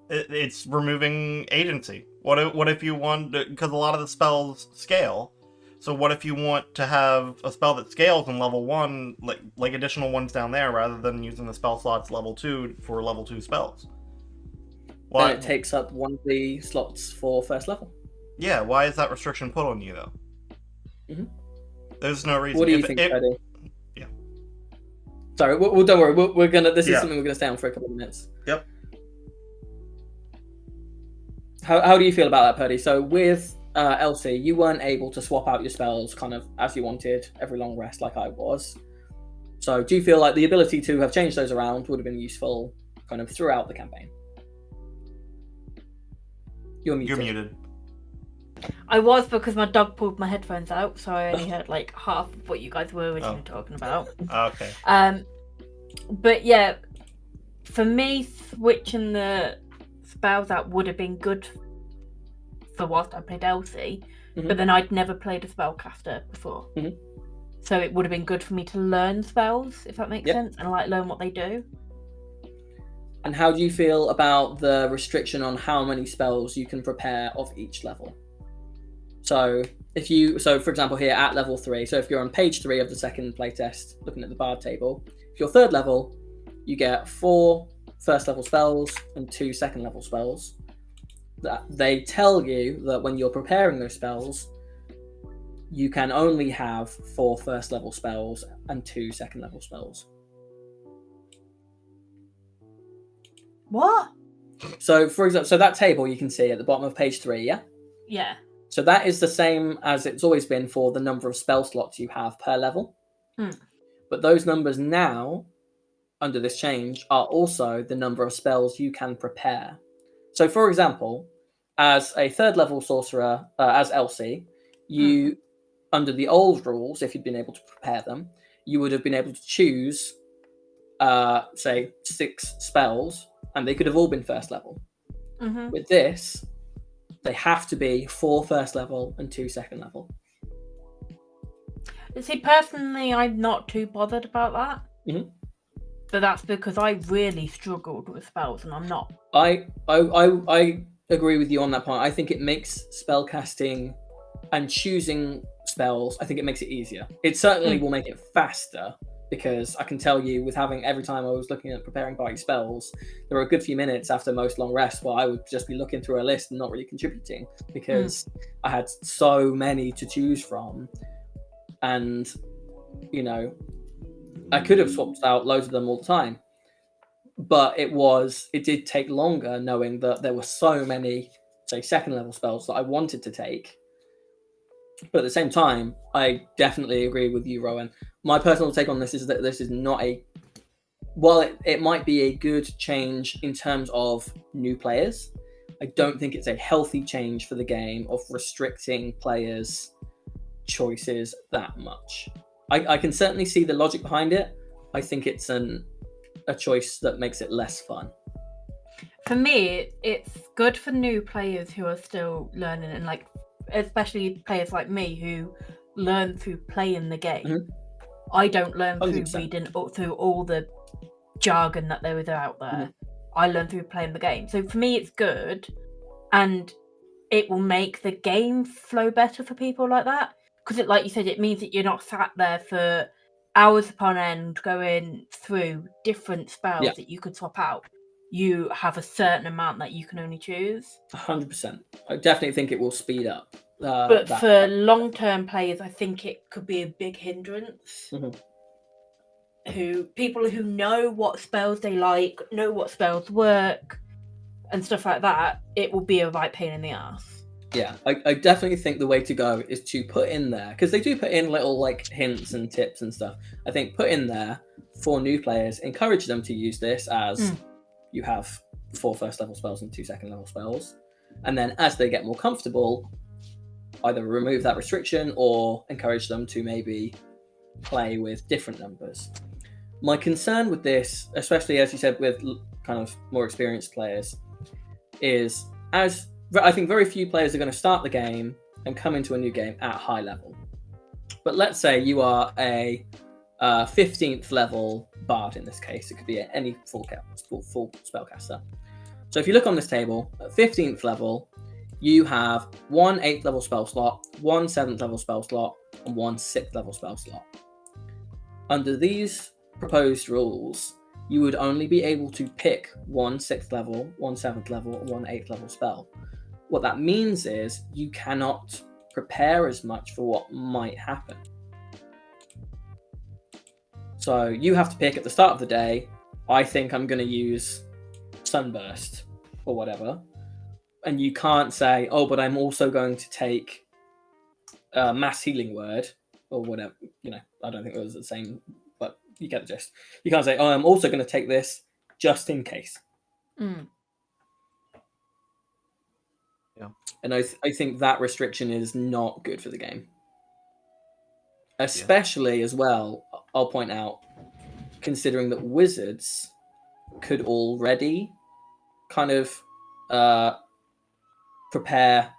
It's removing agency. What if you want, because a lot of the spells scale. So what if you want to have a spell that scales in level 1, like additional ones down there, rather than using the spell slots level 2 for level 2 spells? Why? Then it takes up one of the slots for first level. Yeah, why is that restriction put on you, though? Mm-hmm. There's no reason. What do you think, Freddie? Yeah. Sorry, well, don't worry. We're gonna. This is something we're gonna stay on for a couple of minutes. Yep. How do you feel about that, Purdy? So with Elsie, you weren't able to swap out your spells kind of as you wanted every long rest like I was. So do you feel like the ability to have changed those around would have been useful kind of throughout the campaign? You're muted. I was, because my dog pulled my headphones out, so I only heard like half of what you guys were originally talking about. Okay. But yeah, for me, switching the spells out would have been good for whilst I played Elsie, but then I'd never played a spellcaster before. So it would have been good for me to learn spells, if that makes sense, and like learn what they do. And how do you feel about the restriction on how many spells you can prepare of each level? So for example here at level 3, so if you're on page 3 of the second playtest, looking at the Bard table, if you're third level, you get 4 first level spells and 2 second level spells. That they tell you that when you're preparing those spells, you can only have 4 first level spells and 2 second level spells. What? So for example, so that table you can see at the bottom of page 3, yeah? Yeah. So that is the same as it's always been for the number of spell slots you have per level. But those numbers now, under this change, are also the number of spells you can prepare. So for example, as a third level sorcerer, as Elsie, you, under the old rules, if you'd been able to prepare them, you would have been able to choose, say, 6 spells, and they could have all been first level. With this, they have to be 4 first level and 2 second level. See, personally, I'm not too bothered about that. But that's because I really struggled with spells, and I'm not. I agree with you on that point. I think it makes spellcasting and choosing spells, I think it makes it easier. It certainly will make it faster, because I can tell you, with having every time I was looking at preparing party spells, there were a good few minutes after most long rests where I would just be looking through a list and not really contributing, because I had so many to choose from. And, you know, I could have swapped out loads of them all the time. But it did take longer, knowing that there were so many, say, second level spells that I wanted to take. But at the same time, I definitely agree with you, Rowan. My personal take on this is that this is not while it might be a good change in terms of new players, I don't think it's a healthy change for the game of restricting players' choices that much. I can certainly see the logic behind it, I think it's a choice that makes it less fun. For me, it's good for new players who are still learning, and like especially players like me who learn through playing the game. Mhm. I don't learn through 100%. reading through all the jargon that there is out there. I learn through playing the game. So for me, it's good, and it will make the game flow better for people like that. Because, like you said, it means that you're not sat there for hours upon end going through different spells that you could swap out. You have a certain amount that you can only choose. 100%. I definitely think it will speed up. But for long-term players, I think it could be a big hindrance. People who know what spells they like, know what spells work, and stuff like that, it will be a right pain in the ass. Yeah, I definitely think the way to go is to put in there, because they do put in little like hints and tips and stuff. I think put in there for new players, encourage them to use this as you have 4 first level spells and 2 second level spells. And then as they get more comfortable, either remove that restriction or encourage them to maybe play with different numbers. My concern with this, especially as you said with kind of more experienced players, is as I think very few players are going to start the game and come into a new game at high level. But let's say you are a 15th level bard in this case. It could be any full spellcaster. So if you look on this table, at 15th level, you have 1 8th level spell slot, 1 7th level spell slot, and 1 6th level spell slot. Under these proposed rules, you would only be able to pick 1 6th level, 1 7th level, and 1 8th level spell. What that means is you cannot prepare as much for what might happen. So you have to pick at the start of the day, I think I'm going to use Sunburst or whatever. And you can't say, oh, but I'm also going to take Mass Healing Word or whatever. You know, I don't think it was the same, but you get the gist. You can't say, oh, I'm also going to take this just in case. Yeah. And I think that restriction is not good for the game. Especially as well, I'll point out, considering that wizards could already kind of prepare,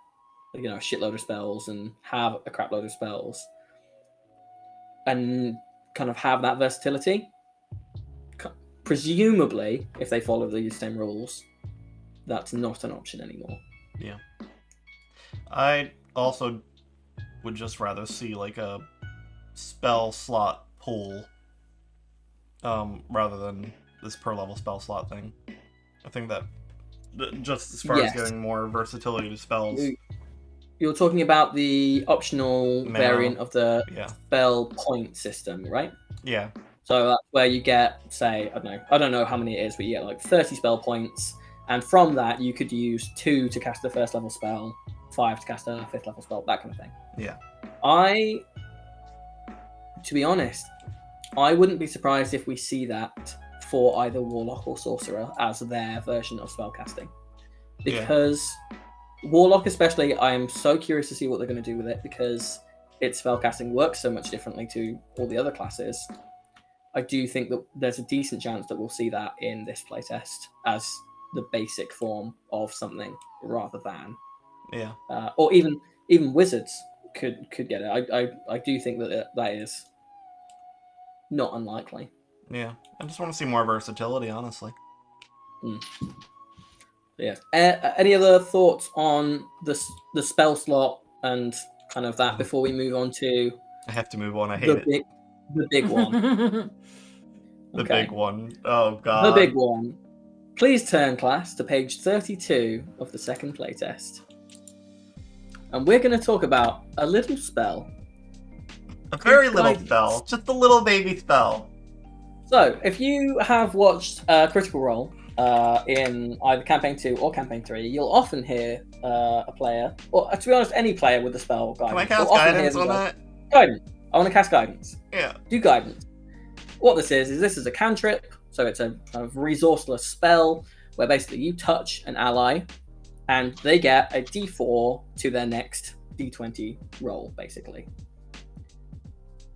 a shitload of spells and have a crap load of spells and kind of have that versatility. Presumably, if they follow these same rules, that's not an option anymore. Yeah. I also would just rather see like a spell slot pool rather than this per level spell slot thing. I think that just as far as getting more versatility to spells. You're talking about the optional variant of the spell point system, right? Yeah. So that's where you get, say, I don't know how many it is, but you get like 30 spell points, and from that you could use 2 to cast a first level spell, 5 to cast a 5th level spell, that kind of thing. Yeah. To be honest, I wouldn't be surprised if we see that for either Warlock or Sorcerer as their version of spellcasting. Because Warlock especially, I am so curious to see what they're going to do with it, because its spellcasting works so much differently to all the other classes. I do think that there's a decent chance that we'll see that in this playtest as the basic form of something rather than... Yeah. Or even wizards could get it. I do think that is not unlikely. Yeah, I just want to see more versatility, honestly. Yeah. Any other thoughts on the spell slot and kind of that before we move on to... I have to move on. I hate it. The big one. The big one. Oh, God. The big one. Please turn, class, to page 32 of the second playtest. And we're going to talk about a little spell. A very little spell. Just a little baby spell. So, if you have watched Critical Role in either Campaign 2 or Campaign 3, you'll often hear a player, or to be honest, any player with the spell Guidance. Can I cast Guidance on that? Guidance. I want to cast Guidance. Yeah. Do Guidance. What this is a cantrip, so it's a kind of resourceless spell where basically you touch an ally and they get a d4 to their next d20 roll, basically.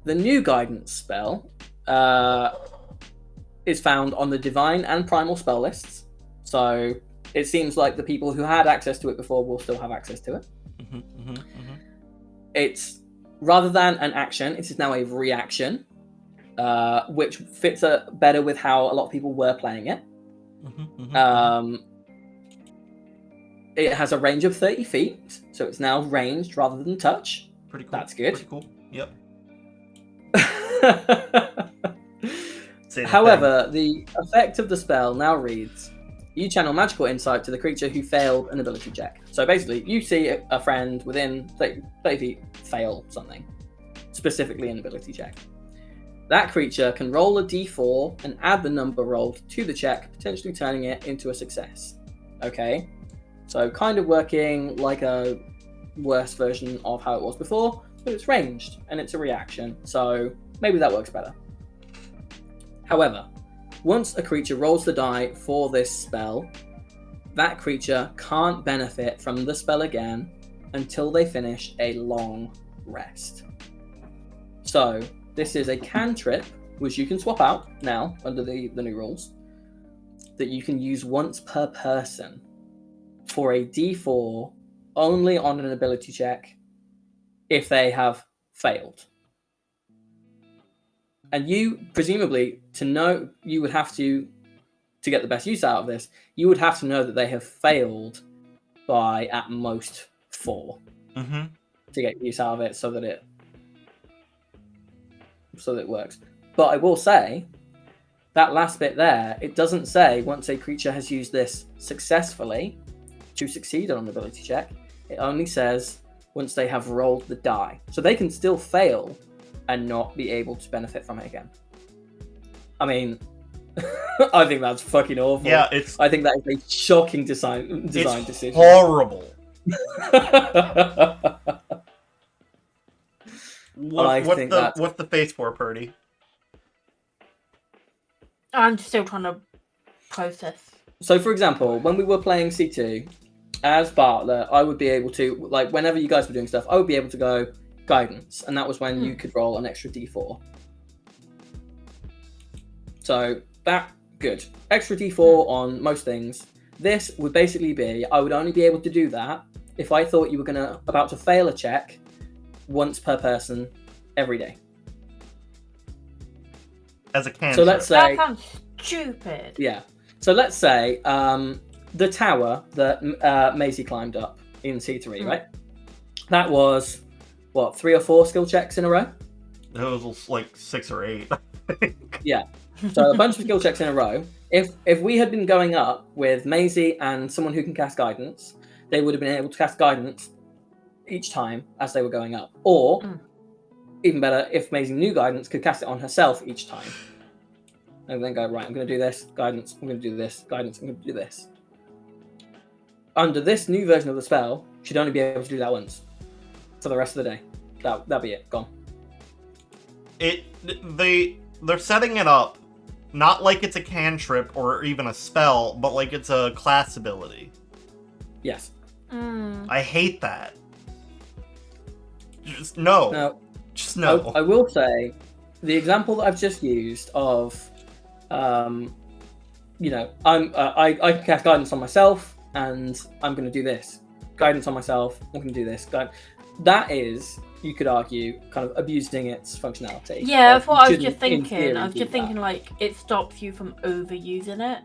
The new Guidance spell is found on the Divine and Primal spell lists. So it seems like the people who had access to it before will still have access to it. It's, rather than an action, it is now a reaction, which fits better with how a lot of people were playing it. It has a range of 30 feet, so it's now ranged rather than touch. Pretty cool. That's good. Pretty cool. Yep. However, the effect of the spell now reads, you channel magical insight to the creature who failed an ability check. So basically, you see a friend within 30 feet fail something, specifically an ability check. That creature can roll a d4 and add the number rolled to the check, potentially turning it into a success. Okay? So kind of working like a worse version of how it was before, but it's ranged and it's a reaction, so maybe that works better. However, once a creature rolls the die for this spell, that creature can't benefit from the spell again until they finish a long rest. So this is a cantrip, which you can swap out now under the new rules, that you can use once per person for a d4 only on an ability check if they have failed. And you, presumably, you would have to get the best use out of this, you would have to know that they have failed by at most 4 to get use out of it so that it works. But I will say, that last bit there, it doesn't say once a creature has used this successfully to succeed on an ability check. It only says once they have rolled the die. So they can still fail and not be able to benefit from it again. I mean, I think that's fucking awful. Yeah, I think that is a shocking design decision. Horrible. What's the face for, Purdy? I'm still trying to process. So, for example, when we were playing C2, as Bartler, I would be able to, like, whenever you guys were doing stuff, I would be able to go guidance, and that was when you could roll an extra d4. So, that, good. Extra d4 on most things. This would basically be, I would only be able to do that if I thought you were about to fail a check once per person every day. As a cantrip. So let's say... That sounds stupid. Yeah. So let's say the tower that Maisie climbed up in C3, right? That was, 3 or 4 skill checks in a row? It was like 6 or 8, I think. Yeah. So a bunch of skill checks in a row. If we had been going up with Maisie and someone who can cast guidance, they would have been able to cast guidance each time as they were going up. Or, even better, if Maisie knew guidance, could cast it on herself each time. And then go, right, I'm going to do this, guidance, I'm going to do this, guidance, I'm going to do this. Under this new version of the spell, she'd only be able to do that once. For the rest of the day. That'll be it, gone. They're setting it up not like it's a cantrip or even a spell, but like it's a class ability. Yes. I hate that. Just no. Just no. I will say, the example that I've just used of, I can cast guidance on myself, and I'm going to do this. Guidance on myself, I'm going to do this. That is, you could argue, kind of abusing its functionality. Yeah, that's what I was just thinking. I was just thinking, like, it stops you from overusing it.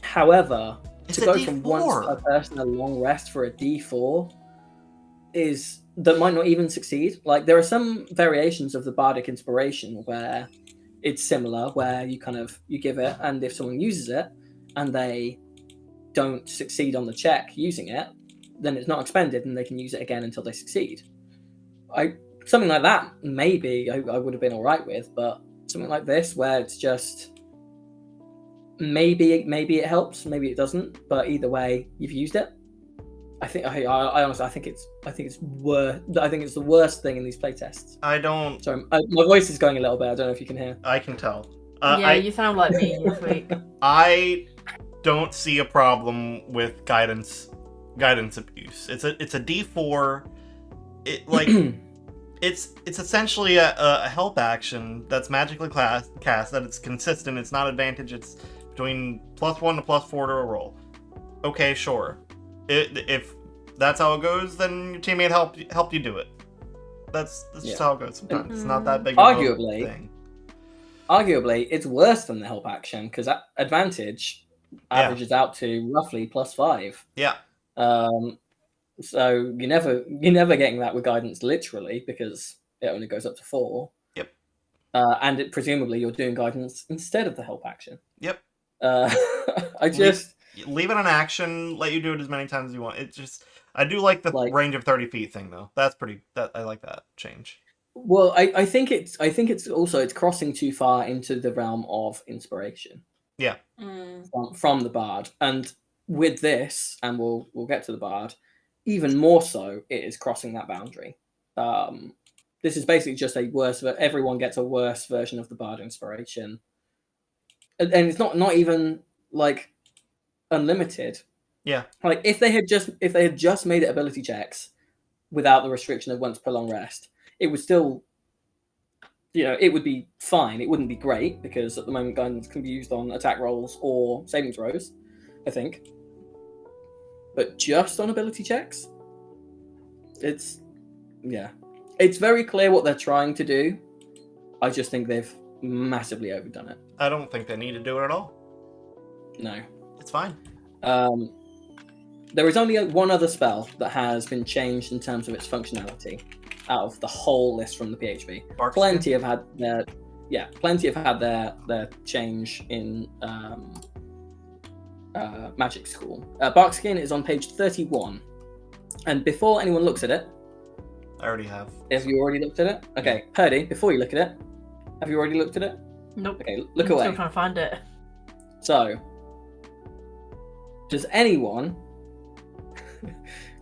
However, It's to a go D4. from once per person a long rest for a D4 that might not even succeed. Like, there are some variations of the Bardic Inspiration where it's similar, where you give it, and if someone uses it and they don't succeed on the check using it, then it's not expended and they can use it again until they succeed. Something like that, maybe I would have been all right with, but something like this where it's just maybe it helps, maybe it doesn't, but either way, you've used it. I honestly think it's worse. I think it's the worst thing in these playtests. Sorry, my voice is going a little bit. I don't know if you can hear. I can tell. You sound like me this week. I don't see a problem with guidance abuse. It's a D4. It like It's essentially a help action that's magically cast, that it's consistent, it's not advantage, it's between +1 to +4 to a roll. Okay, sure. If that's how it goes, then your teammate helped you do it. That's just how it goes sometimes. It's not that big of a thing. Arguably, it's worse than the help action, because advantage averages out to roughly +5. Yeah. So you're never getting that with guidance literally, because it only goes up to 4. Yep. And presumably you're doing guidance instead of the help action. Yep. Leave it an action, let you do it as many times as you want. I do like the range of 30 feet thing though. I like that change. Well, I think it's crossing too far into the realm of inspiration. Yeah. From the bard, and with this, and we'll get to the bard, even more so, it is crossing that boundary. This is basically just a worse. Everyone gets a worse version of the bard inspiration, and it's not even like unlimited. Yeah. Like if they had just made it ability checks without the restriction of once per long rest, it would still, it would be fine. It wouldn't be great, because at the moment guidance can be used on attack rolls or saving throws, I think. But just on ability checks, it's very clear what they're trying to do. I just think they've massively overdone it. I don't think they need to do it at all. No. It's fine. There is only one other spell that has been changed in terms of its functionality out of the whole list from the PHB. Plenty have had their change in Magic School. Barkskin is on page 31, and before anyone looks at it, I already have. Have you already looked at it? Okay, Purdy, before you look at it, have you already looked at it? Nope. Okay, look I'm away. still trying to find it. So, does anyone?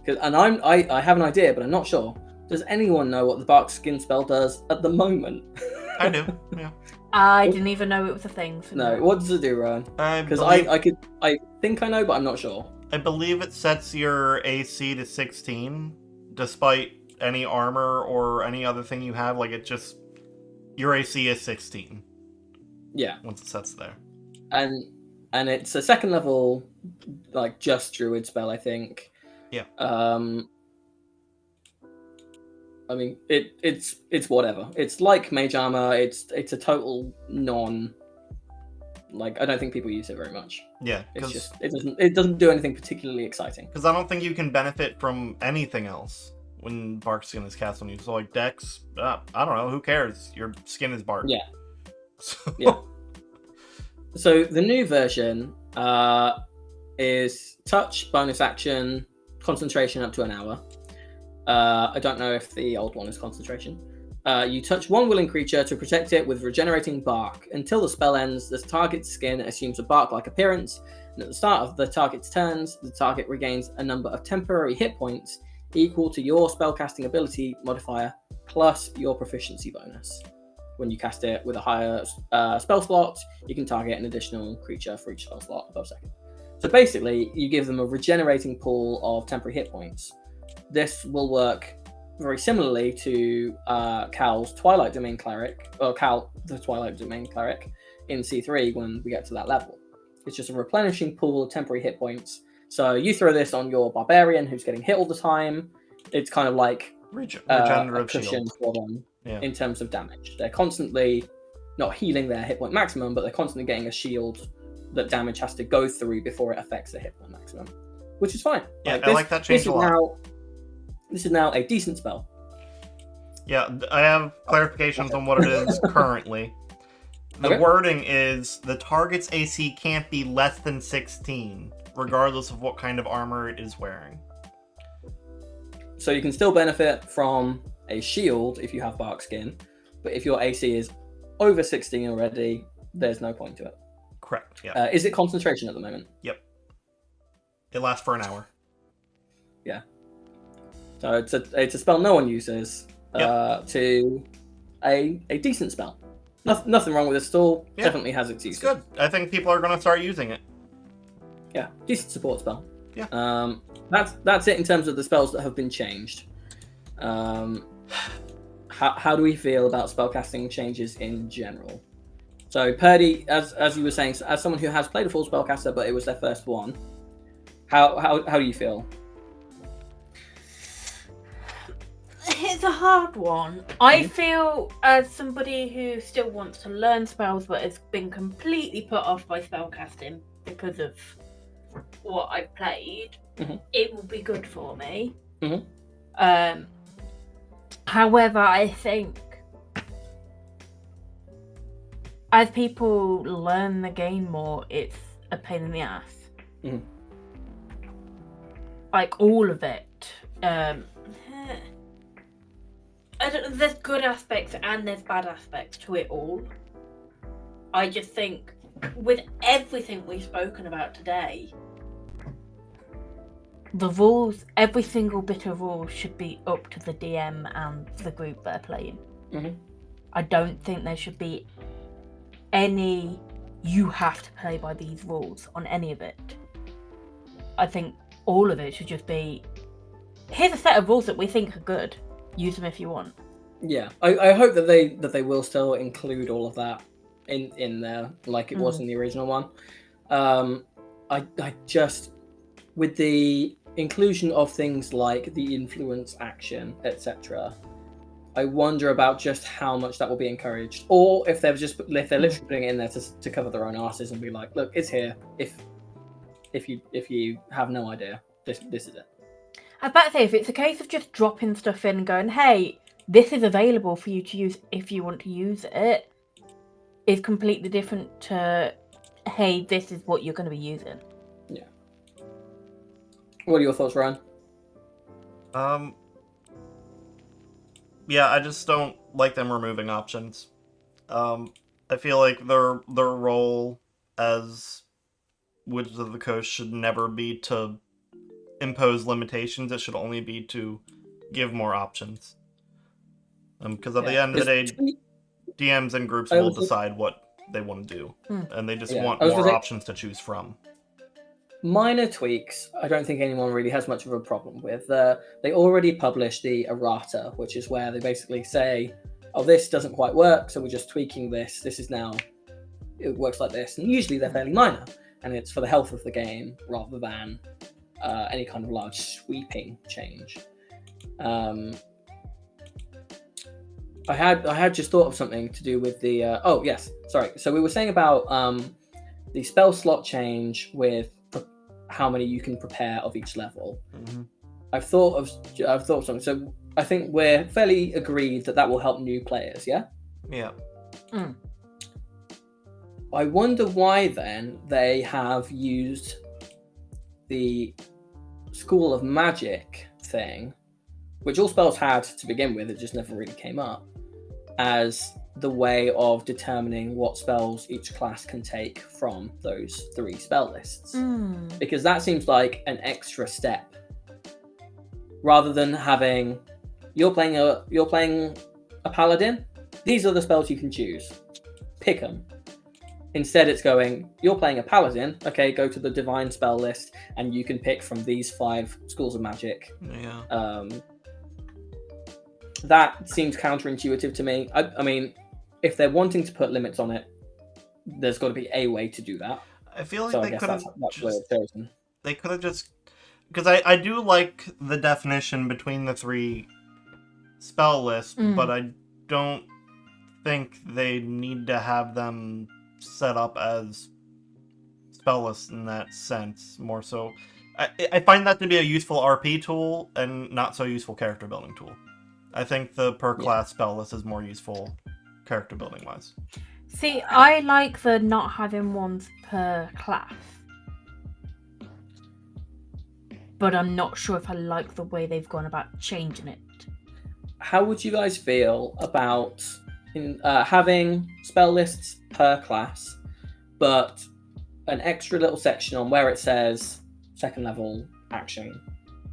And I have an idea, but I'm not sure. Does anyone know what the Barkskin spell does at the moment? I do. Yeah. I didn't even know it was a thing. No. What does it do, Rowan? Because I think I know, but I'm not sure. I believe it sets your AC to 16, despite any armor or any other thing you have. Like your AC is 16. Yeah. Once it sets there. And it's a second level, like just druid spell, I think. Yeah. I mean, it's whatever. It's like mage armor. It's a total non. Like, I don't think people use it very much. Yeah, it doesn't do anything particularly exciting. Because I don't think you can benefit from anything else when Barkskin is cast on you. So like Dex, I don't know. Who cares? Your skin is bark. Yeah. Yeah. So the new version is touch, bonus action, concentration up to an hour. I don't know if the old one is concentration. You touch one willing creature to protect it with regenerating bark. Until the spell ends, the target's skin assumes a bark-like appearance, and at the start of the target's turns, the target regains a number of temporary hit points equal to your spellcasting ability modifier plus your proficiency bonus. When you cast it with a higher spell slot, you can target an additional creature for each spell slot above second. So basically, you give them a regenerating pool of temporary hit points. This will work very similarly to Cal's Twilight Domain Cleric, or Cal, the Twilight Domain Cleric, in C3 when we get to that level. It's just a replenishing pool of temporary hit points. So you throw this on your Barbarian who's getting hit all the time. It's kind of like a cushion for them in terms of damage. They're constantly not healing their hit point maximum, but they're constantly getting a shield that damage has to go through before it affects their hit point maximum, which is fine. Yeah, I like that change a lot. This is now a decent spell. Yeah, I have clarifications on what it is currently. The wording is the target's AC can't be less than 16, regardless of what kind of armor it is wearing. So you can still benefit from a shield if you have bark skin, but if your AC is over 16 already, there's no point to it. Correct, yeah. Is it concentration at the moment? Yep. It lasts for an hour. Yeah. So it's a spell no one uses to a decent spell. Nothing wrong with this at all. Yeah. Definitely has its use. It's good. I think people are going to start using it. Yeah, decent support spell. Yeah. That's it in terms of the spells that have been changed. how do we feel about spellcasting changes in general? So, Purdy, as you were saying, as someone who has played a full spellcaster, but it was their first one, how do you feel? It's a hard one. I feel, as somebody who still wants to learn spells but has been completely put off by spellcasting because of what I've played, it will be good for me. However, I think as people learn the game more, it's a pain in the ass. Like, all of it. There's good aspects and there's bad aspects to it all. I just think, with everything we've spoken about today, the rules, every single bit of rules should be up to the DM and the group they're playing. I don't think there should be any, you have to play by these rules on any of it. I think all of it should just be, here's a set of rules that we think are good. Use them if you want. Yeah, I hope that they will still include all of that in there, like it was in the original one. I just, with the inclusion of things like the influence action, etc., I wonder about just how much that will be encouraged, or if they're literally putting it in there to cover their own asses and be like, look, it's here. If you have no idea, this is it. I was about to say, if it's a case of just dropping stuff in and going, hey, this is available for you to use if you want to use it, is completely different to, hey, this is what you're going to be using. Yeah. What are your thoughts, Ryan? Yeah, I just don't like them removing options. I feel like their role as Wizards of the Coast should never be to impose limitations. It should only be to give more options. Because at the end of the day, DMs and groups will decide what they want to do, and they just want more options to choose from. Minor tweaks, I don't think anyone really has much of a problem with. They already published the errata, which is where they basically say, oh, this doesn't quite work, so we're just tweaking this. This is now, it works like this. And usually they're fairly minor, and it's for the health of the game rather than any kind of large sweeping change. I had just thought of something to do with the... oh, yes, sorry. So we were saying about the spell slot change with how many you can prepare of each level. I've thought of something. So I think we're fairly agreed that will help new players, yeah? Yeah. I wonder why then they have used the School of Magic thing, which all spells had to begin with, it just never really came up, as the way of determining what spells each class can take from those 3 spell lists. Because that seems like an extra step. Rather than having, you're playing a paladin, these are the spells you can choose. Pick them. Instead it's going, you're playing a paladin, okay, go to the divine spell list and you can pick from these 5 schools of magic. Yeah. That seems counterintuitive to me. I mean, if they're wanting to put limits on it, there's got to be a way to do that. I feel like so they could have chosen. They could have just, because I do like the definition between the 3 spell lists, but I don't think they need to have them set up as spell lists in that sense. More so, I find that to be a useful RP tool and not so useful character building tool. I think the per class spell list is more useful character building wise. See, I like the not having ones per class, but I'm not sure if I like the way they've gone about changing it. How would you guys feel about having spell lists per class, but an extra little section on where it says second level action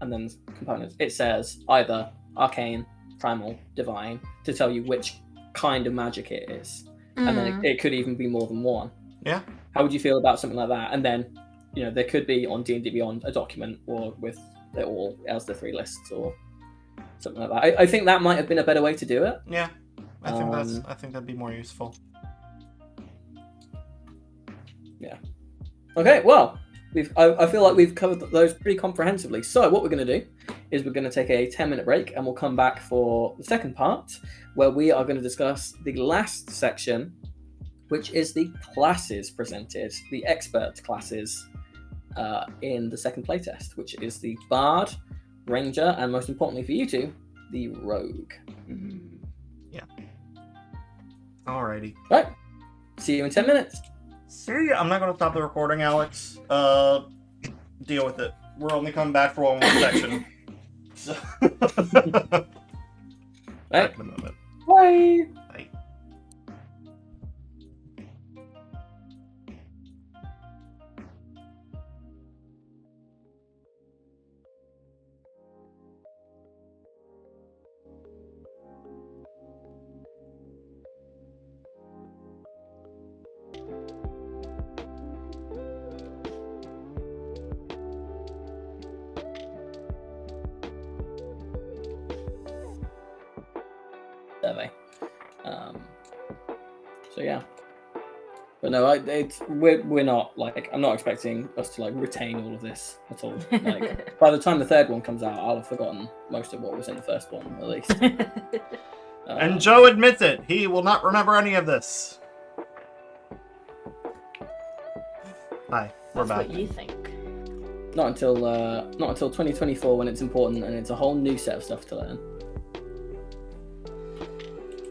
and then components? It says either arcane, primal, divine, to tell you which kind of magic it is. And then it could even be more than one. Yeah. How would you feel about something like that? And then, there could be on D&D Beyond a document or with it all as the 3 lists or something like that. I think that might have been a better way to do it. Yeah, I think that'd be more useful. Yeah. Okay. Well, I feel like we've covered those pretty comprehensively. So what we're going to do is we're going to take a 10-minute break, and we'll come back for the second part, where we are going to discuss the last section, which is the classes presented, the expert classes in the second playtest, which is the Bard, Ranger, and most importantly for you two, the Rogue. Yeah. Alrighty. Right. See you in 10 minutes. See ya. I'm not going to stop the recording, Alex. Deal with it. We're only coming back for one more section. So... Back in a moment. Bye. Bye. Survey. So yeah, but no, we're not like, I'm not expecting us to like retain all of this at all. Like by the time the third one comes out, I'll have forgotten most of what was in the first one at least. And Joe admits it. He will not remember any of this. Hi, we're back. What you think? Not until 2024 when it's important and it's a whole new set of stuff to learn.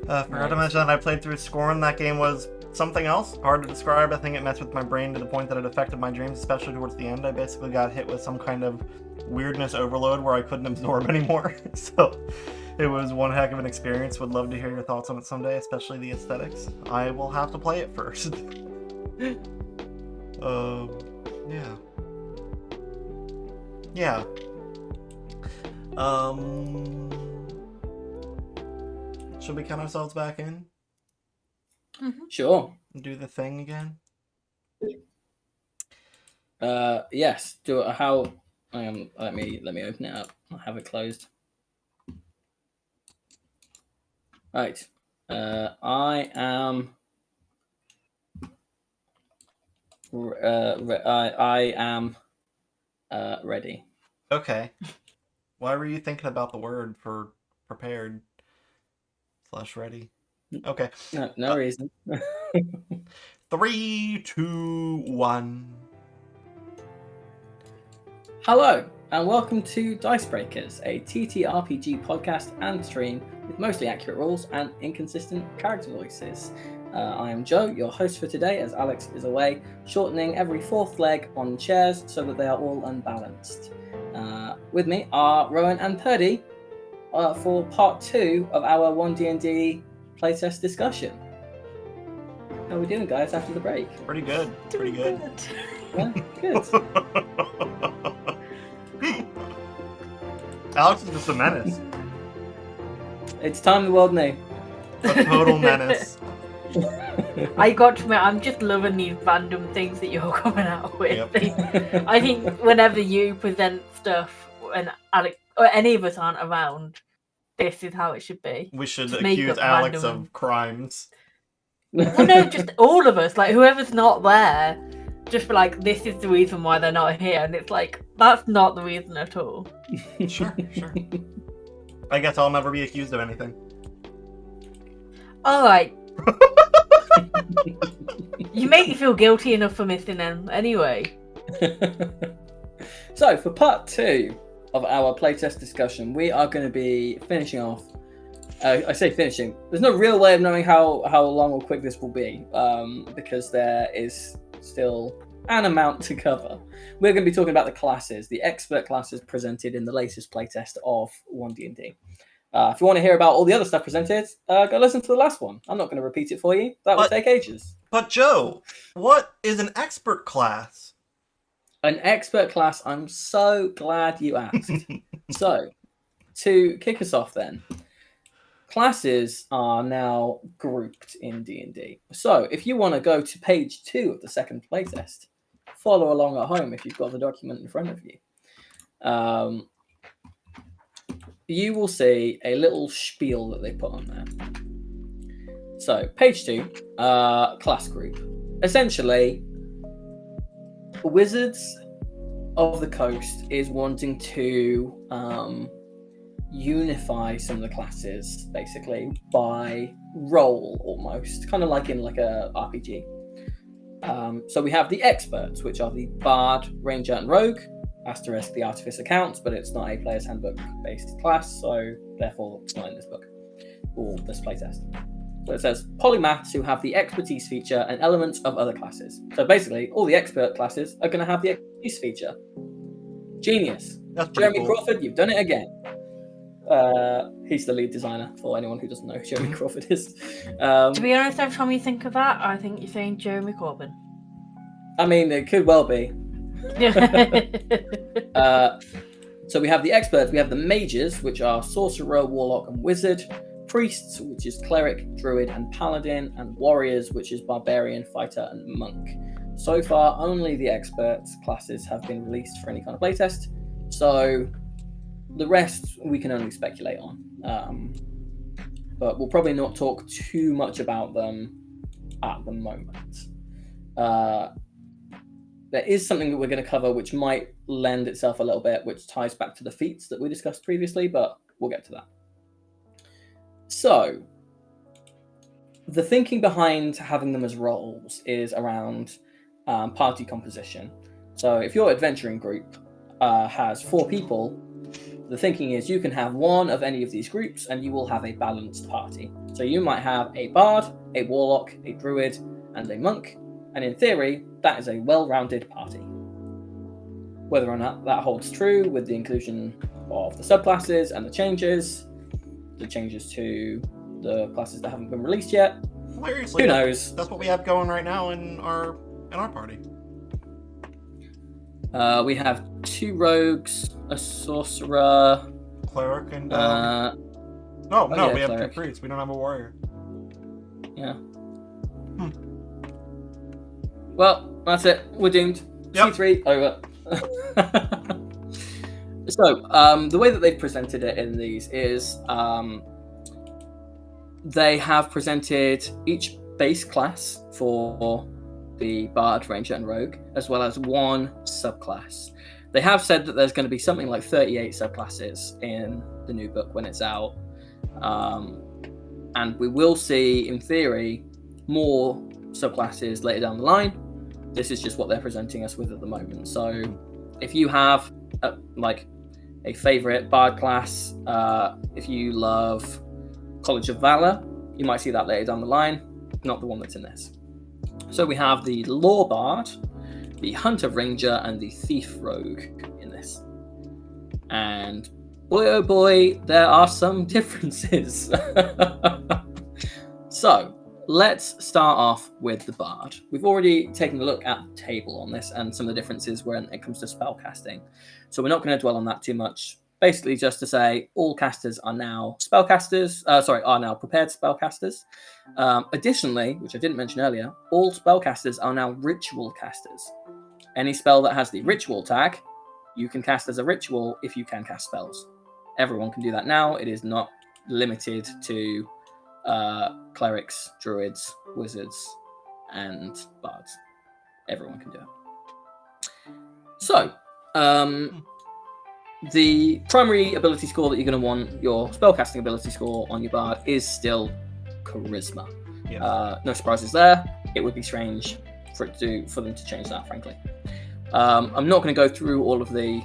Forgot to mention that I played through Scorn. That game was something else. Hard to describe. I think it messed with my brain to the point that it affected my dreams, especially towards the end. I basically got hit with some kind of weirdness overload where I couldn't absorb anymore. So it was one heck of an experience. Would love to hear your thoughts on it someday, especially the aesthetics. I will have to play it first. Yeah. Yeah. Should we count ourselves back in? Sure. Do the thing again? Yes. Do it. How? Let me open it up. I have it closed. Right. I am. I am ready. Okay. Why were you thinking about the word for prepared / ready? Okay. No reason. 3, 2, 1. Hello, and welcome to Dice Breakers, a TTRPG podcast and stream with mostly accurate rules and inconsistent character voices. I am Joe, your host for today, as Alex is away, shortening every fourth leg on chairs so that they are all unbalanced. With me are Rowan and Purdy for part 2 of our One DnD playtest discussion. How are we doing, guys, after the break? Pretty good. Pretty good. Yeah, good. Alex is just a menace. It's time the world knew. A total menace. I got to admit, I'm just loving these random things that you're coming out with. Yep. I think whenever you present stuff and Alex or any of us aren't around, this is how it should be. We should Just make accuse up Alex random- of crimes. Well, no, just all of us. Like whoever's not there, just be like, this is the reason why they're not here, and it's like that's not the reason at all. Sure. I guess I'll never be accused of anything. All right. You make me feel guilty enough for missing them anyway. So, for part 2 of our playtest discussion, we are going to be finishing off. I say finishing. There's no real way of knowing how long or quick this will be, because there is still an amount to cover. We're going to be talking about the classes, the expert classes presented in the latest playtest of One DnD. If you want to hear about all the other stuff presented, go listen to the last one. I'm not going to repeat it for you. That will take ages. But Joe, what is an expert class? An expert class, I'm so glad you asked. So, to kick us off then, classes are now grouped in D&D. So, if you want to go to page 2 of the second playtest, follow along at home if you've got the document in front of you. you will see a little spiel that they put on there. So, page 2, class group. Essentially, Wizards of the Coast is wanting to unify some of the classes, basically, by role, almost. Kind of like in like a RPG. So we have the experts, which are the Bard, Ranger, and Rogue. Asterisk, the Artificer counts, but it's not a player's handbook-based class, so therefore it's not in this book or this playtest. So it says polymaths who have the expertise feature and elements of other classes. So basically, all the expert classes are going to have the expertise feature. Genius. That's pretty Jeremy cool. Crawford, you've done it again. He's the lead designer, for anyone who doesn't know who Jeremy Crawford is. To be honest, every time you think of that, I think you're saying Jeremy Corbyn. I mean, it could well be. So we have the experts, we have the mages, which are sorcerer, warlock, and wizard, priests, which is cleric, druid, and paladin, and warriors, which is barbarian, fighter, and monk. So far, only the experts classes have been released for any kind of playtest, so the rest we can only speculate on. But we'll probably not talk too much about them at the moment. There is something that we're going to cover which might lend itself a little bit, which ties back to the feats that we discussed previously, but we'll get to that. So, the thinking behind having them as roles is around party composition. So, if your adventuring group has 4 people, the thinking is you can have one of any of these groups and you will have a balanced party. So, you might have a bard, a warlock, a druid, and a monk. And in theory, that is a well-rounded party. Whether or not that holds true with the inclusion of the subclasses and the changes to the classes that haven't been released yet, Hilariously, who knows? That's what we have going right now in our party. We have 2 rogues, a sorcerer, Cleric and we we have cleric. 2 priests. We don't have a warrior. Yeah. Well, that's it. We're doomed. Yep. C3 over. So, the way that they've presented it in these is they have presented each base class for the Bard, Ranger, and Rogue, as well as 1 subclass. They have said that there's going to be something like 38 subclasses in the new book when it's out. And we will see, in theory, more subclasses later down the line. This is just what they're presenting us with at the moment. So if you have a favorite Bard class, if you love College of Valor, you might see that later down the line, not the one that's in this. So we have the Law Bard, the Hunter Ranger, and the Thief Rogue in this. And boy oh boy, there are some differences. So let's start off with the Bard. We've already taken a look at the table on this and some of the differences when it comes to spell casting. So we're not going to dwell on that too much. Basically, just to say, all casters are now are now prepared spellcasters. Additionally, which I didn't mention earlier, all spellcasters are now ritual casters. Any spell that has the ritual tag, you can cast as a ritual if you can cast spells. Everyone can do that now. It is not limited to clerics, druids, wizards, and bards. Everyone can do it. So, the primary ability score that you're going to want, your spellcasting ability score on your bard, is still charisma. Yeah. No surprises there. It would be strange for them to change that, frankly. I'm not going to go through all of the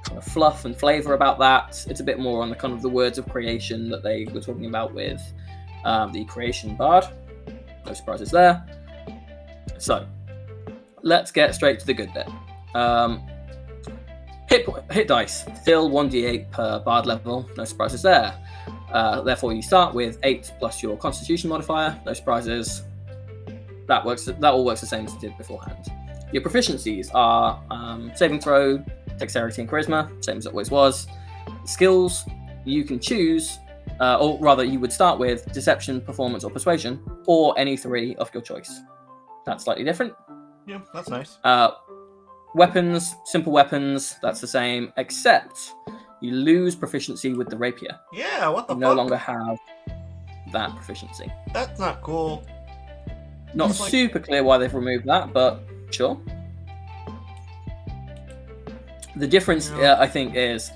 kind of fluff and flavor about that. It's a bit more on the kind of the words of creation that they were talking about with the creation bard. No surprises there. So let's get straight to the good bit. Hit dice, still 1d8 per bard level, no surprises there. Therefore, you start with 8 plus your constitution modifier, no surprises. That all works the same as it did beforehand. Your proficiencies are saving throw, dexterity, and charisma, same as it always was. Skills, you can choose, or rather, you would start with deception, performance, or persuasion, or any 3 of your choice. That's slightly different. Yeah, that's nice. Weapons, simple weapons, that's the same, except you lose proficiency with the rapier. Yeah, what the You fuck? no longer have that proficiency. That's not cool. Not It's like- super clear why they've removed that, but sure. The difference, Yeah. I think, is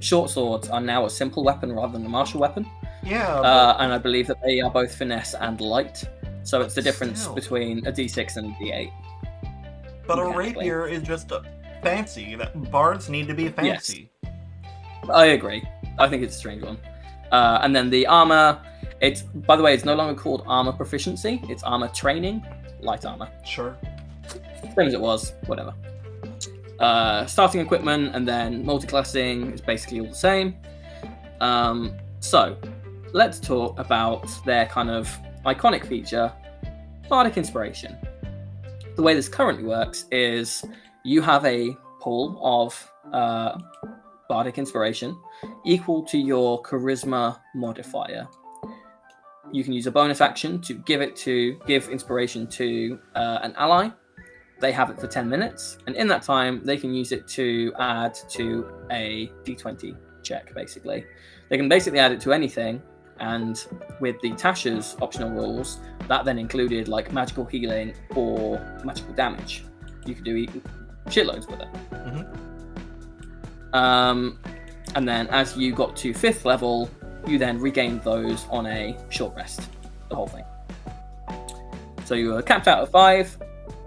short swords are now a simple weapon rather than a martial weapon. Yeah, And I believe that they are both finesse and light. So it's the difference Still. between a D6 and a D8. but a mechanically. rapier is just a fancy. That bards need to be fancy. I agree. I think it's a strange one. And then the armor, by the way, it's no longer called armor proficiency. It's armor training, light armor. Sure. Same as it was, whatever. Starting equipment and then multi-classing is basically all the same. So let's talk about their kind of iconic feature, Bardic Inspiration. The way this currently works is you have a pool of Bardic Inspiration equal to your Charisma modifier. You can use a bonus action to give inspiration to an ally. They have it for 10 minutes, and in that time, they can use it to add to a d20 check, basically. They can basically add it to anything, and with the Tasha's optional rules, that then included like magical healing or magical damage. You could do shitloads with it. And then as you got to 5th level, you then regained those on a short rest, the whole thing. So you were capped out at 5,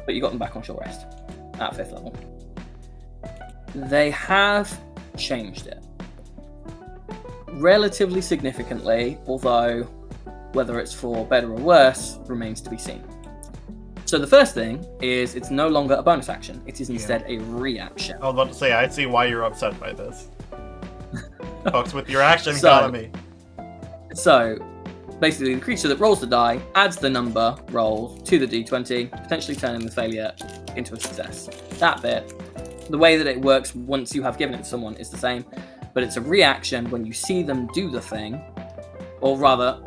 but you got them back on short rest at 5th level. They have changed it relatively significantly, although whether it's for better or worse remains to be seen. So the first thing is it's no longer a bonus action. It is instead a reaction. I was about to say, I see why you're upset by this. Fucks with your action So- economy. So basically the creature that rolls the die adds the number rolled to the d20, potentially turning the failure into a success. That bit, the way that it works once you have given it to someone is the same, but it's a reaction when you see them do the thing, or rather,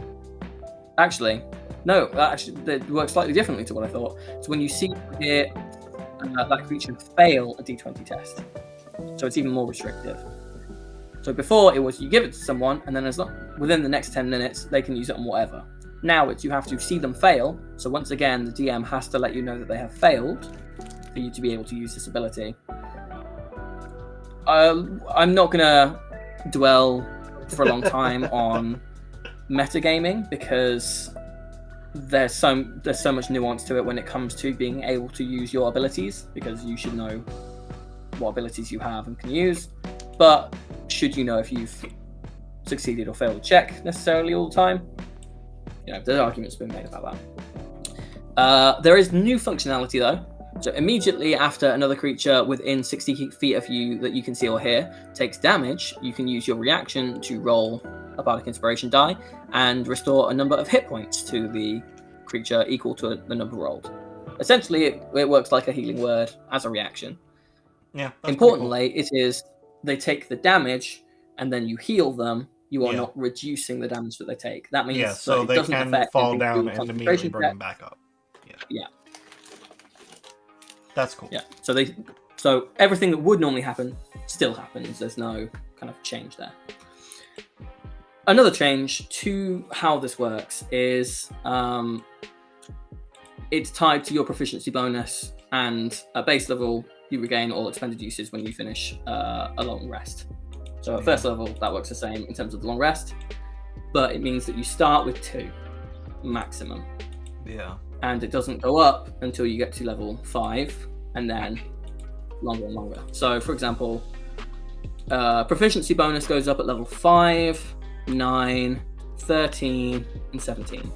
it works slightly differently to what I thought. So when you see that creature fail a d20 test, so it's even more restrictive. So before it was you give it to someone, and then within the next 10 minutes they can use it on whatever. Now it's you have to see them fail. So once again, the DM has to let you know that they have failed for you to be able to use this ability. I'm not gonna dwell for a long time on metagaming because there's so much nuance to it when it comes to being able to use your abilities, because you should know what abilities you have and can use. But should you know if you've succeeded or failed a check necessarily all the time? There's arguments being made about that. There is new functionality though. So immediately after another creature within 60 feet of you that you can see or hear takes damage, you can use your reaction to roll a Bardic Inspiration die and restore a number of hit points to the creature equal to the number rolled. Essentially, it works like a healing word as a reaction. Yeah. That's Importantly, it is they take the damage and then you heal them. You are Yeah. not reducing the damage that they take. That means so that it they doesn't can affect fall anything down to do with and immediately concentration bring them check. back up. Yeah. That's cool. Yeah. So everything that would normally happen still happens. There's no kind of change there. Another change to how this works is it's tied to your proficiency bonus, and at base level you regain all expended uses when you finish a long rest. So at first level that works the same in terms of the long rest, but it means that you start with 2 maximum. Yeah. And it doesn't go up until you get to level 5, and then longer and longer. So, for example, proficiency bonus goes up at level 5, 9, 13, and 17.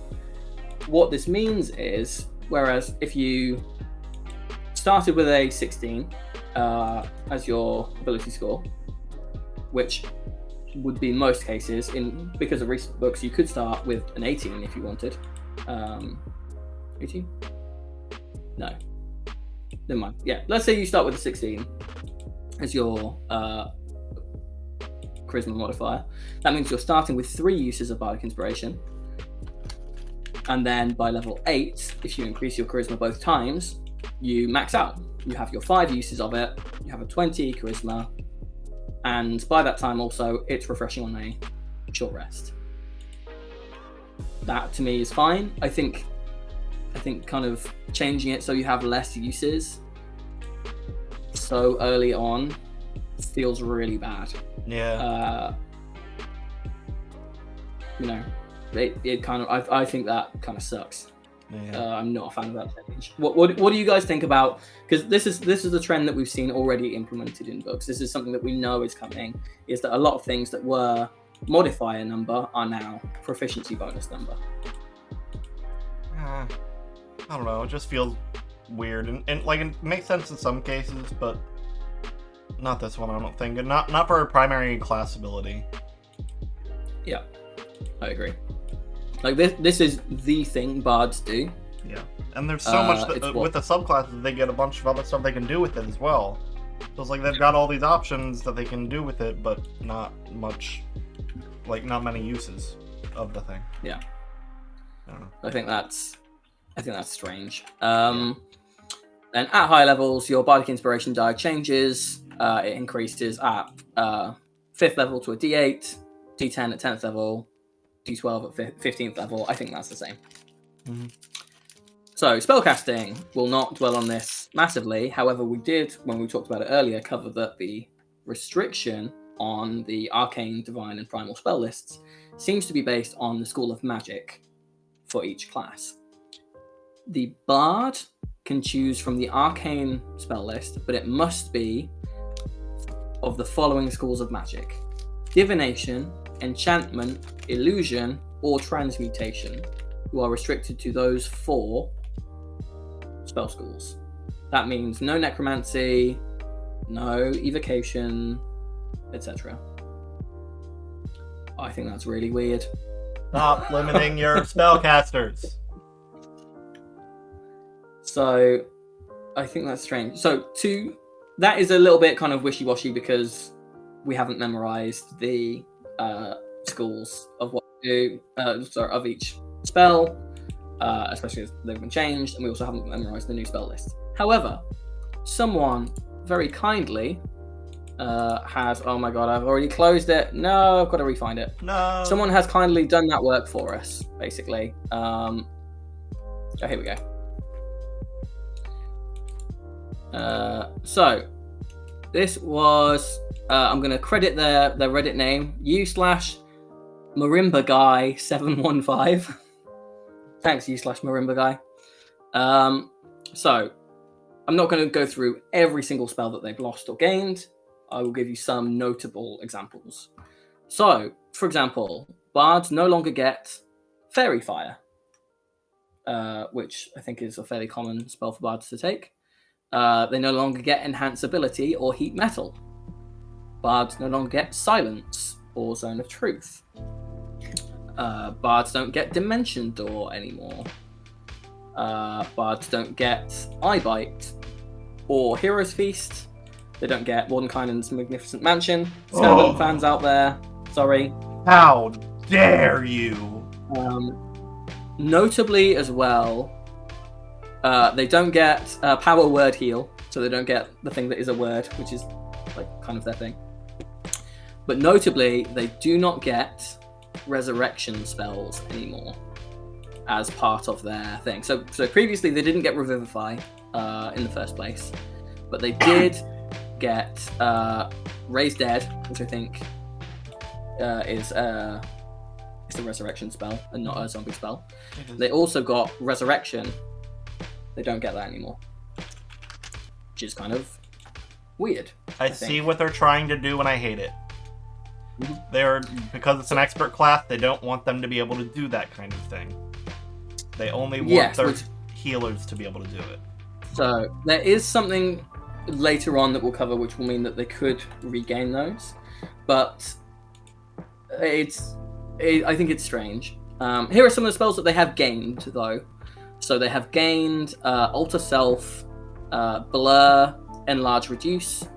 What this means is, whereas if you started with a 16 as your ability score, which would be most cases, because of recent books, you could start with an 18 if you wanted. 18? No. Never mind. Yeah, let's say you start with a 16 as your charisma modifier. That means you're starting with 3 uses of Bardic Inspiration. And then by level 8, if you increase your charisma both times, you max out. You have your 5 uses of it, you have a 20 charisma, And by that time also, it's refreshing on a short rest. That to me is fine. I think kind of changing it so you have less uses so early on feels really bad. Yeah. It kind of I think that kind of sucks. Yeah. I'm not a fan of that change. What do you guys think about? Because this is a trend that we've seen already implemented in books. This is something that we know is coming. Is that a lot of things that were modifier number are now proficiency bonus number. I don't know. It just feels weird, and like it makes sense in some cases, but not this one. I don't think, and not for a primary class ability. Yeah, I agree. Like this is the thing bards do. Yeah, and there's so much with the subclasses. They get a bunch of other stuff they can do with it as well. So it's like they've got all these options that they can do with it, but not much, like not many uses of the thing. Yeah, I don't know. I think that's strange. And at high levels, your bardic inspiration die changes. It increases at 5th level to a D8, D10 at 10th level, D12 at 15th level. I think that's the same. Mm-hmm. So spellcasting will not dwell on this massively. However, we did, when we talked about it earlier, cover that the restriction on the arcane, divine, and primal spell lists seems to be based on the school of magic for each class. The bard can choose from the arcane spell list, but it must be of the following schools of magic: divination, enchantment, illusion, or transmutation, who are restricted to those 4 spell schools. That means no necromancy, no evocation, etc. I think that's really weird. Stop limiting your spellcasters. So I think that's strange. So that is a little bit kind of wishy-washy because we haven't memorized the schools of what to do, of each spell, especially as they've been changed, and we also haven't memorized the new spell list. However, someone very kindly has, oh my god, I've already closed it. No, I've got to re-find it. No. Someone has kindly done that work for us, basically. Oh, here we go. So this was I'm going to credit their Reddit name, u/Marimba Guy 715. Thanks, u/Marimba Guy. So I'm not going to go through every single spell that they've lost or gained. I will give you some notable examples. So, for example, bards no longer get Fairy Fire, which I think is a fairly common spell for bards to take. They no longer get Enhance Ability or Heat Metal. Bards no longer get Silence or Zone of Truth. Bards don't get Dimension Door anymore. Bards don't get Eye Bite or Hero's Feast. They don't get Mordenkainen's Magnificent Mansion. Skeleton fans out there, sorry. How dare you! Notably as well, they don't get Power Word Heal, so they don't get the thing that is a word, which is like kind of their thing. But notably, they do not get Resurrection spells anymore as part of their thing. So previously they didn't get Revivify in the first place, but they did get Raise Dead, which I think is a Resurrection spell and not a zombie spell. They also got Resurrection. They don't get that anymore, which is kind of weird. I see what they're trying to do and I hate it. Because it's an expert class, they don't want them to be able to do that kind of thing. They only want their healers to be able to do it. So there is something later on that we'll cover, which will mean that they could regain those, but I think it's strange. Here are some of the spells that they have gained, though. So they have gained Alter Self, Blur, Enlarge Reduce,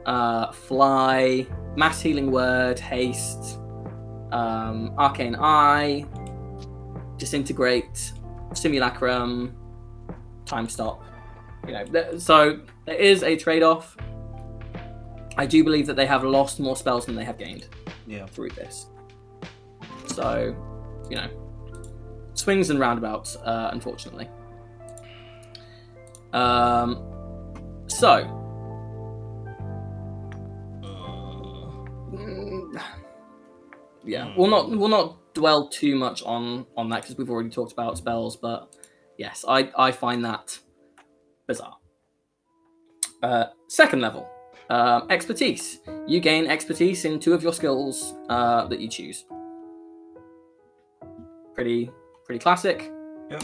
Fly, Mass Healing Word, Haste, Arcane Eye, Disintegrate, Simulacrum, Time Stop. So there is a trade-off. I do believe that they have lost more spells than they have gained through this. So, swings and roundabouts, unfortunately. We'll not dwell too much on that because we've already talked about spells, but yes, I find that bizarre. Second level, expertise. You gain expertise in 2 of your skills that you choose. Pretty classic. Yep.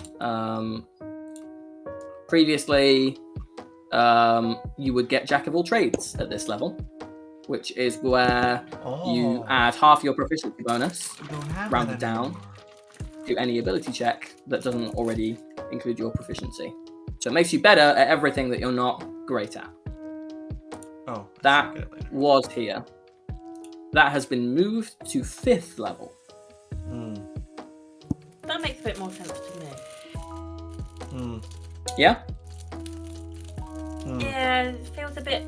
Previously, you would get Jack of all trades at this level, which is where you add half your proficiency bonus, rounded down, to any ability check that doesn't already include your proficiency. So it makes you better at everything that you're not great at. That was here. That has been moved to 5th level. That makes a bit more sense to me. Yeah? Yeah, it feels a bit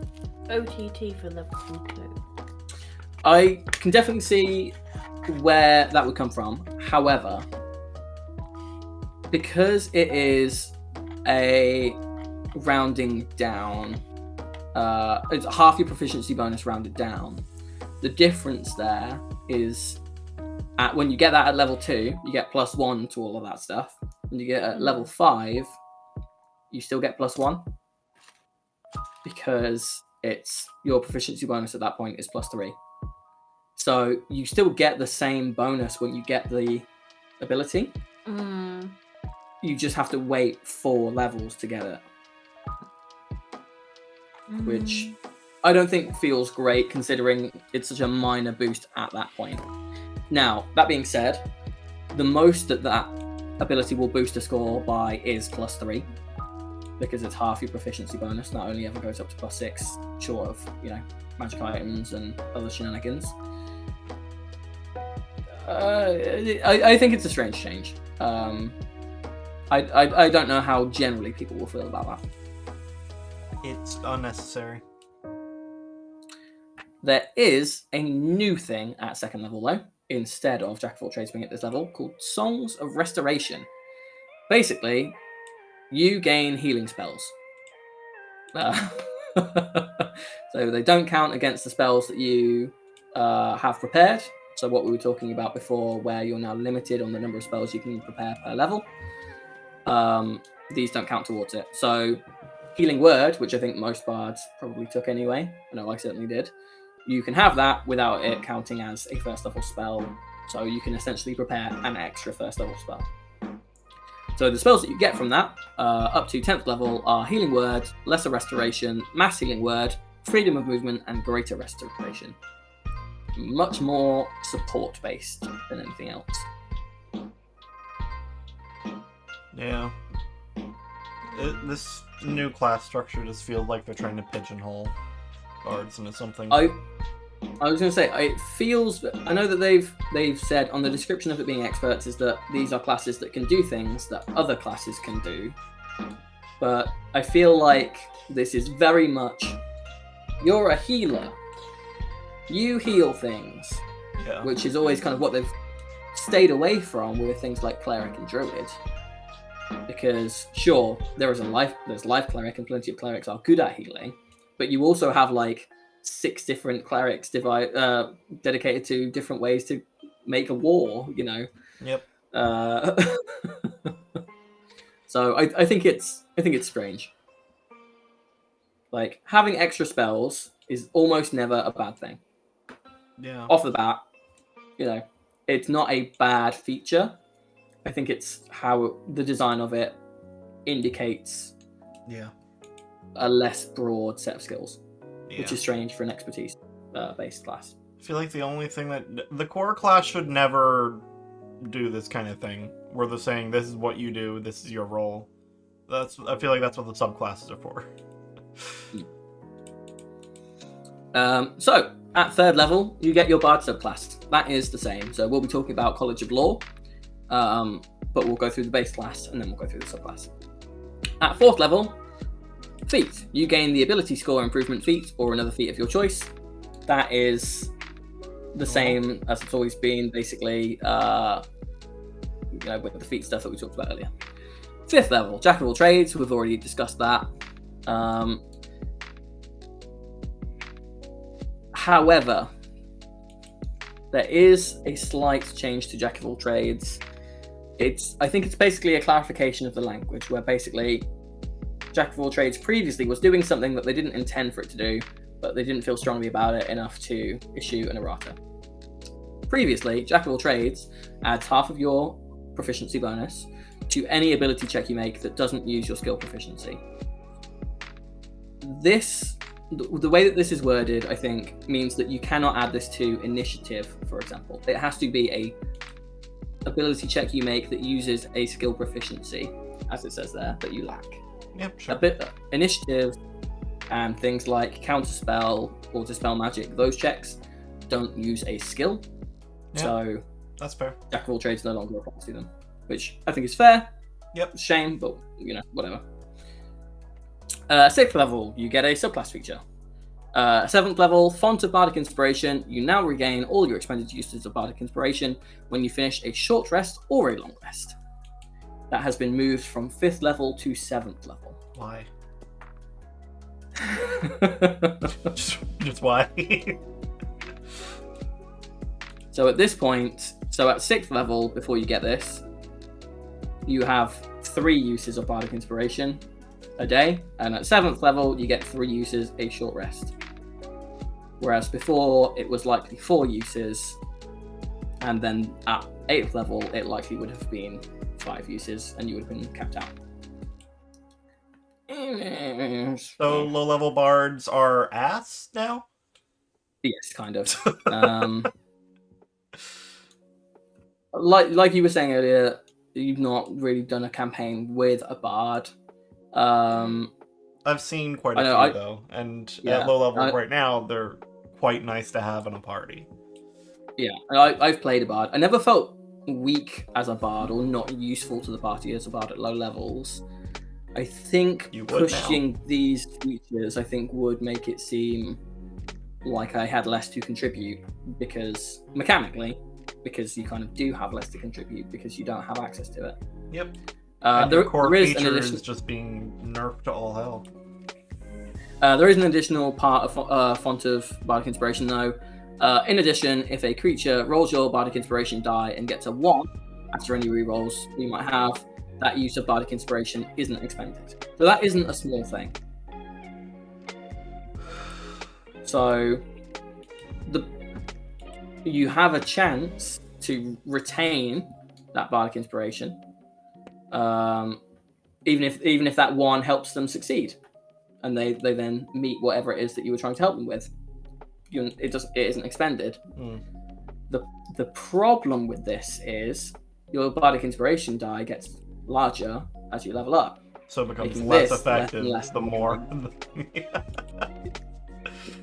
OTT for level 2. I can definitely see where that would come from. However, because it is a rounding down, it's half your proficiency bonus rounded down. The difference there is when you get that at level 2, you get +1 to all of that stuff. When you get at level 5, you still get +1 because it's your proficiency bonus at that point is +3. So you still get the same bonus when you get the ability. You just have to wait 4 levels to get it. Which I don't think feels great considering it's such a minor boost at that point. Now, that being said, the most that ability will boost a score by is +3 because it's half your proficiency bonus. That only ever goes up to +6 short of, magic items and other shenanigans. I think it's a strange change. I don't know how generally people will feel about that. It's unnecessary. There is a new thing at 2nd level, though, instead of Jack of all trades being at this level, called Songs of Restoration. Basically, you gain healing spells. So they don't count against the spells that you have prepared. So what we were talking about before, where you're now limited on the number of spells you can prepare per level. These don't count towards it. So Healing Word, which I think most bards probably took anyway, I know I certainly did, you can have that without it counting as a 1st level spell. So you can essentially prepare an extra 1st level spell. So the spells that you get from that up to 10th level are Healing Word, Lesser Restoration, Mass Healing Word, Freedom of Movement, and Greater Restoration. Much more support based than anything else. Yeah. This new class structure just feels like they're trying to pigeonhole bards into something. I was going to say, it feels. I know that they've said on the description of it being experts is that these are classes that can do things that other classes can do, but I feel like this is very much you're a healer. You heal things, which is always kind of what they've stayed away from with things like cleric and druid. Because sure, there's life cleric and plenty of clerics are good at healing, but you also have like 6 different clerics dedicated to different ways to make a war. Yep. So I think it's strange. Like having extra spells is almost never a bad thing. Yeah. Off the bat, it's not a bad feature. I think it's how the design of it indicates a less broad set of skills, which is strange for an expertise based class. I feel like the only thing that the core class should never do this kind of thing, where they're saying this is what you do, this is your role. I feel like that's what the subclasses are for. So at 3rd level, you get your Bard subclass. That is the same. So we'll be talking about College of Law. But we'll go through the base class and then we'll go through the subclass. At 4th level, Feat. You gain the ability score improvement feat or another feat of your choice. That is the same as it's always been, basically, with the feat stuff that we talked about earlier. 5th level, Jack of all trades. We've already discussed that. However, there is a slight change to Jack of all trades. I think it's basically a clarification of the language, where basically Jack of all trades previously was doing something that they didn't intend for it to do, but they didn't feel strongly about it enough to issue an errata. Previously, Jack of all trades adds half of your proficiency bonus to any ability check you make that doesn't use your skill proficiency. The way that this is worded, I think, means that you cannot add this to initiative, for example. It has to be a ability check you make that uses a skill proficiency, as it says there, that you lack. Yep, sure. Initiative and things like counterspell or dispel magic, those checks don't use a skill. Yep, so that's fair. Jack of all trades no longer applies to them, which I think is fair. Yep. Shame, but whatever. 6th level, you get a subclass feature. 7th level, Font of Bardic Inspiration. You now regain all your expended uses of Bardic Inspiration when you finish a short rest or a long rest. That has been moved from 5th level to 7th level. Why? just why? So at this point, at 6th level, before you get this, you have 3 uses of Bardic Inspiration a day, and at 7th level, you get 3 uses a short rest. Whereas before, it was likely 4 uses, and then at 8th level, it likely would have been 5 uses, and you would have been capped out. So low-level bards are ass now? Yes, kind of. Like you were saying earlier, you've not really done a campaign with a bard. I've seen quite a few though, and at low level right now, they're quite nice to have in a party. Yeah, I've played a bard. I never felt weak as a bard or not useful to the party as a bard at low levels. I think pushing these features, would make it seem like I had less to contribute, because mechanically, because you kind of do have less to contribute because you don't have access to it. Yep. There is feature an addition... is just being nerfed to all hell. There is an additional part of Font of Bardic Inspiration, though. In addition, if a creature rolls your Bardic Inspiration die and gets a 1 after any rerolls you might have, that use of Bardic Inspiration isn't expended. So that isn't a small thing. So you have a chance to retain that Bardic Inspiration, even if that 1 helps them succeed, and they then meet whatever it is that you were trying to help them with. It isn't expended. The problem with this is your Bardic Inspiration die gets larger as you level up, so it becomes less effective the more.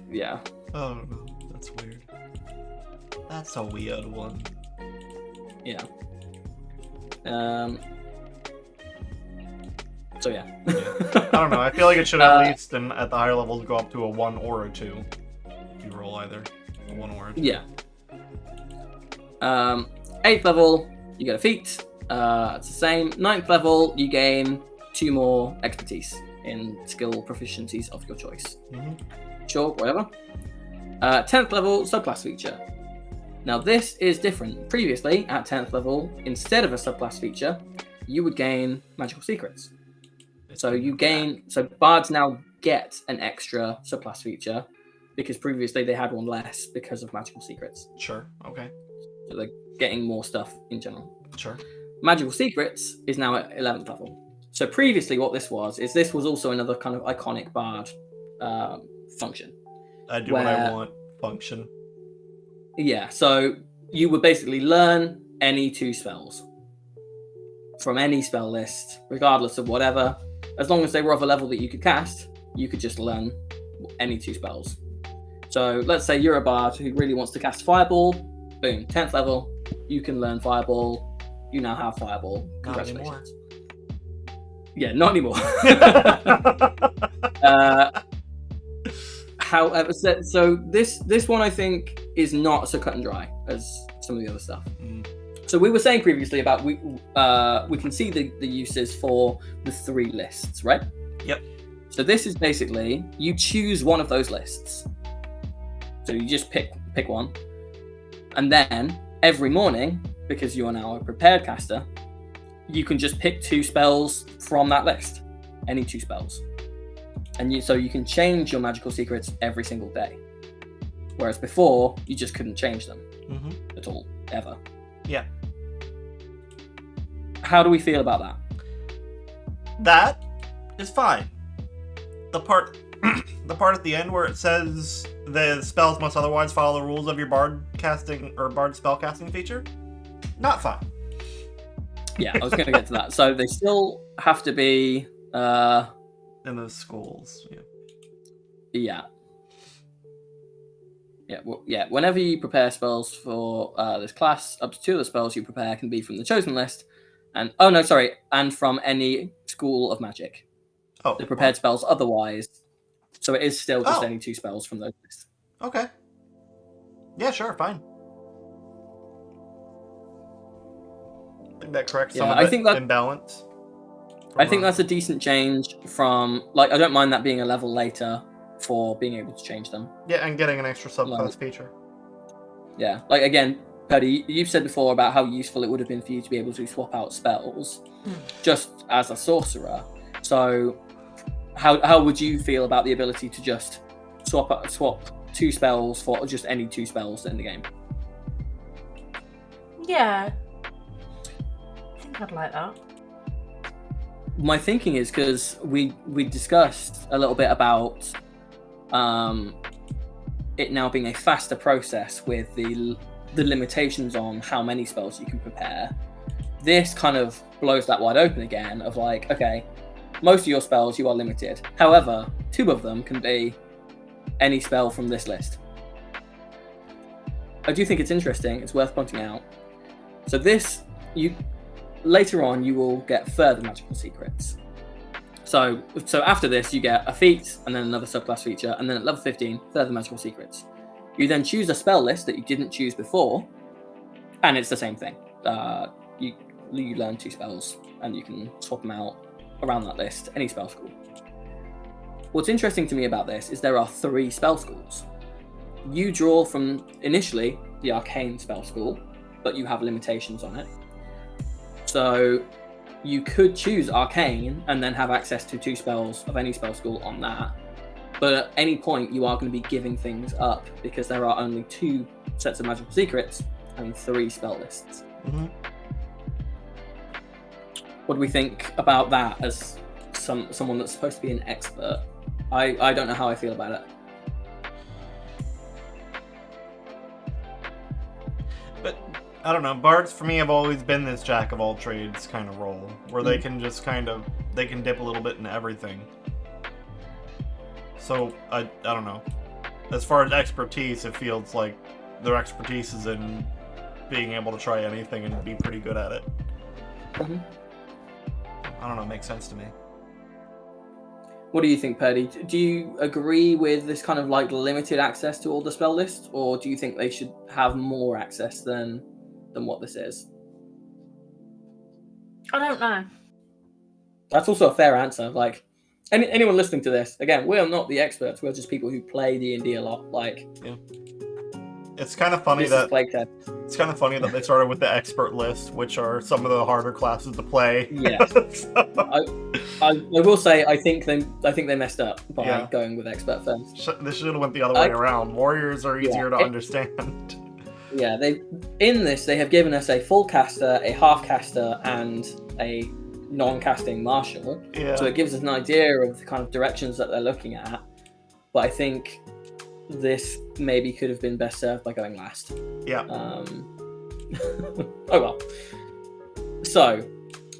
Yeah. Oh no, that's weird. That's a weird one. Yeah. So yeah. I don't know. I feel like it should at least, and at the higher levels, go up to a 1 or a 2. If you roll either a 1 or a 2. Yeah. 8th level, you get a feat. It's the same. 9th level, you gain 2 more expertise in skill proficiencies of your choice. Sure, whatever. 10th level, subclass feature. Now this is different. Previously, at 10th level, instead of a subclass feature, you would gain magical secrets. So bards now get an extra subclass feature, because previously they had one less because of magical secrets. Sure, okay. So they're getting more stuff in general. Sure. Magical secrets is now at 11th level. So previously what this was also another kind of iconic bard function. I do what I want function. Yeah, so you would basically learn any 2 spells from any spell list, regardless of whatever. As long as they were of a level that you could cast, you could just learn any 2 spells. So let's say you're a bard who really wants to cast Fireball. Boom, 10th level, you can learn Fireball. You now have Fireball. Congratulations. Yeah, not anymore. However, so this one I think is not so cut and dry as some of the other stuff. So we were saying previously about we can see the uses for the 3 lists, right? Yep. So this is basically you choose one of those lists. So you just pick one, and then every morning, because you are now a prepared caster, you can just pick 2 spells from that list, any 2 spells, and so you can change your magical secrets every single day, whereas before you just couldn't change them at all, ever. Yeah. How do we feel about that? That is fine. The part at the end where it says the spells must otherwise follow the rules of your bard casting or bard spell casting feature, not fine. Yeah, I was going to get to that. So they still have to be in those schools. Yeah. Whenever you prepare spells for this class, up to 2 of the spells you prepare can be from the chosen list, and from any school of magic. Oh, the prepared spells otherwise. So it is still just any 2 spells from those lists. Okay. Yeah, sure, fine. I think that corrects some of the imbalance. I think that's a decent change from, I don't mind that being a level later for being able to change them. Yeah, and getting an extra subclass feature. Yeah, again, Purdy, you've said before about how useful it would have been for you to be able to swap out spells just as a sorcerer. So how would you feel about the ability to just swap 2 spells for just any 2 spells in the game? Yeah. I think I'd like that. My thinking is because we discussed a little bit about it now being a faster process with the limitations on how many spells you can prepare. This kind of blows that wide open again of okay, most of your spells you are limited. However, 2 of them can be any spell from this list. I do think it's interesting. It's worth pointing out. So later on you will get further magical secrets. So after this you get a feat and then another subclass feature, and then at level 15 further magical secrets. You then choose a spell list that you didn't choose before, and it's the same thing. You learn 2 spells and you can swap them out around that list, any spell school. What's interesting to me about this is there are 3 spell schools. You draw from initially the arcane spell school, but you have limitations on it. So you could choose arcane and then have access to 2 spells of any spell school on that. But at any point you are going to be giving things up because there are only 2 sets of magical secrets and 3 spell lists. What do we think about that as someone that's supposed to be an expert? I don't know how I feel about it. But I don't know, bards for me have always been this jack of all trades kind of role, where they can just they can dip a little bit into everything. So I don't know. As far as expertise, it feels like their expertise is in being able to try anything and be pretty good at it. I don't know, it makes sense to me. What do you think, Purdy? Do you agree with this kind of limited access to all the spell lists, or do you think they should have more access than what this is? I don't know. That's also a fair answer. Anyone listening to this, again, we are not the experts. We're just people who play D&D a lot. Yeah. It's kind of funny that they started with the expert list, which are some of the harder classes to play. Yeah. I will say I think they messed up by going with expert first. This should have went the other way around. Warriors are easier to understand. Yeah, they have given us a full caster, a half caster, and a non-casting marshal. Yeah. So it gives us an idea of the kind of directions that they're looking at. But I think this maybe could have been best served by going last. Yeah. Oh well. So,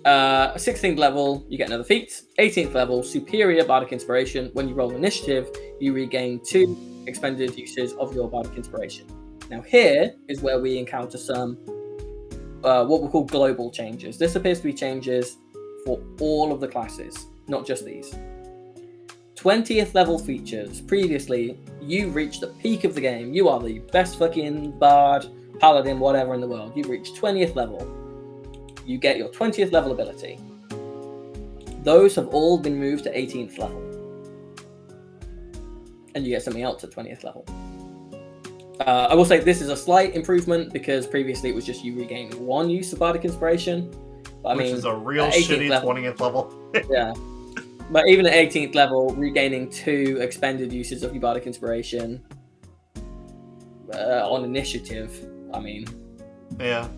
16th level, you get another feat. 18th level, Superior Bardic Inspiration. When you roll initiative, you regain 2 expended uses of your Bardic Inspiration. Now here is where we encounter some what we call global changes. This appears to be changes for all of the classes, not just these. 20th level features. Previously, you reached the peak of the game. You are the best fucking bard, paladin, whatever in the world. You've reached 20th level. You get your 20th level ability. Those have all been moved to 18th level. And you get something else at 20th level. I will say this is a slight improvement because previously it was just you regaining 1 use of Bardic Inspiration. But, Which is a real shitty 20th level. Yeah. But even at 18th level, regaining 2 expended uses of your Bardic Inspiration on initiative, I mean... Yeah.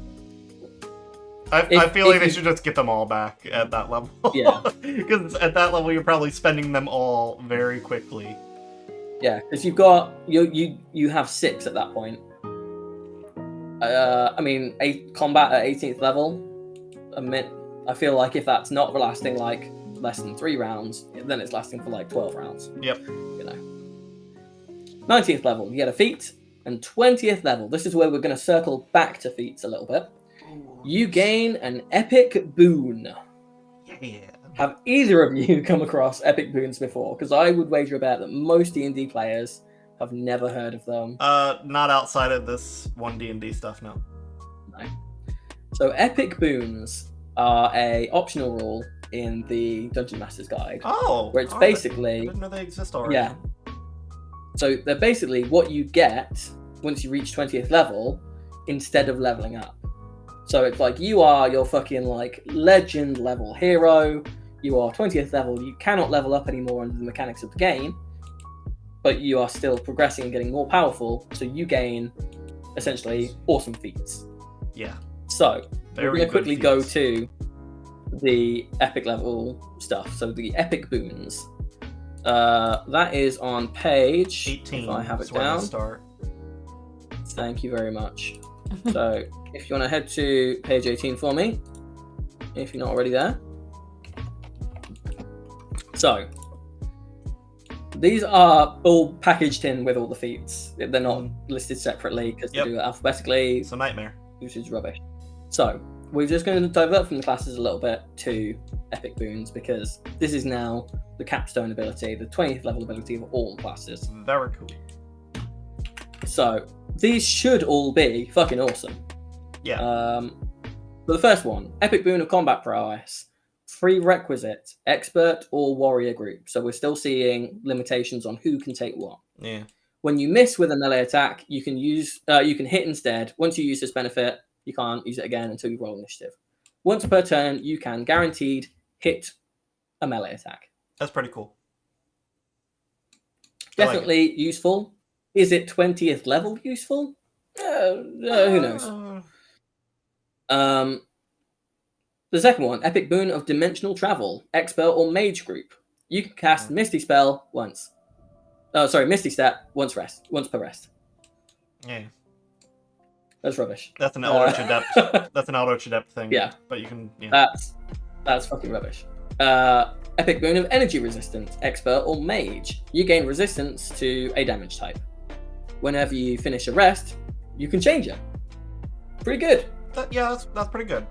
I feel like they should just get them all back at that level. Yeah. Because at that level, you're probably spending them all very quickly. Yeah, because you've got... You have 6 at that point. I mean, combat at 18th level, I feel like if that's not lasting, like, less than 3 rounds, then it's lasting for like 12 rounds. Yep. You know. 19th level, you get a feat, and 20th level. This is where we're going to circle back to feats a little bit. You gain an epic boon. Yeah. Have either of you come across epic boons before? Because I would wager a bet that most D&D players have never heard of them. Not outside of this One DnD stuff, no. No. So epic boons are a optional rule in the Dungeon Master's Guide. Oh! Where it's basically... I didn't know they exist already. Yeah. So they're basically what you get once you reach 20th level instead of leveling up. So it's like you are your fucking like legend level hero. You are 20th level. You cannot level up anymore under the mechanics of the game, but you are still progressing and getting more powerful. So you gain essentially awesome feats. Yeah. So we're going to quickly go feats. to the epic level stuff. So the epic boons. That is on page 18. If I have it Where down. to start. Thank you very much. So if you want to head to page 18 for me, if you're not already there. So these are all packaged in with all the feats. They're not listed separately because they do it alphabetically. It's a nightmare. Which is rubbish. So we're just going to divert from the classes a little bit to epic boons because this is now the capstone ability, the 20th level ability of all classes. Very cool. So these should all be fucking awesome. Yeah. But the first one, epic boon of combat prowess, prerequisite, expert or warrior group. So we're still seeing limitations on who can take what. Yeah. When you miss with a melee attack, you can hit instead. Once you use this benefit, you can't use it again until you roll initiative. Once per turn, you can guaranteed hit a melee attack. That's pretty cool. Definitely useful. Is it 20th level useful? Who knows? The second one, epic boon of dimensional travel, expert or mage group. You can cast Misty Spell once. Misty Step once per rest. Yeah. That's rubbish. That's an Eldritch Adept. That's an Eldritch Adept thing. Yeah. But you can. Yeah. That's fucking rubbish. Epic boon of energy resistance, expert or mage. You gain resistance to a damage type. Whenever you finish a rest, you can change it. Pretty good. That's pretty good.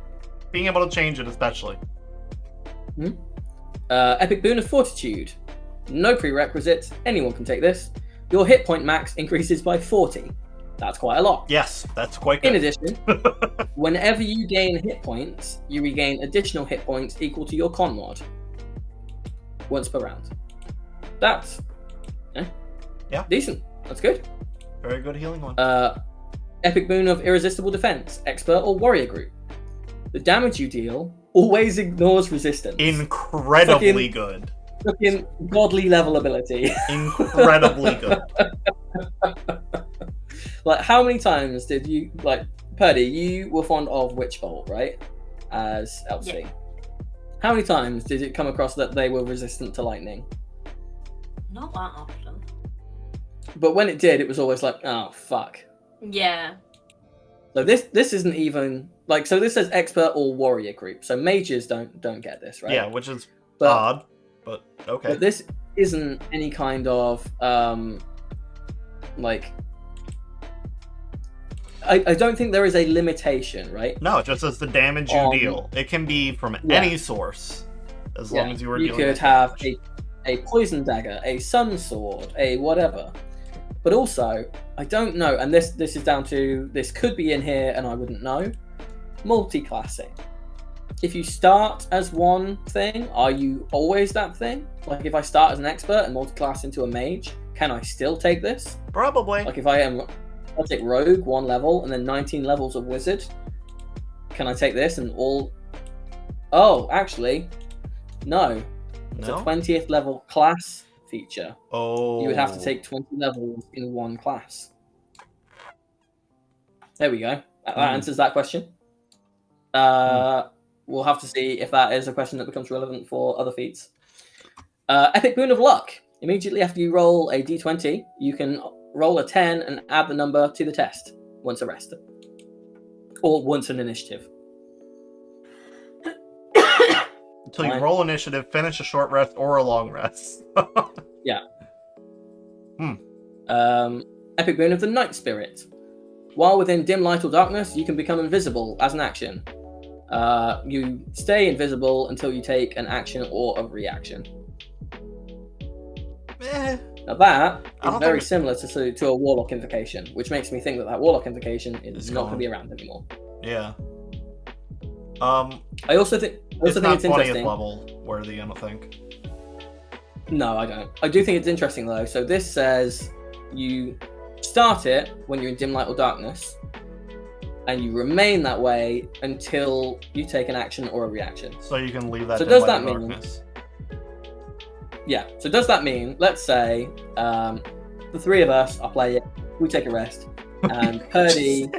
Being able to change it, especially. Epic boon of fortitude. No prerequisite. Anyone can take this. Your hit point max increases by 40. That's quite a lot. Yes, that's quite good. In addition, whenever you gain hit points, you regain additional hit points equal to your con mod. Once per round. That's decent. That's good. Very good healing one. Epic boon of irresistible defense, expert or warrior group. The damage you deal always ignores resistance. Incredibly good. Fucking godly level ability. Incredibly good. Like, how many times did you, like, Purdy, you were fond of Witch Bolt, right? As Elsie. Yeah. How many times did it come across that they were resistant to lightning? Not that often. But when it did, it was always like, oh, fuck. Yeah. So this isn't even, like, so this says expert or warrior group. So mages don't get this, right? Yeah, which is odd, but okay. But this isn't any kind of, I don't think there is a limitation, right? No, it just says the damage you deal. It can be from any source, as long as you are dealing. You could have a poison dagger, a sun sword, a whatever. But also, I don't know, and this is down to, this could be in here and I wouldn't know, multi-classing. If you start as one thing, are you always that thing? Like if I start as an expert and multi-class into a mage, can I still take this? Probably. Like if I'll take rogue 1 level and then 19 levels of wizard, can I take this and all... Oh, actually, no. It's a 20th level class feature. Oh. You would have to take 20 levels in one class. There we go. That answers that question. We'll have to see if that is a question that becomes relevant for other feats. Epic Boon of Luck. Immediately after you roll a d20, you can roll a 10 and add the number to the test once a rest. Or once an initiative. Until you roll initiative, finish a short rest or a long rest. Yeah. Epic Boon of the Night Spirit. While within dim light or darkness, you can become invisible as an action. You stay invisible until you take an action or a reaction. Now that is very similar to a Warlock invocation, which makes me think that Warlock invocation is not going to be around anymore. Yeah. I also think it's interesting. Level worthy, I don't think. No, I don't. I do think it's interesting though. So this says you start it when you're in dim light or darkness, and you remain that way until you take an action or a reaction. So you can leave that. So does that mean? Yeah. So does that mean? Let's say the three of us are playing. We take a rest, and Purdy.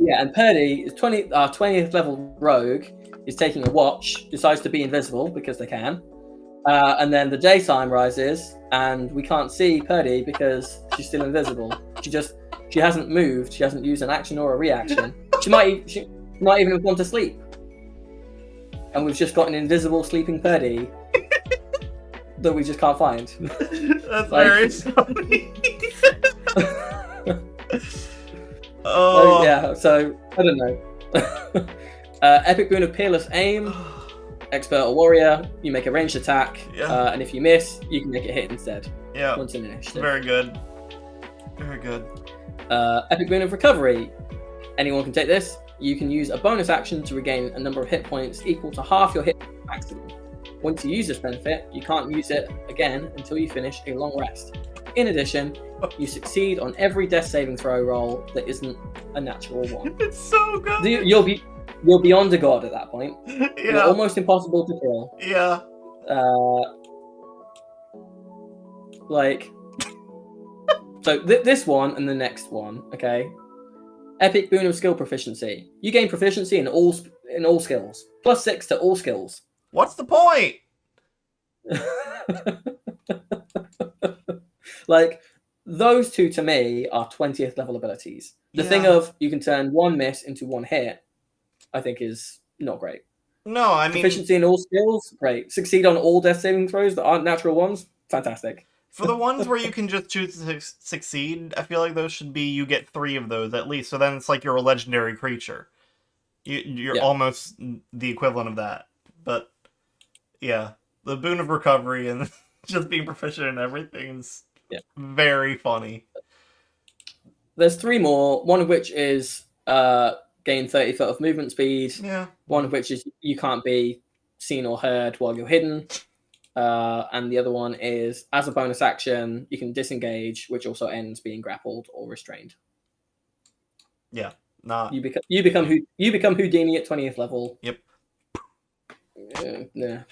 Yeah, and Purdy is 20th level rogue, is taking a watch, decides to be invisible because they can, and then the daytime rises, and we can't see Purdy because she's still invisible. She hasn't moved. She hasn't used an action or a reaction. She might even have gone to sleep, and we've just got an invisible sleeping Purdy that we just can't find. That's very funny. Oh yeah, so I don't know. Epic Boon of Peerless Aim. Expert or warrior, you make a ranged attack, and if you miss, you can make it hit instead. Yeah. Once an initiative. Very good. Very good. Epic Boon of Recovery. Anyone can take this. You can use a bonus action to regain a number of hit points equal to half your hit maximum. Once you use this benefit, you can't use it again until you finish a long rest. In addition, you succeed on every death saving throw roll that isn't a natural one. It's so good. You're beyond a god at that point. Yeah. You're almost impossible to kill. Yeah. So this one and the next one, okay. Epic Boon of Skill Proficiency. You gain proficiency in all skills. +6 to all skills. What's the point? Like, those two to me are 20th level abilities. The thing of you can turn one miss into one hit, I think is not great. No, I mean... Proficiency in all skills, great. Succeed on all death saving throws that aren't natural ones, fantastic. For the ones where you can just choose to succeed, I feel like those should be, you get 3 of those at least, so then it's like you're a legendary creature. You're almost the equivalent of that. But, yeah, the Boon of Recovery and just being proficient in everything is very funny. There's 3 more, one of which is gain 30 foot of movement speed. Yeah. One of which is you can't be seen or heard while you're hidden. And the other one is, as a bonus action, you can disengage, which also ends being grappled or restrained. Yeah. You become Houdini at 20th level. Yep. Yeah.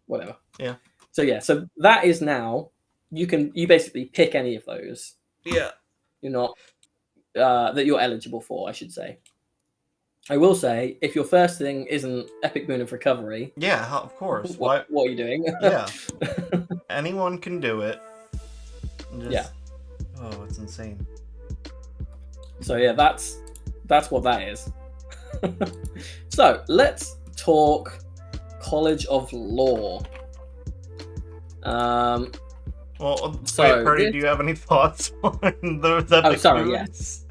Whatever. Yeah. So that is now. You basically pick any of those. Yeah. You're not that you're eligible for, I should say. I will say, if your first thing isn't Epic Boon of Recovery... Yeah, of course. What are you doing? Yeah. Anyone can do it. Oh, it's insane. So yeah, that's what that is. So, let's talk College of Law. Well, So, wait, Purdy, this- do you have any thoughts on those epic Oh, sorry, foods?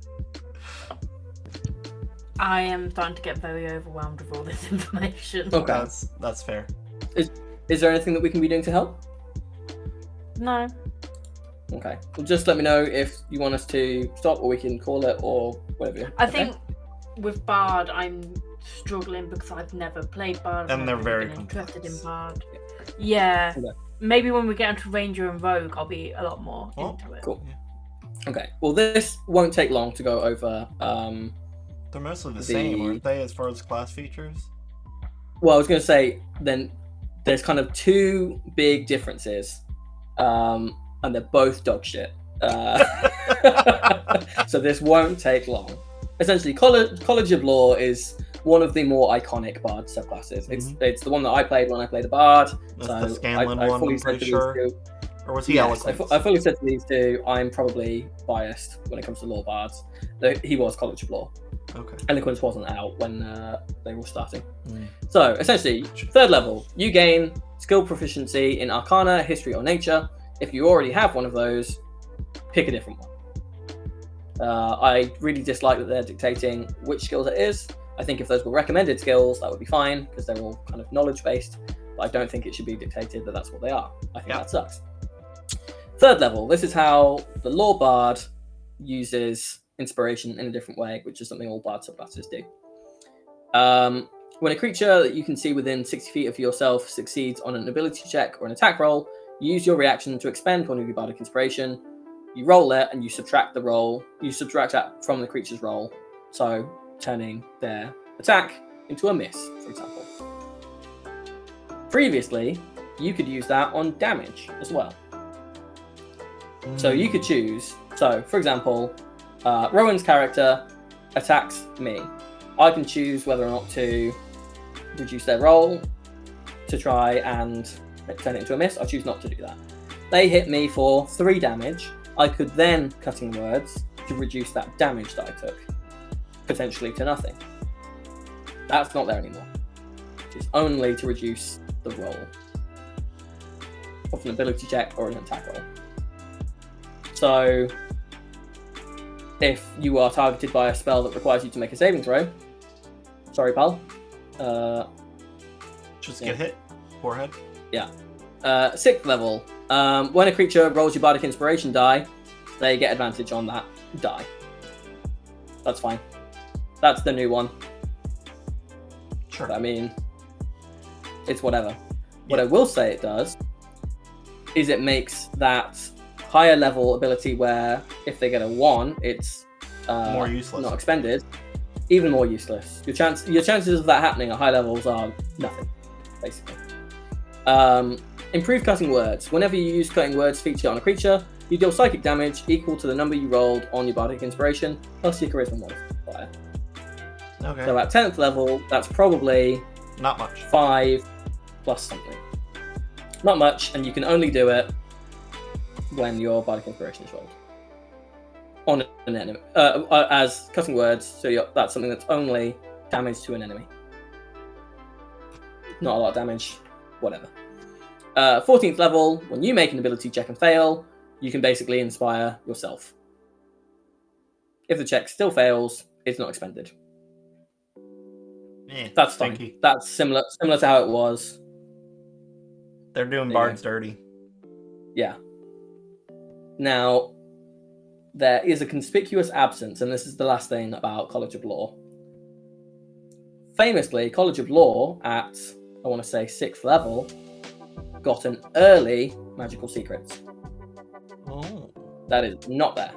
I am starting to get very overwhelmed with all this information. Okay. That's fair. Is there anything that we can be doing to help? No. Okay. Well, just let me know if you want us to stop, or we can call it, or whatever. I think with Bard, I'm struggling because I've never played Bard. And they're I've very been complex. interested in Bard. Yeah. Okay. Maybe when we get into Ranger and Rogue, I'll be a lot more Oh, into it. Cool. Okay. Well, this won't take long to go over. They're mostly the same, aren't they, as far as class features? Well, I was going to say then there's kind of two big differences, and they're both dog shit. So this won't take long. Essentially, College of Law is one of the more iconic Bard subclasses. It's the one that I played when I played a Bard. That's So the Scanlan I one, fully I'm said pretty to these sure. two- Or was he Yes, Eloquence? I fully said to these two, I'm probably biased when it comes to Law Bards. He was College of Law. Okay. Eloquence wasn't out when they were starting. Mm. So, essentially, third level, you gain skill proficiency in Arcana, History, or Nature. If you already have one of those, pick a different one. I really dislike that they're dictating which skills it is. I think if those were recommended skills, that would be fine, because they're all kind of knowledge-based. But I don't think it should be dictated that that's what they are. I think that sucks. Third level, this is how the Law Bard uses inspiration in a different way, which is something all Bard subclasses do. When a creature that you can see within 60 feet of yourself succeeds on an ability check or an attack roll, you use your reaction to expend one of your Bardic Inspiration. You roll it and you subtract the roll. You subtract that from the creature's roll, so turning their attack into a miss, for example. Previously, you could use that on damage as well. So you could choose. So, for example, Rowan's character attacks me. I can choose whether or not to reduce their roll to try and turn it into a miss. I choose not to do that. They hit me for 3 damage. I could then Cutting Words to reduce that damage that I took, potentially to nothing. That's not there anymore. It's only to reduce the roll of an ability check or an attack roll. So, if you are targeted by a spell that requires you to make a saving throw, sorry, pal. Just get hit. Forehead. Yeah. 6th level. When a creature rolls your Bardic Inspiration die, they get advantage on that die. That's fine. That's the new one. Sure. I mean, it's whatever. What I will say it does is it makes that higher level ability where if they get a 1, it's More useless. not expended, even more useless. Your chances of that happening at high levels are nothing, basically. Improved Cutting Words. Whenever you use Cutting Words feature on a creature, you deal psychic damage equal to the number you rolled on your Bardic Inspiration plus your Charisma modifier. Okay. So at 10th level, that's probably Not much. 5 plus something. Not much, and you can only do it when your Bardic Inspiration is rolled on an enemy as Cutting Words. So that's something that's only damage to an enemy. Not a lot of damage, whatever. 14th level, when you make an ability check and fail, you can basically inspire yourself. If the check still fails, it's not expended. That's fine. stinky. That's similar to how it was. They're doing There you bards dirty. Yeah. Now, there is a conspicuous absence, and this is the last thing about College of Law. Famously, College of Law at, I want to say, 6th level, got an early Magical Secrets. Oh. That is not there.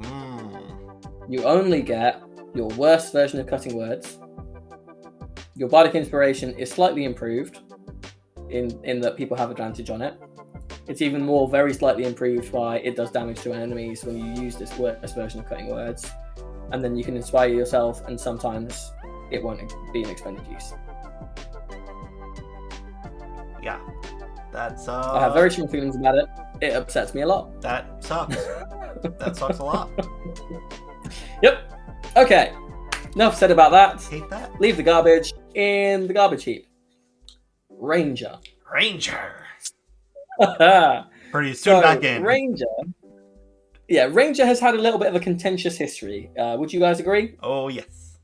Mm. You only get your worst version of Cutting Words. Your Bardic Inspiration is slightly improved in that people have advantage on it. It's even more very slightly improved by it does damage to enemies when you use this worst version of Cutting Words. And then you can inspire yourself, and sometimes it won't be an expended use. Yeah. That's I have very strong feelings about it. It upsets me a lot. That sucks. That sucks a lot. Yep. Okay. Enough said about that. Hate that. Leave the garbage in the garbage heap. Ranger. Ranger. Pretty soon back in. Ranger has had a little bit of a contentious history. Would you guys agree? Oh yes.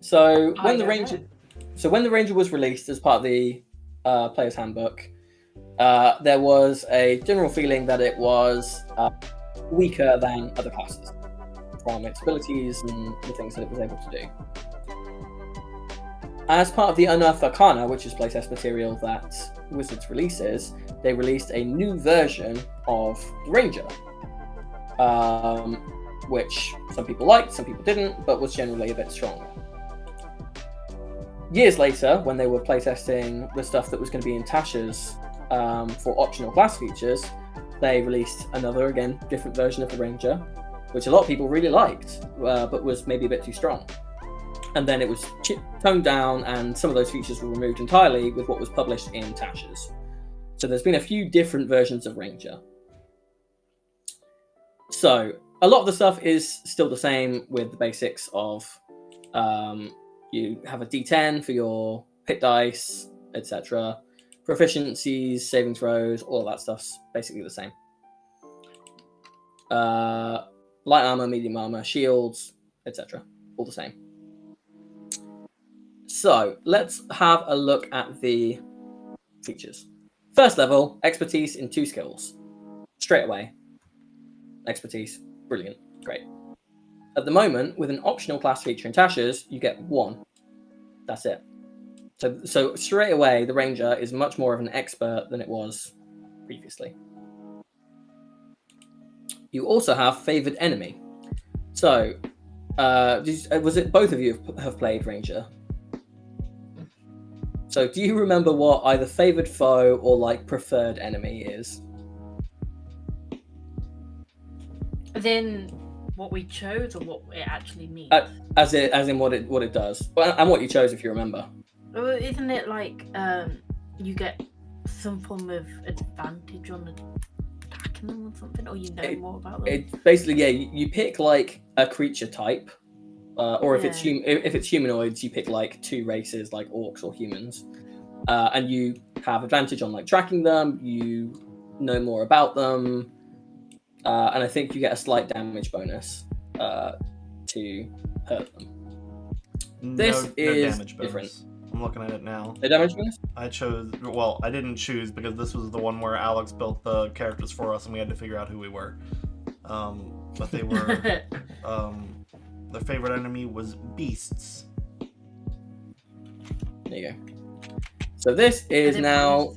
So when the Ranger was released as part of the Player's Handbook, there was a general feeling that it was weaker than other classes from its abilities and the things that it was able to do. As part of the Unearthed Arcana, which is playtest material that Wizards releases, they released a new version of the Ranger, which some people liked, some people didn't, but was generally a bit stronger. Years later, when they were playtesting the stuff that was going to be in Tasha's for optional class features, they released another, again, different version of the Ranger, which a lot of people really liked, but was maybe a bit too strong. And then it was toned down, and some of those features were removed entirely with what was published in Tasha's. So there's been a few different versions of Ranger. So a lot of the stuff is still the same with the basics of you have a D10 for your hit dice, etc. Proficiencies, saving throws, all of that stuff's basically the same. Light armor, medium armor, shields, etc. All the same. So let's have a look at the features. First level, expertise in 2 skills. Straight away. Expertise, brilliant, great. At the moment, with an optional class feature in Tasha's, you get 1. That's it. So straight away, the Ranger is much more of an expert than it was previously. You also have Favored Enemy. So, was it both of you have played Ranger? So do you remember what either Favored Foe or like Preferred Enemy is? Then what we chose or what it actually means? As in what it does. And what you chose, if you remember. Well, isn't it like you get some form of advantage on attacking them or something, or you know more about them? It's basically, yeah, you pick like a creature type, or if it's humanoids, you pick like 2 races, like orcs or humans, and you have advantage on like tracking them. You know more about them, and I think you get a slight damage bonus to hurt them. This is damage bonus. different. I'm looking at it now. The damage bonus? I didn't choose because this was the one where Alex built the characters for us and we had to figure out who we were. But they were... their favorite enemy was beasts. There you go. So this is now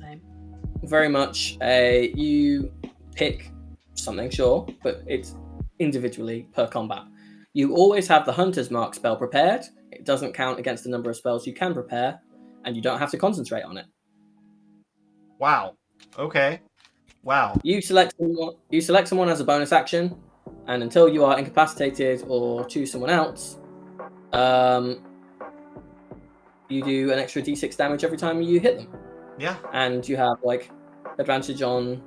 very much you pick something, sure, but it's individually per combat. You always have the Hunter's Mark spell prepared. It doesn't count against the number of spells you can prepare, and you don't have to concentrate on it. Wow. Okay. Wow. You select someone as a bonus action, and until you are incapacitated or choose someone else, you do an extra d6 damage every time you hit them. Yeah. And you have like advantage on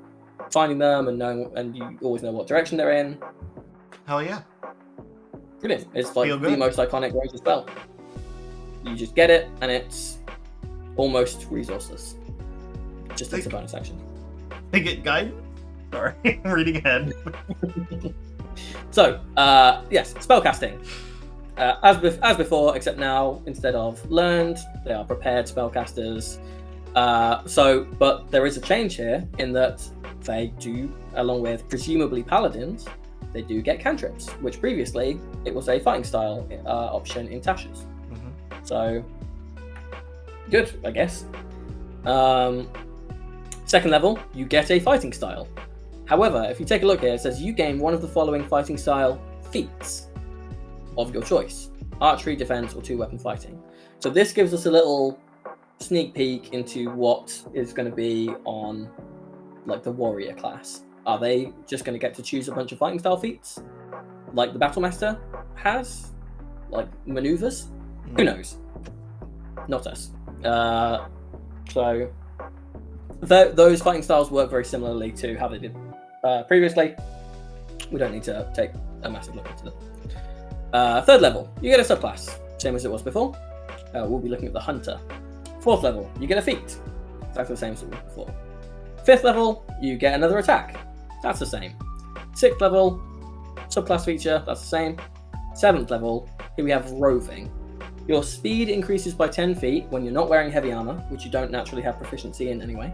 finding them and you always know what direction they're in. Hell yeah. Brilliant. It's like the most iconic Ranger spell. You just get it, and it's almost resourceless. Just as a bonus action. They get guidance? Sorry, I'm reading ahead. So, yes, spellcasting. As before, except now, instead of learned, they are prepared spellcasters. But there is a change here in that they do, along with presumably paladins, they do get cantrips, which previously it was a fighting style option in Tasha's. Mm-hmm. So, good, I guess. Second level, you get a fighting style. However, if you take a look here, it says you gain one of the following fighting style feats of your choice: archery, defense, or 2-weapon fighting. So this gives us a little sneak peek into what is going to be on like the warrior class. Are they just going to get to choose a bunch of fighting style feats like the Battlemaster has? Like maneuvers? Who knows? Not us. So those fighting styles work very similarly to how they did previously. We don't need to take a massive look into them. Third level, you get a subclass, same as it was before. We'll be looking at the Hunter. Fourth level, you get a feat, exactly the same as it was before. 5th level, you get another attack. That's the same. 6th level, subclass feature, that's the same. 7th level, here we have roving. Your speed increases by 10 feet when you're not wearing heavy armor, which you don't naturally have proficiency in anyway.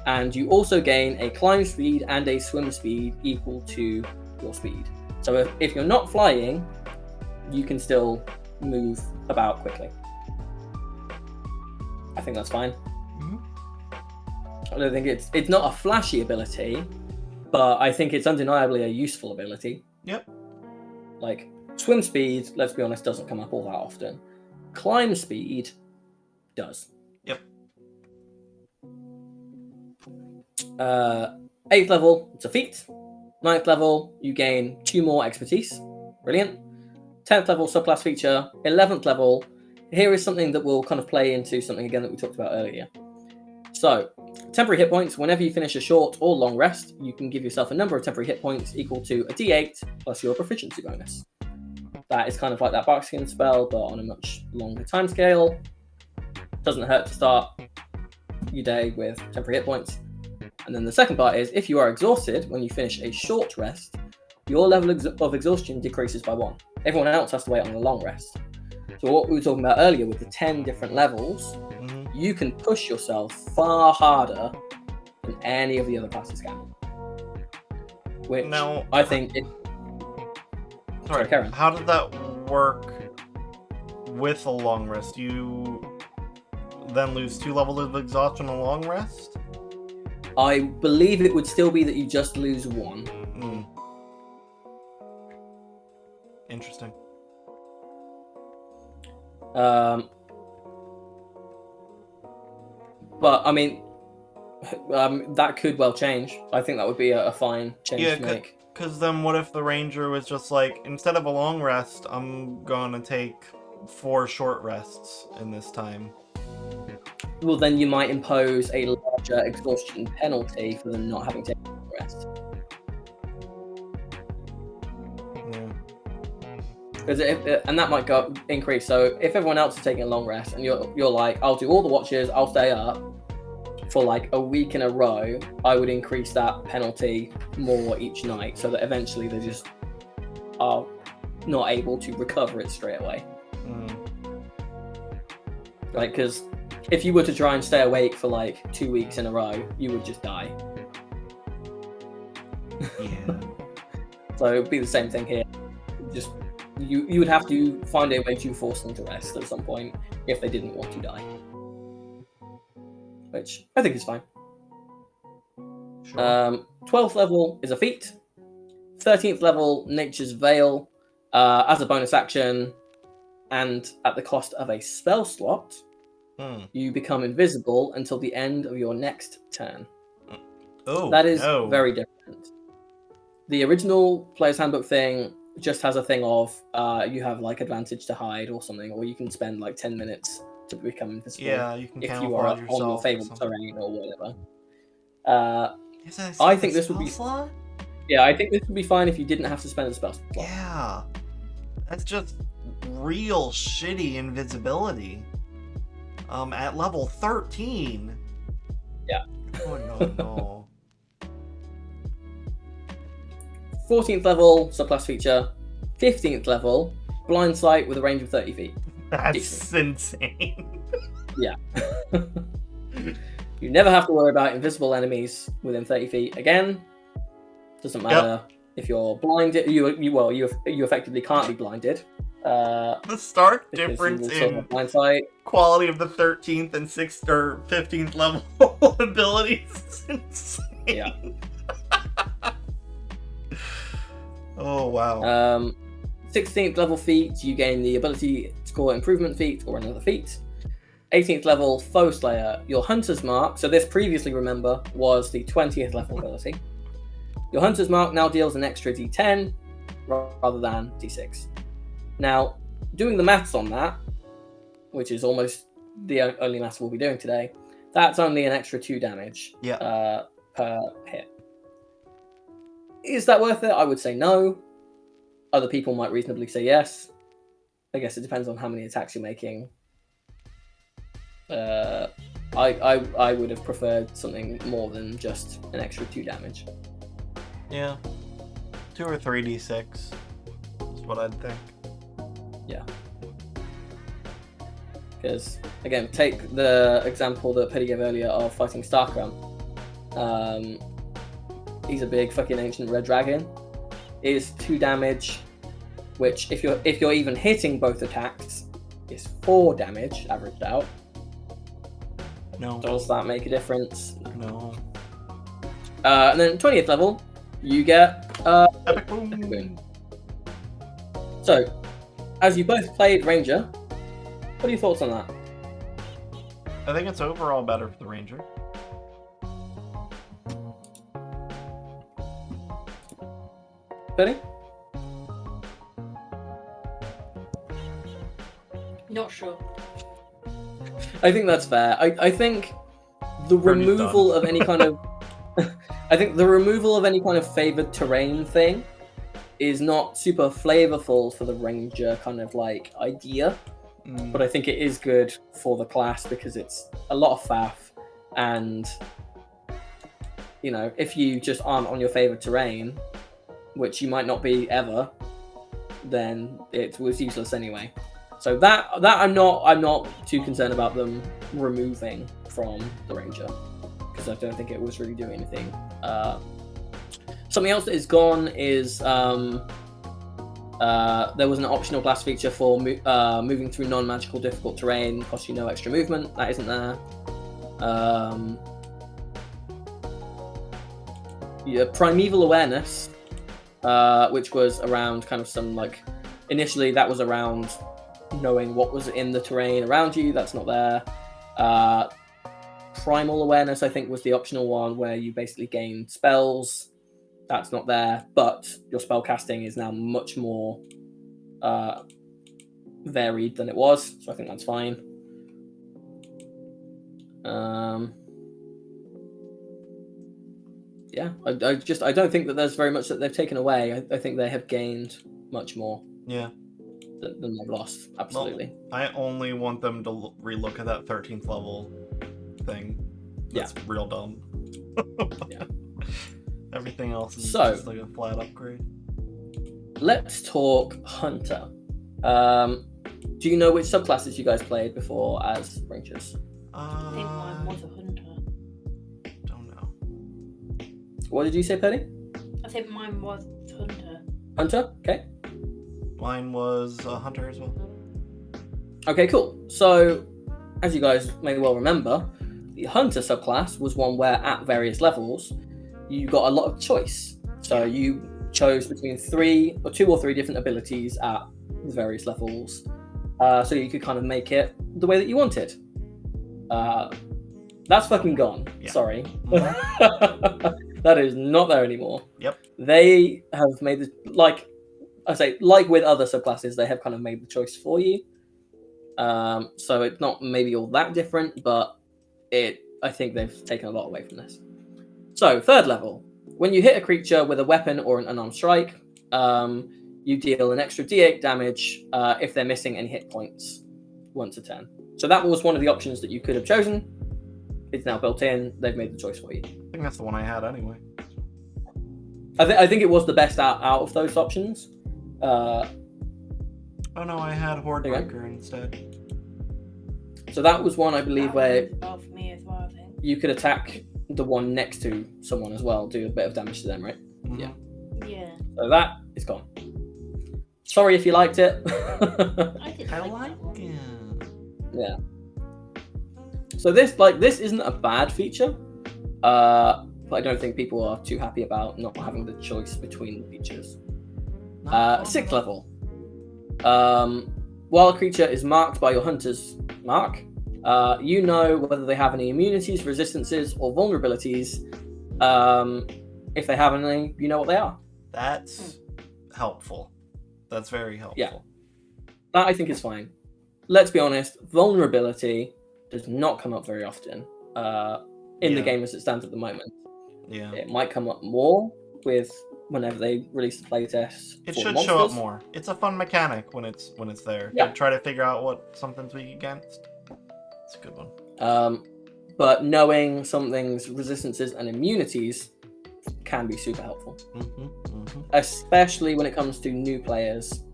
And you also gain a climb speed and a swim speed equal to your speed. So if you're not flying, you can still move about quickly. I think that's fine. I don't think it's not a flashy ability, but I think it's undeniably a useful ability. Yep. Like, swim speed, let's be honest, doesn't come up all that often. Climb speed does. Yep. 8th level, it's a feat. 9th level, you gain 2 more expertise. Brilliant. 10th level, subclass feature. 11th level, here is something that will kind of play into something again that we talked about earlier. So, temporary hit points. Whenever you finish a short or long rest, you can give yourself a number of temporary hit points equal to a d8 plus your proficiency bonus. That is kind of like that Barkskin spell, but on a much longer time scale. Doesn't hurt to start your day with temporary hit points. And then the second part is, if you are exhausted when you finish a short rest, your level of exhaustion decreases by 1. Everyone else has to wait on a long rest. So what we were talking about earlier with the 10 different levels, you can push yourself far harder than any of the other classes can. Which Now, I think... Sorry, Karen. How did that work with a long rest? You then lose 2 levels of exhaustion on a long rest? I believe it would still be that you just lose 1. Interesting. But, I mean, that could well change. I think that would be a fine change to make. Because then what if the ranger was just like, instead of a long rest, I'm gonna take 4 short rests in this time? Well, then you might impose a larger exhaustion penalty for them not having taken a rest. And that might increase. So if everyone else is taking a long rest and you're like, I'll do all the watches, I'll stay up for like a week in a row, I would increase that penalty more each night so that eventually they just are not able to recover it straight away. Like, because if you were to try and stay awake for like 2 weeks in a row, you would just die. Yeah. So it would be the same thing here. Just you would have to find a way to force them to rest at some point if they didn't want to die. Which I think is fine. Sure. 12th level is a feat. 13th level, Nature's Veil. As a bonus action, and at the cost of a spell slot, you become invisible until the end of your next turn. Oh, that is very different. The original Player's Handbook thing just has a thing of you have like advantage to hide or something, or you can spend like 10 minutes to become invisible. Yeah, you can if you are yourself on your or favorite something. terrain or whatever. I think this would be. Yeah, I think this would be fine if you didn't have to spend a spell slot. Yeah, that's just real shitty invisibility. At level 13. Yeah. Oh no. 14th level, subclass feature. 15th level, blind sight with a range of 30 feet. That's insane. Yeah. You never have to worry about invisible enemies within 30 feet again. Doesn't matter if you're blinded. You effectively can't be blinded. The stark difference in blind sight. Quality of the 13th and 6th or 15th level abilities is insane. Yeah. Oh wow. 16th level feat, you gain the ability to score improvement feat or another feat. 18th level Foe Slayer, your Hunter's Mark. So this previously, remember, was the 20th level ability. Your Hunter's Mark now deals an extra d10 rather than d6. Now, doing the maths on that, which is almost the only maths we'll be doing today, that's only an extra 2 damage per hit. Is that worth it? I would say no. Other people might reasonably say yes. I guess it depends on how many attacks you're making. I would have preferred something more than just an extra 2 damage. Yeah. 2 or 3d6 is what I'd think. Yeah. Because, again, take the example that Petty gave earlier of fighting Starkram. He's a big fucking ancient red dragon. Is 2 damage, which if you're even hitting both attacks, is 4 damage averaged out. No. Does that make a difference? No. And then 20th level, you get Epic Boom. So, as you both played Ranger, what are your thoughts on that? I think it's overall better for the Ranger. Benny? Not sure. I think that's fair. I think the Bernie's removal done. of any kind of I think the removal of any kind of favored terrain thing is not super flavorful for the Ranger kind of like idea, but I think it is good for the class because it's a lot of faff, and you know, if you just aren't on your favored terrain, which you might not be ever, then it was useless anyway. So that I'm not too concerned about them removing from the Ranger, because I don't think it was really doing anything. Something else that is gone is there was an optional class feature for moving through non-magical difficult terrain, costs you no extra movement. That isn't there. Yeah, Primeval Awareness, which was around kind of some like initially that was around knowing what was in the terrain around you. That's not there. Primal Awareness, I think, was the optional one where you basically gain spells. That's not there, but your spell casting is now much more varied than it was, so I think that's fine. Yeah, I don't think that there's very much that they've taken away. I think they have gained much more. Yeah. Than they've lost. Absolutely. Well, I only want them to relook at that 13th level thing. That's real dumb. Yeah. Everything else is just like a flat upgrade. Let's talk Hunter. Do you know which subclasses you guys played before as Rangers? I think mine was a hunter. Don't know. What did you say, Penny? I think mine was hunter. Hunter? Okay. Mine was a hunter as well. Okay, cool. So, as you guys may well remember, the Hunter subclass was one where at various levels, you got a lot of choice. So you chose between 2 or 3 different abilities at the various levels. So you could kind of make it the way that you wanted. That's fucking gone. Yeah. Sorry. That is not there anymore. Yep. They have made like with other subclasses, they have kind of made the choice for you. So it's not maybe all that different, but I think they've taken a lot away from this. So 3rd level, when you hit a creature with a weapon or an unarmed strike, you deal an extra d8 damage if they're missing any hit points once a turn. So that was one of the options that you could have chosen. It's now built in. They've made the choice for you. I think that's the one I had anyway. I think it was the best out of those options. Oh no, I had Horde Breaker instead. So that was one, I believe, where for me as well, I think. you could attack the one next to someone as well, do a bit of damage to them, right? Mm-hmm. Yeah. Yeah. So that is gone. Sorry if you liked it. I like it. Yeah. So this isn't a bad feature, but I don't think people are too happy about not having the choice between the features. 6th level. While a creature is marked by your hunter's mark, you know whether they have any immunities, resistances, or vulnerabilities. If they have any, you know what they are. That's helpful. That's very helpful. Yeah. That I think is fine. Let's be honest, vulnerability does not come up very often in the game as it stands at the moment. Yeah. It might come up more with whenever they release the playtest. It should show up more. It's a fun mechanic when it's there. Yeah. To try to figure out what something's weak against. It's a good one. but knowing something's resistances and immunities can be super helpful. Especially when it comes to new players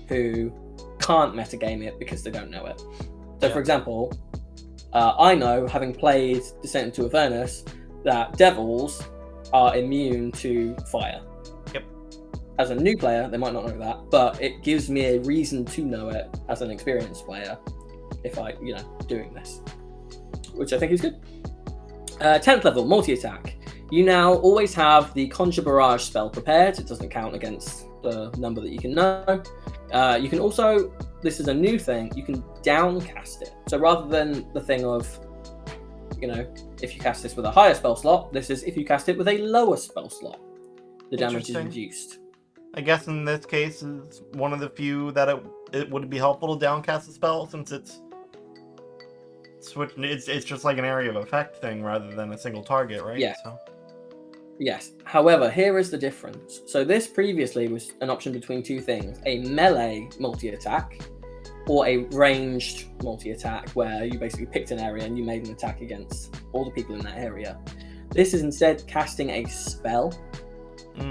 who can't metagame it because they don't know it. So, for example, I know, having played Descent into Avernus, that devils are immune to fire. Yep. As a new player, they might not know that, but it gives me a reason to know it as an experienced player if I, doing this, which I think is good. 10th level, multi-attack. You now always have the Conjure Barrage spell prepared. It doesn't count against the number that you can know. You can also, this is a new thing, you can downcast it. So rather than the thing of, if you cast this with a higher spell slot, this is if you cast it with a lower spell slot, the damage is reduced. I guess in this case, it's one of the few that it would be helpful to downcast the spell, since it's just like an area of effect thing rather than a single target, right? Yeah. So. Yes. However, here is the difference. So this previously was an option between two things: a melee multi-attack or a ranged multi-attack, where you basically picked an area and you made an attack against all the people in that area. This is instead casting a spell.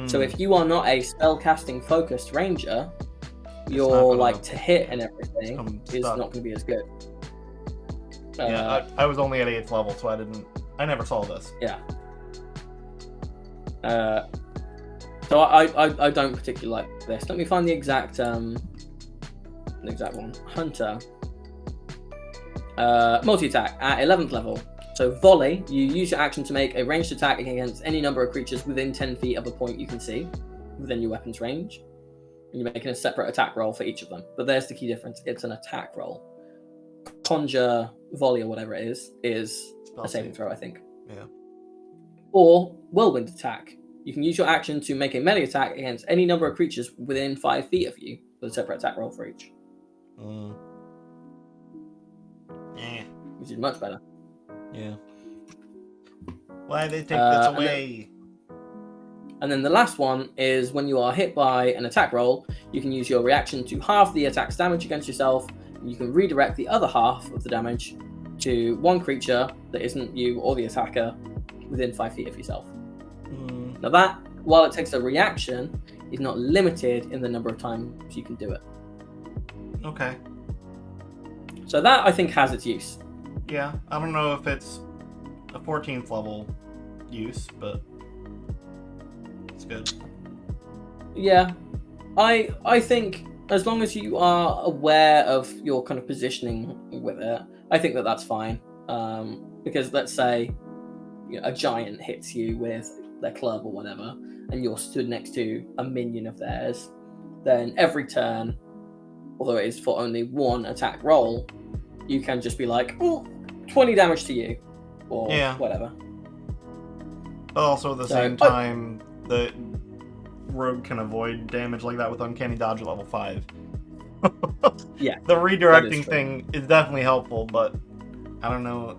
So if you are not a spell-casting focused ranger, your to hit and everything is not going to be as good. I was only at 8th level, so I never saw this. Yeah. So I don't particularly like this. Let me find the exact one. Hunter. Multi-attack at 11th level. So volley, you use your action to make a ranged attack against any number of creatures within 10 feet of a point you can see within your weapon's range. And you're making a separate attack roll for each of them. But there's the key difference. It's an attack roll. Conjure, volley, or whatever it is a saving throw, I think. Yeah. Or whirlwind attack. You can use your action to make a melee attack against any number of creatures within 5 feet of you with a separate attack roll for each. Yeah. Which is much better. Yeah. Why they take this away? And then the last one is when you are hit by an attack roll, you can use your reaction to halve the attack's damage against yourself, and you can redirect the other half of the damage to one creature that isn't you or the attacker within 5 feet of yourself. Now that, while it takes a reaction, is not limited in the number of times you can do it. Okay. So that, I think, has its use. Yeah, I don't know if it's a 14th level use, but it's good. Yeah, I think as long as you are aware of your kind of positioning with it, I think that that's fine. Because let's say a giant hits you with their club or whatever, and you're stood next to a minion of theirs, then every turn, although it is for only one attack roll, you can just be like, oh, 20 damage to you, or whatever. But also at the same time, the rogue can avoid damage like that with Uncanny Dodge at level 5. Yeah. The redirecting thing is definitely helpful, but I don't know.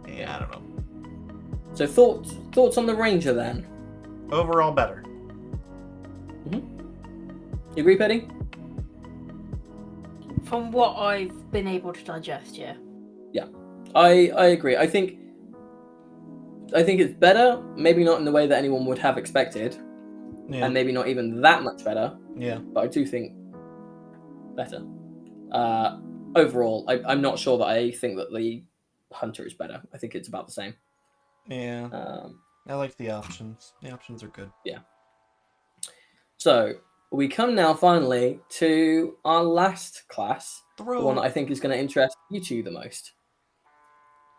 Yeah, I don't know. So thoughts on the Ranger then? Overall better. You agree, Petty? From what I've been able to digest, yeah. Yeah, I agree. I think it's better, maybe not in the way that anyone would have expected, and maybe not even that much better. Yeah. But I do think better. Overall, I'm not sure that I think that the Hunter is better. I think it's about the same. Yeah. I like the options. The options are good. Yeah. So we come now finally to our last class, the one that I think is going to interest you two the most.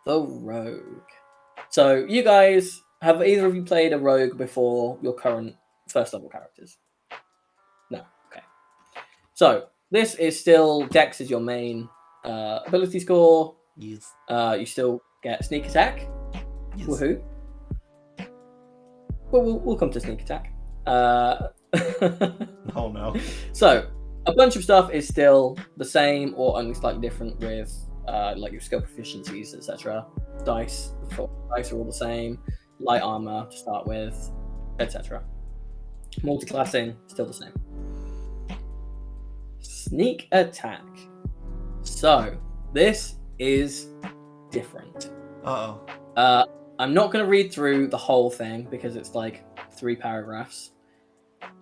The Rogue. So you guys, have either of you played a Rogue before your current first level characters? No. Okay. So this is still Dex is your main ability score. Yes. You still get sneak attack. Yes. Woohoo. Well, we'll come to sneak attack. Oh no. So a bunch of stuff is still the same or only slightly different with like your skill proficiencies, etc. Dice are all the same. Light armor to start with, etc. Multi-classing still the same. Sneak attack. So this is different. Uh-oh. I'm not going to read through the whole thing because it's like 3 paragraphs.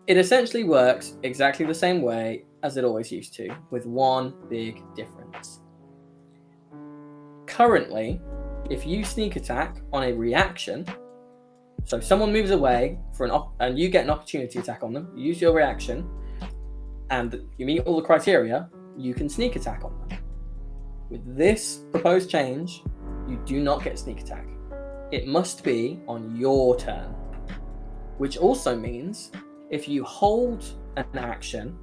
It essentially works exactly the same way as it always used to, with one big difference. Currently, if you sneak attack on a reaction, so someone moves away and you get an opportunity attack on them, you use your reaction, and you meet all the criteria, you can sneak attack on them. With this proposed change, you do not get sneak attack. It must be on your turn, which also means if you hold an action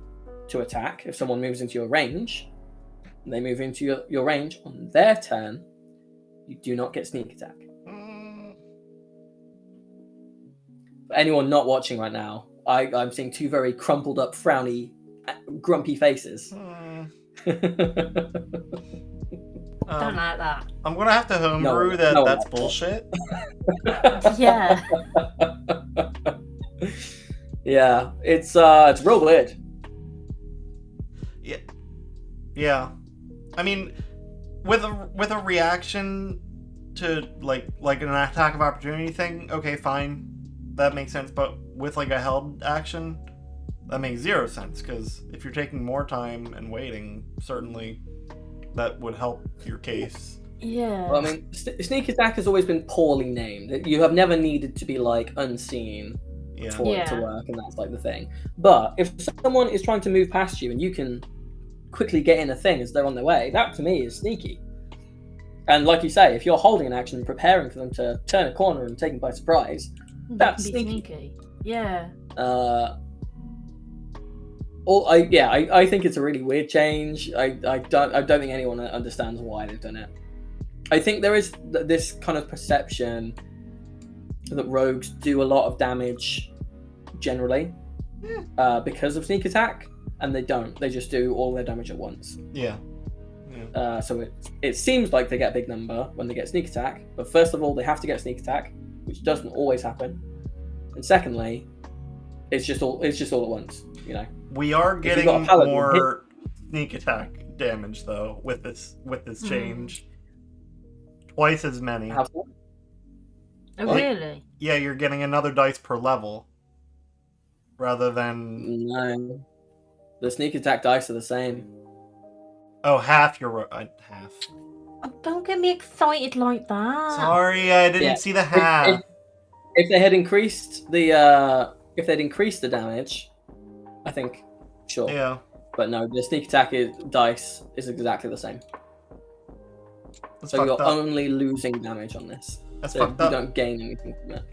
to attack, if someone moves into your range, and they move into your range on their turn, you do not get sneak attack. For anyone not watching right now, I'm seeing 2 very crumpled up, frowny, grumpy faces. Don't like that. I'm gonna have to homebrew that's bullshit. Yeah. Yeah, it's real weird. Yeah. I mean, with a reaction to like an attack of opportunity thing, okay, fine, that makes sense. But with like a held action, that makes 0 sense, because if you're taking more time and waiting, certainly that would help your case. Yeah. Well, I mean, sneak attack has always been poorly named. You have never needed to be like unseen for it to work, and that's like the thing. But if someone is trying to move past you and you can quickly get in a thing as they're on their way, that to me is sneaky. And like you say, if you're holding an action and preparing for them to turn a corner and take them by surprise, that's sneaky. Yeah. I think it's a really weird change. I don't think anyone understands why they've done it. I think there is this kind of perception that rogues do a lot of damage generally because of sneak attack, and they don't. They just do all their damage at once. Yeah. So it seems like they get a big number when they get sneak attack, but first of all, they have to get sneak attack, which doesn't always happen. And secondly, it's just all at once. You know. We are getting more sneak attack damage though with this change. Twice as many. How so? Oh, really? Yeah, you're getting another dice per level, rather than... No. The sneak attack dice are the same. Oh, half your... half. Oh, don't get me excited like that. Sorry, I didn't see the half. If they had increased the damage, I think, sure. Yeah. But no, the sneak attack dice is exactly the same. That's so you're up. only losing damage on this. That's so fucked you up. don't gain anything from it.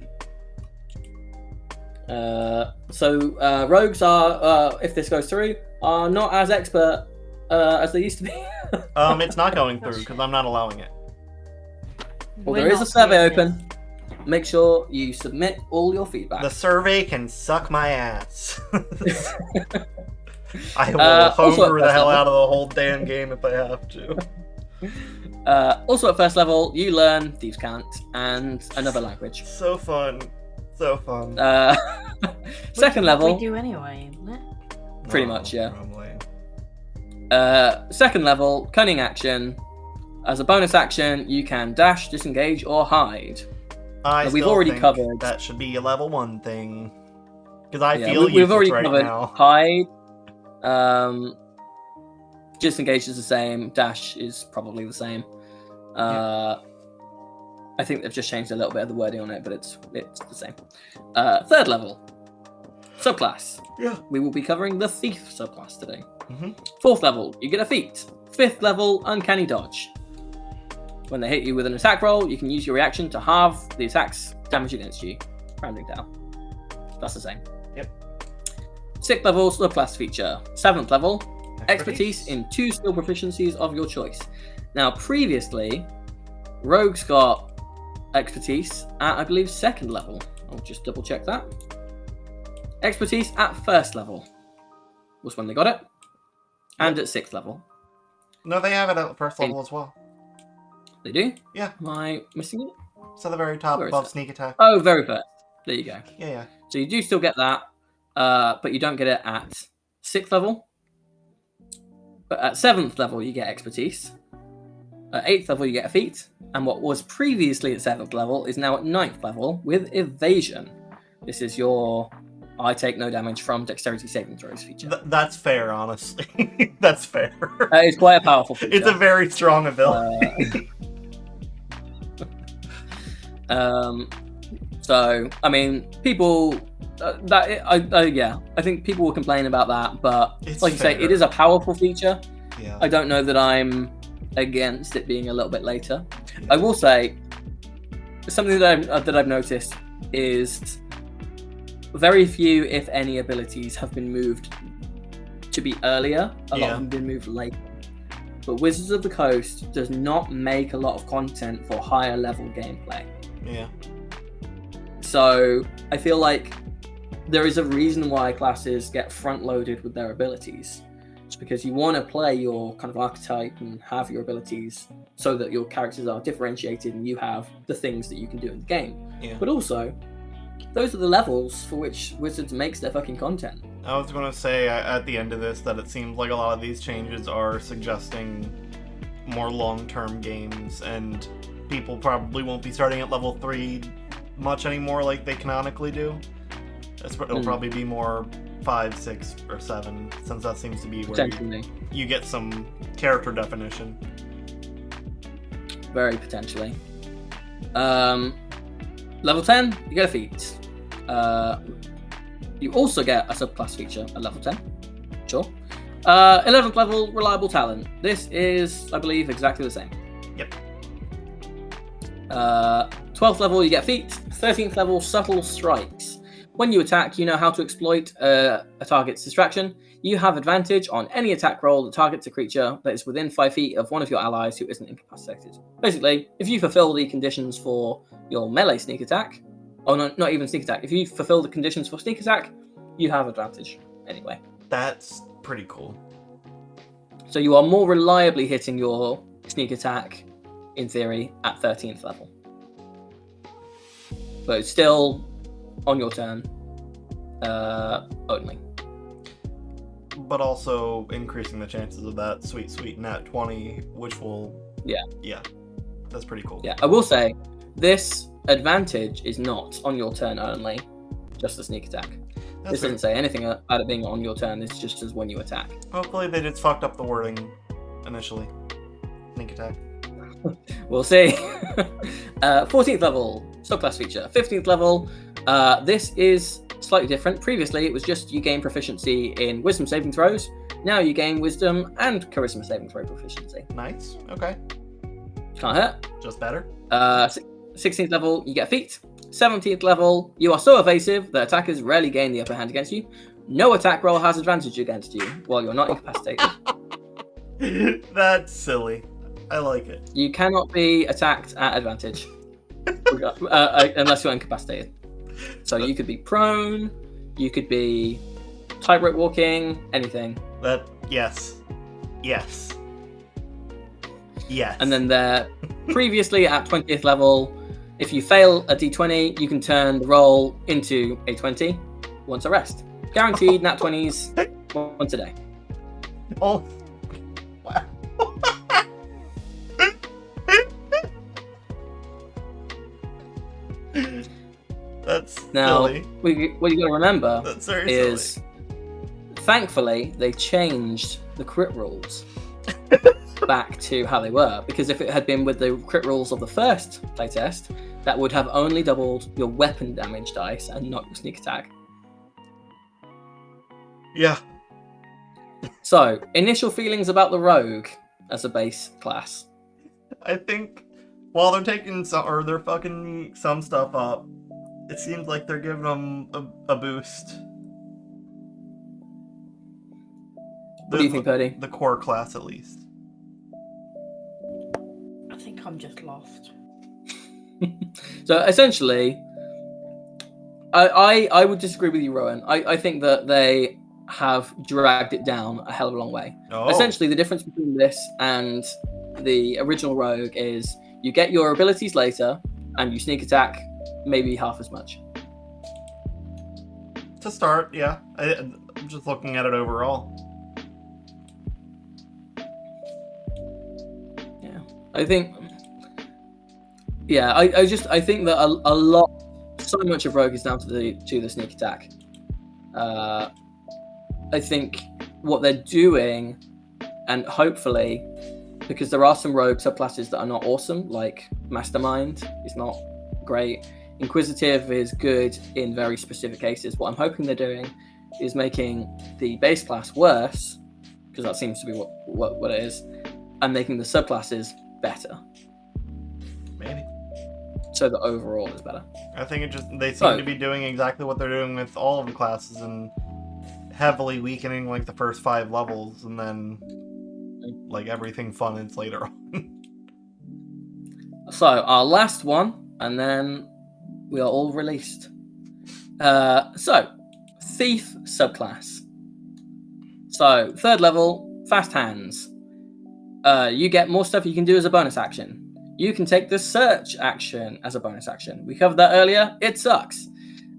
Rogues are, if this goes through, are not as expert as they used to be. It's not going through because I'm not allowing it. Well, there is a survey open. Make sure you submit all your feedback. The survey can suck my ass. I will homebrew the hell out of the whole damn game if I have to. Also at first level, you learn Thieves' Cant and another language. So fun. Second level... We do anyway, isn't it? Pretty much, yeah. Probably. Second level, Cunning Action. As a bonus action, you can dash, disengage, or hide. We've already covered. That should be a level 1 thing. Because I feel we've already right covered now. Hide. Disengage is the same. Dash is probably the same. I think they've just changed a little bit of the wording on it, but it's the same. Third level, subclass. Yeah. We will be covering the Thief subclass today. Mm-hmm. Fourth level, you get a feat. Fifth level, Uncanny Dodge. When they hit you with an attack roll, you can use your reaction to halve the attack's damage against you, rounding down. That's the same. Yep. Sixth level, subclass feature. Seventh level, expertise in 2 skill proficiencies of your choice. Now, previously, rogues got expertise at, I believe, 2nd level. I'll just double check that. Expertise at 1st level was when they got it, and at 6th level. No, they have it at 1st level as well. They do? Yeah. Am I missing it? It's at the very top above sneak attack. Oh, very first. There you go. Yeah. So you do still get that, but you don't get it at 6th level. But at 7th level, you get expertise. At 8th level, you get a feat, and what was previously at 7th level is now at 9th level with evasion. This is your I take no damage from dexterity saving throws feature. That's fair, honestly. That's fair. It's quite a powerful feature. It's a very strong ability. So, I mean, people... I think people will complain about that, but It's like you say, fair. it is a powerful feature. Yeah. I don't know that I'm against it being a little bit later. I will say, something that I've noticed is very few, if any, abilities have been moved to be earlier. A lot of them have been moved later. But Wizards of the Coast does not make a lot of content for higher level gameplay. Yeah. So I feel like there is a reason why classes get front loaded with their abilities. It's because you want to play your kind of archetype and have your abilities so that your characters are differentiated and you have the things that you can do in the game. Yeah. But also, those are the levels for which Wizards makes their fucking content. I was going to say at the end of this that it seems like a lot of these changes are suggesting more long-term games, and people probably won't be starting at level 3 much anymore like they canonically do. It'll probably be more 5, 6, or 7, since that seems to be where you get some character definition. Very potentially. Level 10, you get a feat. You also get a subclass feature at level 10. Sure. 11th level, reliable talent. This is, I believe, exactly the same. Yep. 12th level, you get feat. 13th level, subtle strikes. When you attack, you know how to exploit a target's distraction. You have advantage on any attack roll that targets a creature that is within 5 feet of one of your allies who isn't incapacitated. Basically, if you fulfill the conditions for your melee sneak attack, oh no, not even sneak attack. If you fulfill the conditions for sneak attack, you have advantage anyway. That's pretty cool. So you are more reliably hitting your sneak attack, in theory, at 13th level. But it's still on your turn only. But also increasing the chances of that sweet nat 20, which will... Yeah. That's pretty cool. Yeah, I will say, this advantage is not on your turn only, just the sneak attack. This doesn't say anything about it being on your turn, it's just as when you attack. Hopefully they just fucked up the wording initially. Sneak attack. We'll see. 14th level, subclass feature. 15th level, this is slightly different. Previously, it was just you gain proficiency in wisdom saving throws. Now you gain wisdom and charisma saving throw proficiency. Nice. Okay. Can't hurt. Just better. 16th level, you get feat. 17th level, you are so evasive that attackers rarely gain the upper hand against you. No attack roll has advantage against you while you're not incapacitated. That's silly. I like it. You cannot be attacked at advantage unless you're incapacitated. So you could be prone, you could be tightrope walking, anything. Yes. And then there, previously at 20th level, if you fail a d20, you can turn the roll into a 20 once a rest. Guaranteed nat 20s once a day. Oh, wow. That's now, silly. what you got to remember That's very is, silly. thankfully, they changed the crit rules back to how they were. Because if it had been with the crit rules of the first playtest, that would have only doubled your weapon damage dice and not your sneak attack. Yeah. So, initial feelings about the rogue as a base class. I think while they're taking they're fucking some stuff up, it seems like they're giving them a boost. What do you think, Purdy? The core class, at least. I think I'm just lost. So essentially, I would disagree with you, Rowan. I think that they have dragged it down a hell of a long way. Oh. Essentially, the difference between this and the original Rogue is you get your abilities later, and you sneak attack maybe half as much. To start, yeah. I'm just looking at it overall. Yeah. I think, yeah, I think that a lot, so much of Rogue is down to the sneak attack. I think what they're doing, and hopefully, because there are some Rogue subclasses that are not awesome, like Mastermind is not great. Inquisitive is good in very specific cases. What I'm hoping they're doing is making the base class worse, because that seems to be what it is, and making the subclasses better. Maybe. So the overall is better. I think they seem to be doing exactly what they're doing with all of the classes and heavily weakening like the first 5 levels, and then like everything fun is later on. So our last one, and then we are all released. So Thief subclass. So 3rd level, fast hands. You get more stuff you can do as a bonus action. You can take the search action as a bonus action. We covered that earlier. It sucks.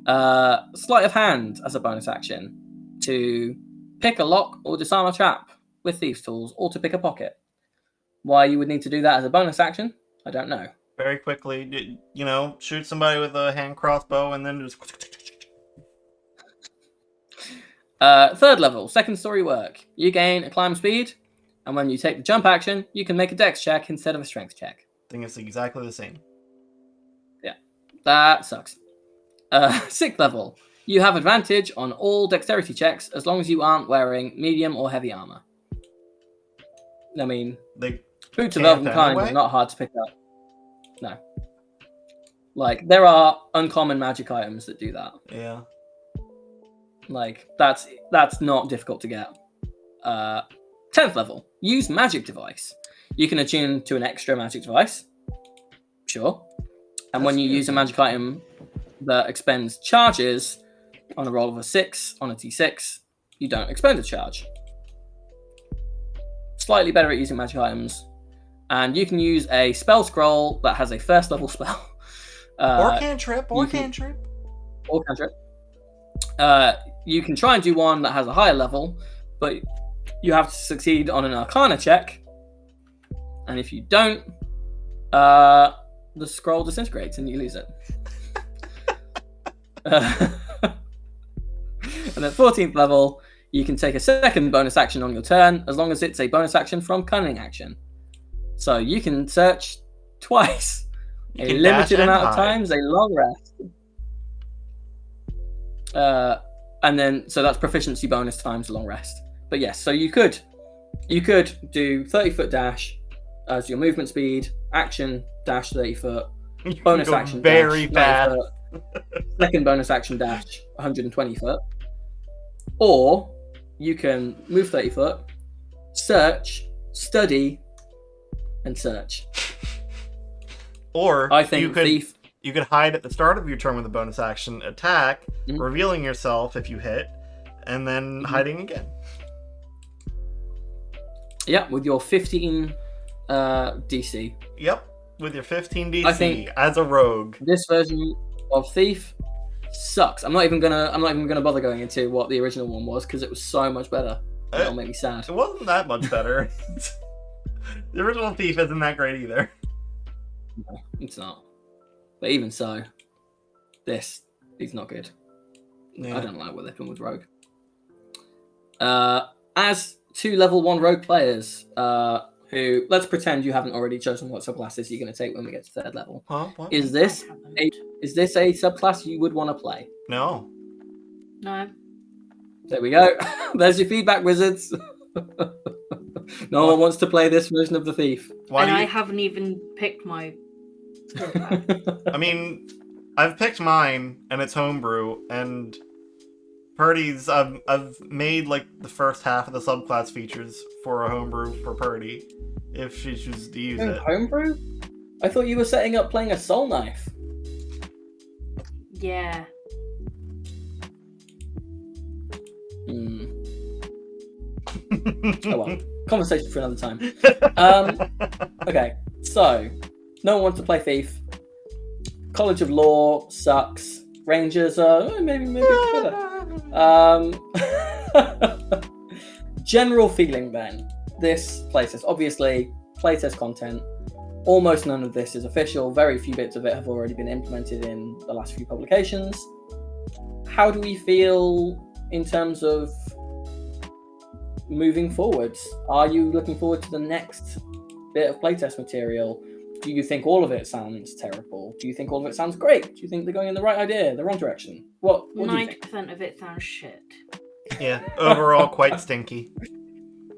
Sleight of hand as a bonus action to pick a lock or disarm a trap with thieves' tools, or to pick a pocket. Why you would need to do that as a bonus action, I don't know. Very quickly, shoot somebody with a hand crossbow and then just... 3rd level, 2nd story work. You gain a climb speed, and when you take the jump action, you can make a dex check instead of a strength check. I think it's exactly the same. Yeah, that sucks. 6th level, you have advantage on all dexterity checks as long as you aren't wearing medium or heavy armor. I mean, Boots of Elven Kind are not hard to pick up. No. Like, there are uncommon magic items that do that. Yeah. Like, that's not difficult to get. 10th level, use magic device. You can attune to an extra magic device. Sure. And when you use a magic item that expends charges on a roll of a 6 on a d6, you don't expend a charge. Slightly better at using magic items. And you can use a spell scroll that has a 1st level spell. Or cantrip. You can try and do one that has a higher level, but you have to succeed on an Arcana check. And if you don't, the scroll disintegrates and you lose it. And at 14th level, you can take a 2nd bonus action on your turn, as long as it's a bonus action from Cunning action. So you can search twice, a limited amount of times, a long rest. And then, so that's proficiency bonus times long rest. But yes, so you could do 30-foot dash as your movement speed, action, dash 30 foot, bonus action, very dash, fast. 2nd bonus action, dash 120 foot. Or you can move 30 foot, search, study, and search. Or I think Thief. You could hide at the start of your turn with a bonus action, attack, revealing yourself if you hit, and then hiding again. Yeah, with your 15 DC. Yep, with your 15 DC I think as a rogue. This version of Thief sucks. I'm not even gonna bother going into what the original one was, because it was so much better. It'll make me sad. It wasn't that much better. The original Thief isn't that great either. No, it's not. But even so, this is not good. Yeah. I don't like what they've done with Rogue. As 2 level 1 Rogue players, who, let's pretend you haven't already chosen what subclasses you're going to take when we get to 3rd level. Huh? What? Is this a subclass you would want to play? No. No. There we go. There's your feedback, wizards. No one wants to play this version of the Thief. I haven't even picked my... I mean, I've picked mine, and it's homebrew, and Purdy's, I've made, like, the first half of the subclass features for a homebrew for Purdy, if she chooses to use it. Homebrew? I thought you were setting up playing a Soul Knife. Yeah. Oh well, conversation for another time. Okay, so no one wants to play Thief. College of Law sucks. Rangers are maybe better. General feeling then. This playtest, obviously, playtest content. almost none of this is official. Very few bits of it have already been implemented in the last few publications. How do we feel in terms of moving forwards? Are you looking forward to the next bit of playtest material? Do you think all of it sounds terrible? Do you think all of it sounds great? Do you think they're going in the right idea, the wrong direction? What do you think? 90% of it sounds shit. Yeah, overall quite stinky.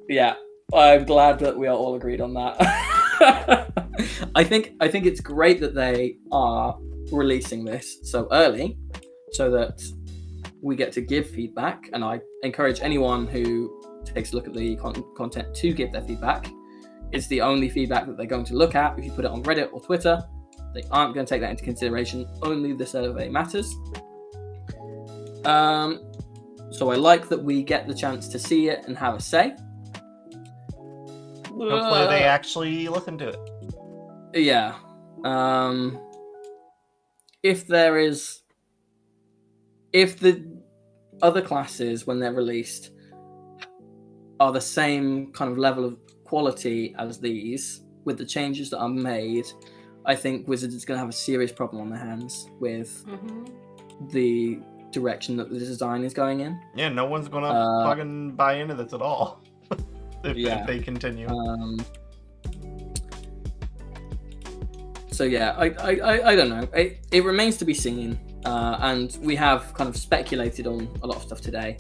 Yeah, I'm glad that we are all agreed on that. I think it's great that they are releasing this so early, so that we get to give feedback, and I encourage anyone who takes a look at the content to give their feedback. It's the only feedback that they're going to look at. If you put it on Reddit or Twitter, they aren't going to take that into consideration. Only the survey matters. So I like that we get the chance to see it and have a say. Hopefully they actually listen to it. Yeah. If the other classes, when they're released, are the same kind of level of quality as these, with the changes that are made, I think Wizards is going to have a serious problem on their hands with the direction that the design is going in. Yeah, no one's going to fucking buy into this at all if they continue. So yeah, I don't know. It remains to be seen, and we have kind of speculated on a lot of stuff today,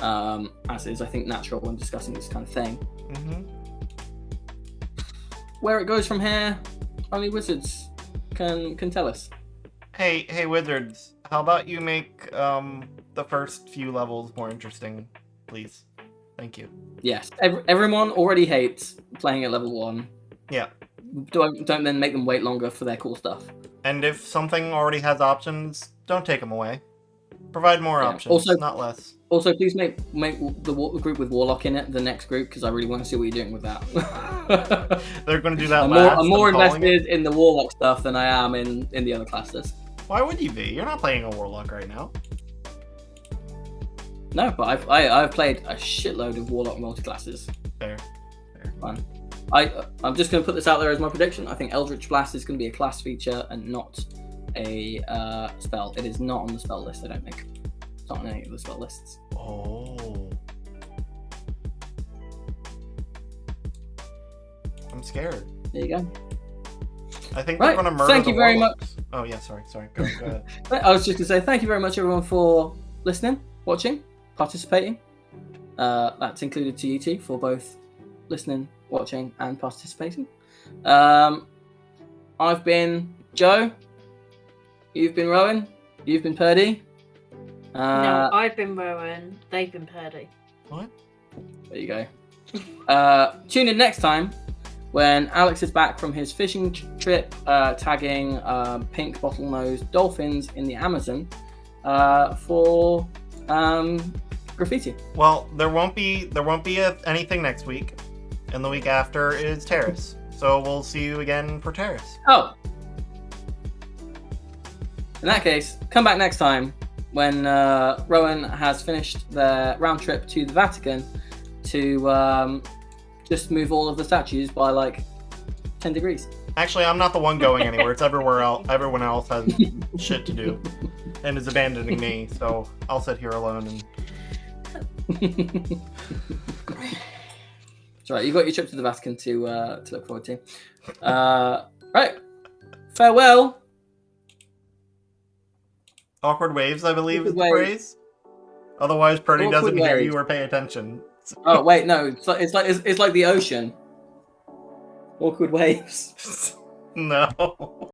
as is I think natural when discussing this kind of thing. Where it goes from here, only Wizards can tell us. Hey Wizards, how about you make the first few levels more interesting, please? Thank you. Yes, everyone already hates playing at level 1. Yeah. Don't then make them wait longer for their cool stuff. And if something already has options, don't take them away. Provide more options, also, not less. Also, please make the group with Warlock in it the next group, because I really want to see what you're doing with that. They're going to do that I'm more invested in the Warlock stuff than I am in the other classes. Why would you be? You're not playing a Warlock right now. No, but I've played a shitload of Warlock multi-classes. Fair. Fun. I'm just going to put this out there as my prediction. I think Eldritch Blast is going to be a class feature and not a spell. It is not on the spell list, I don't think. It's not on any of the spell lists. Oh. I'm scared. There you go. I think we're going to murder Thank you very much. Oh, yeah, sorry. Go ahead. I was just going to say thank you very much, everyone, for listening, watching, participating. That's included to you two for both listening, watching, and participating. I've been Joe. You've been Rowan. You've been Purdy. No, I've been Rowan. They've been Purdy. What? There you go. Tune in next time when Alex is back from his fishing trip, tagging pink bottlenose dolphins in the Amazon for graffiti. Well, there won't be anything next week, and the week after is Terrace. So we'll see you again for Terrace. Oh. In that case, come back next time when Rowan has finished their round trip to the Vatican to just move all of the statues by like 10 degrees. Actually, I'm not the one going anywhere. It's everywhere else. Everyone else has shit to do and is abandoning me. So I'll sit here alone and. That's right. You got your trip to the Vatican to look forward to. Right. Farewell. Awkward waves, I believe, is the phrase. Otherwise, Purdy doesn't hear you or pay attention. Oh wait, no. It's like the ocean. Awkward waves. No.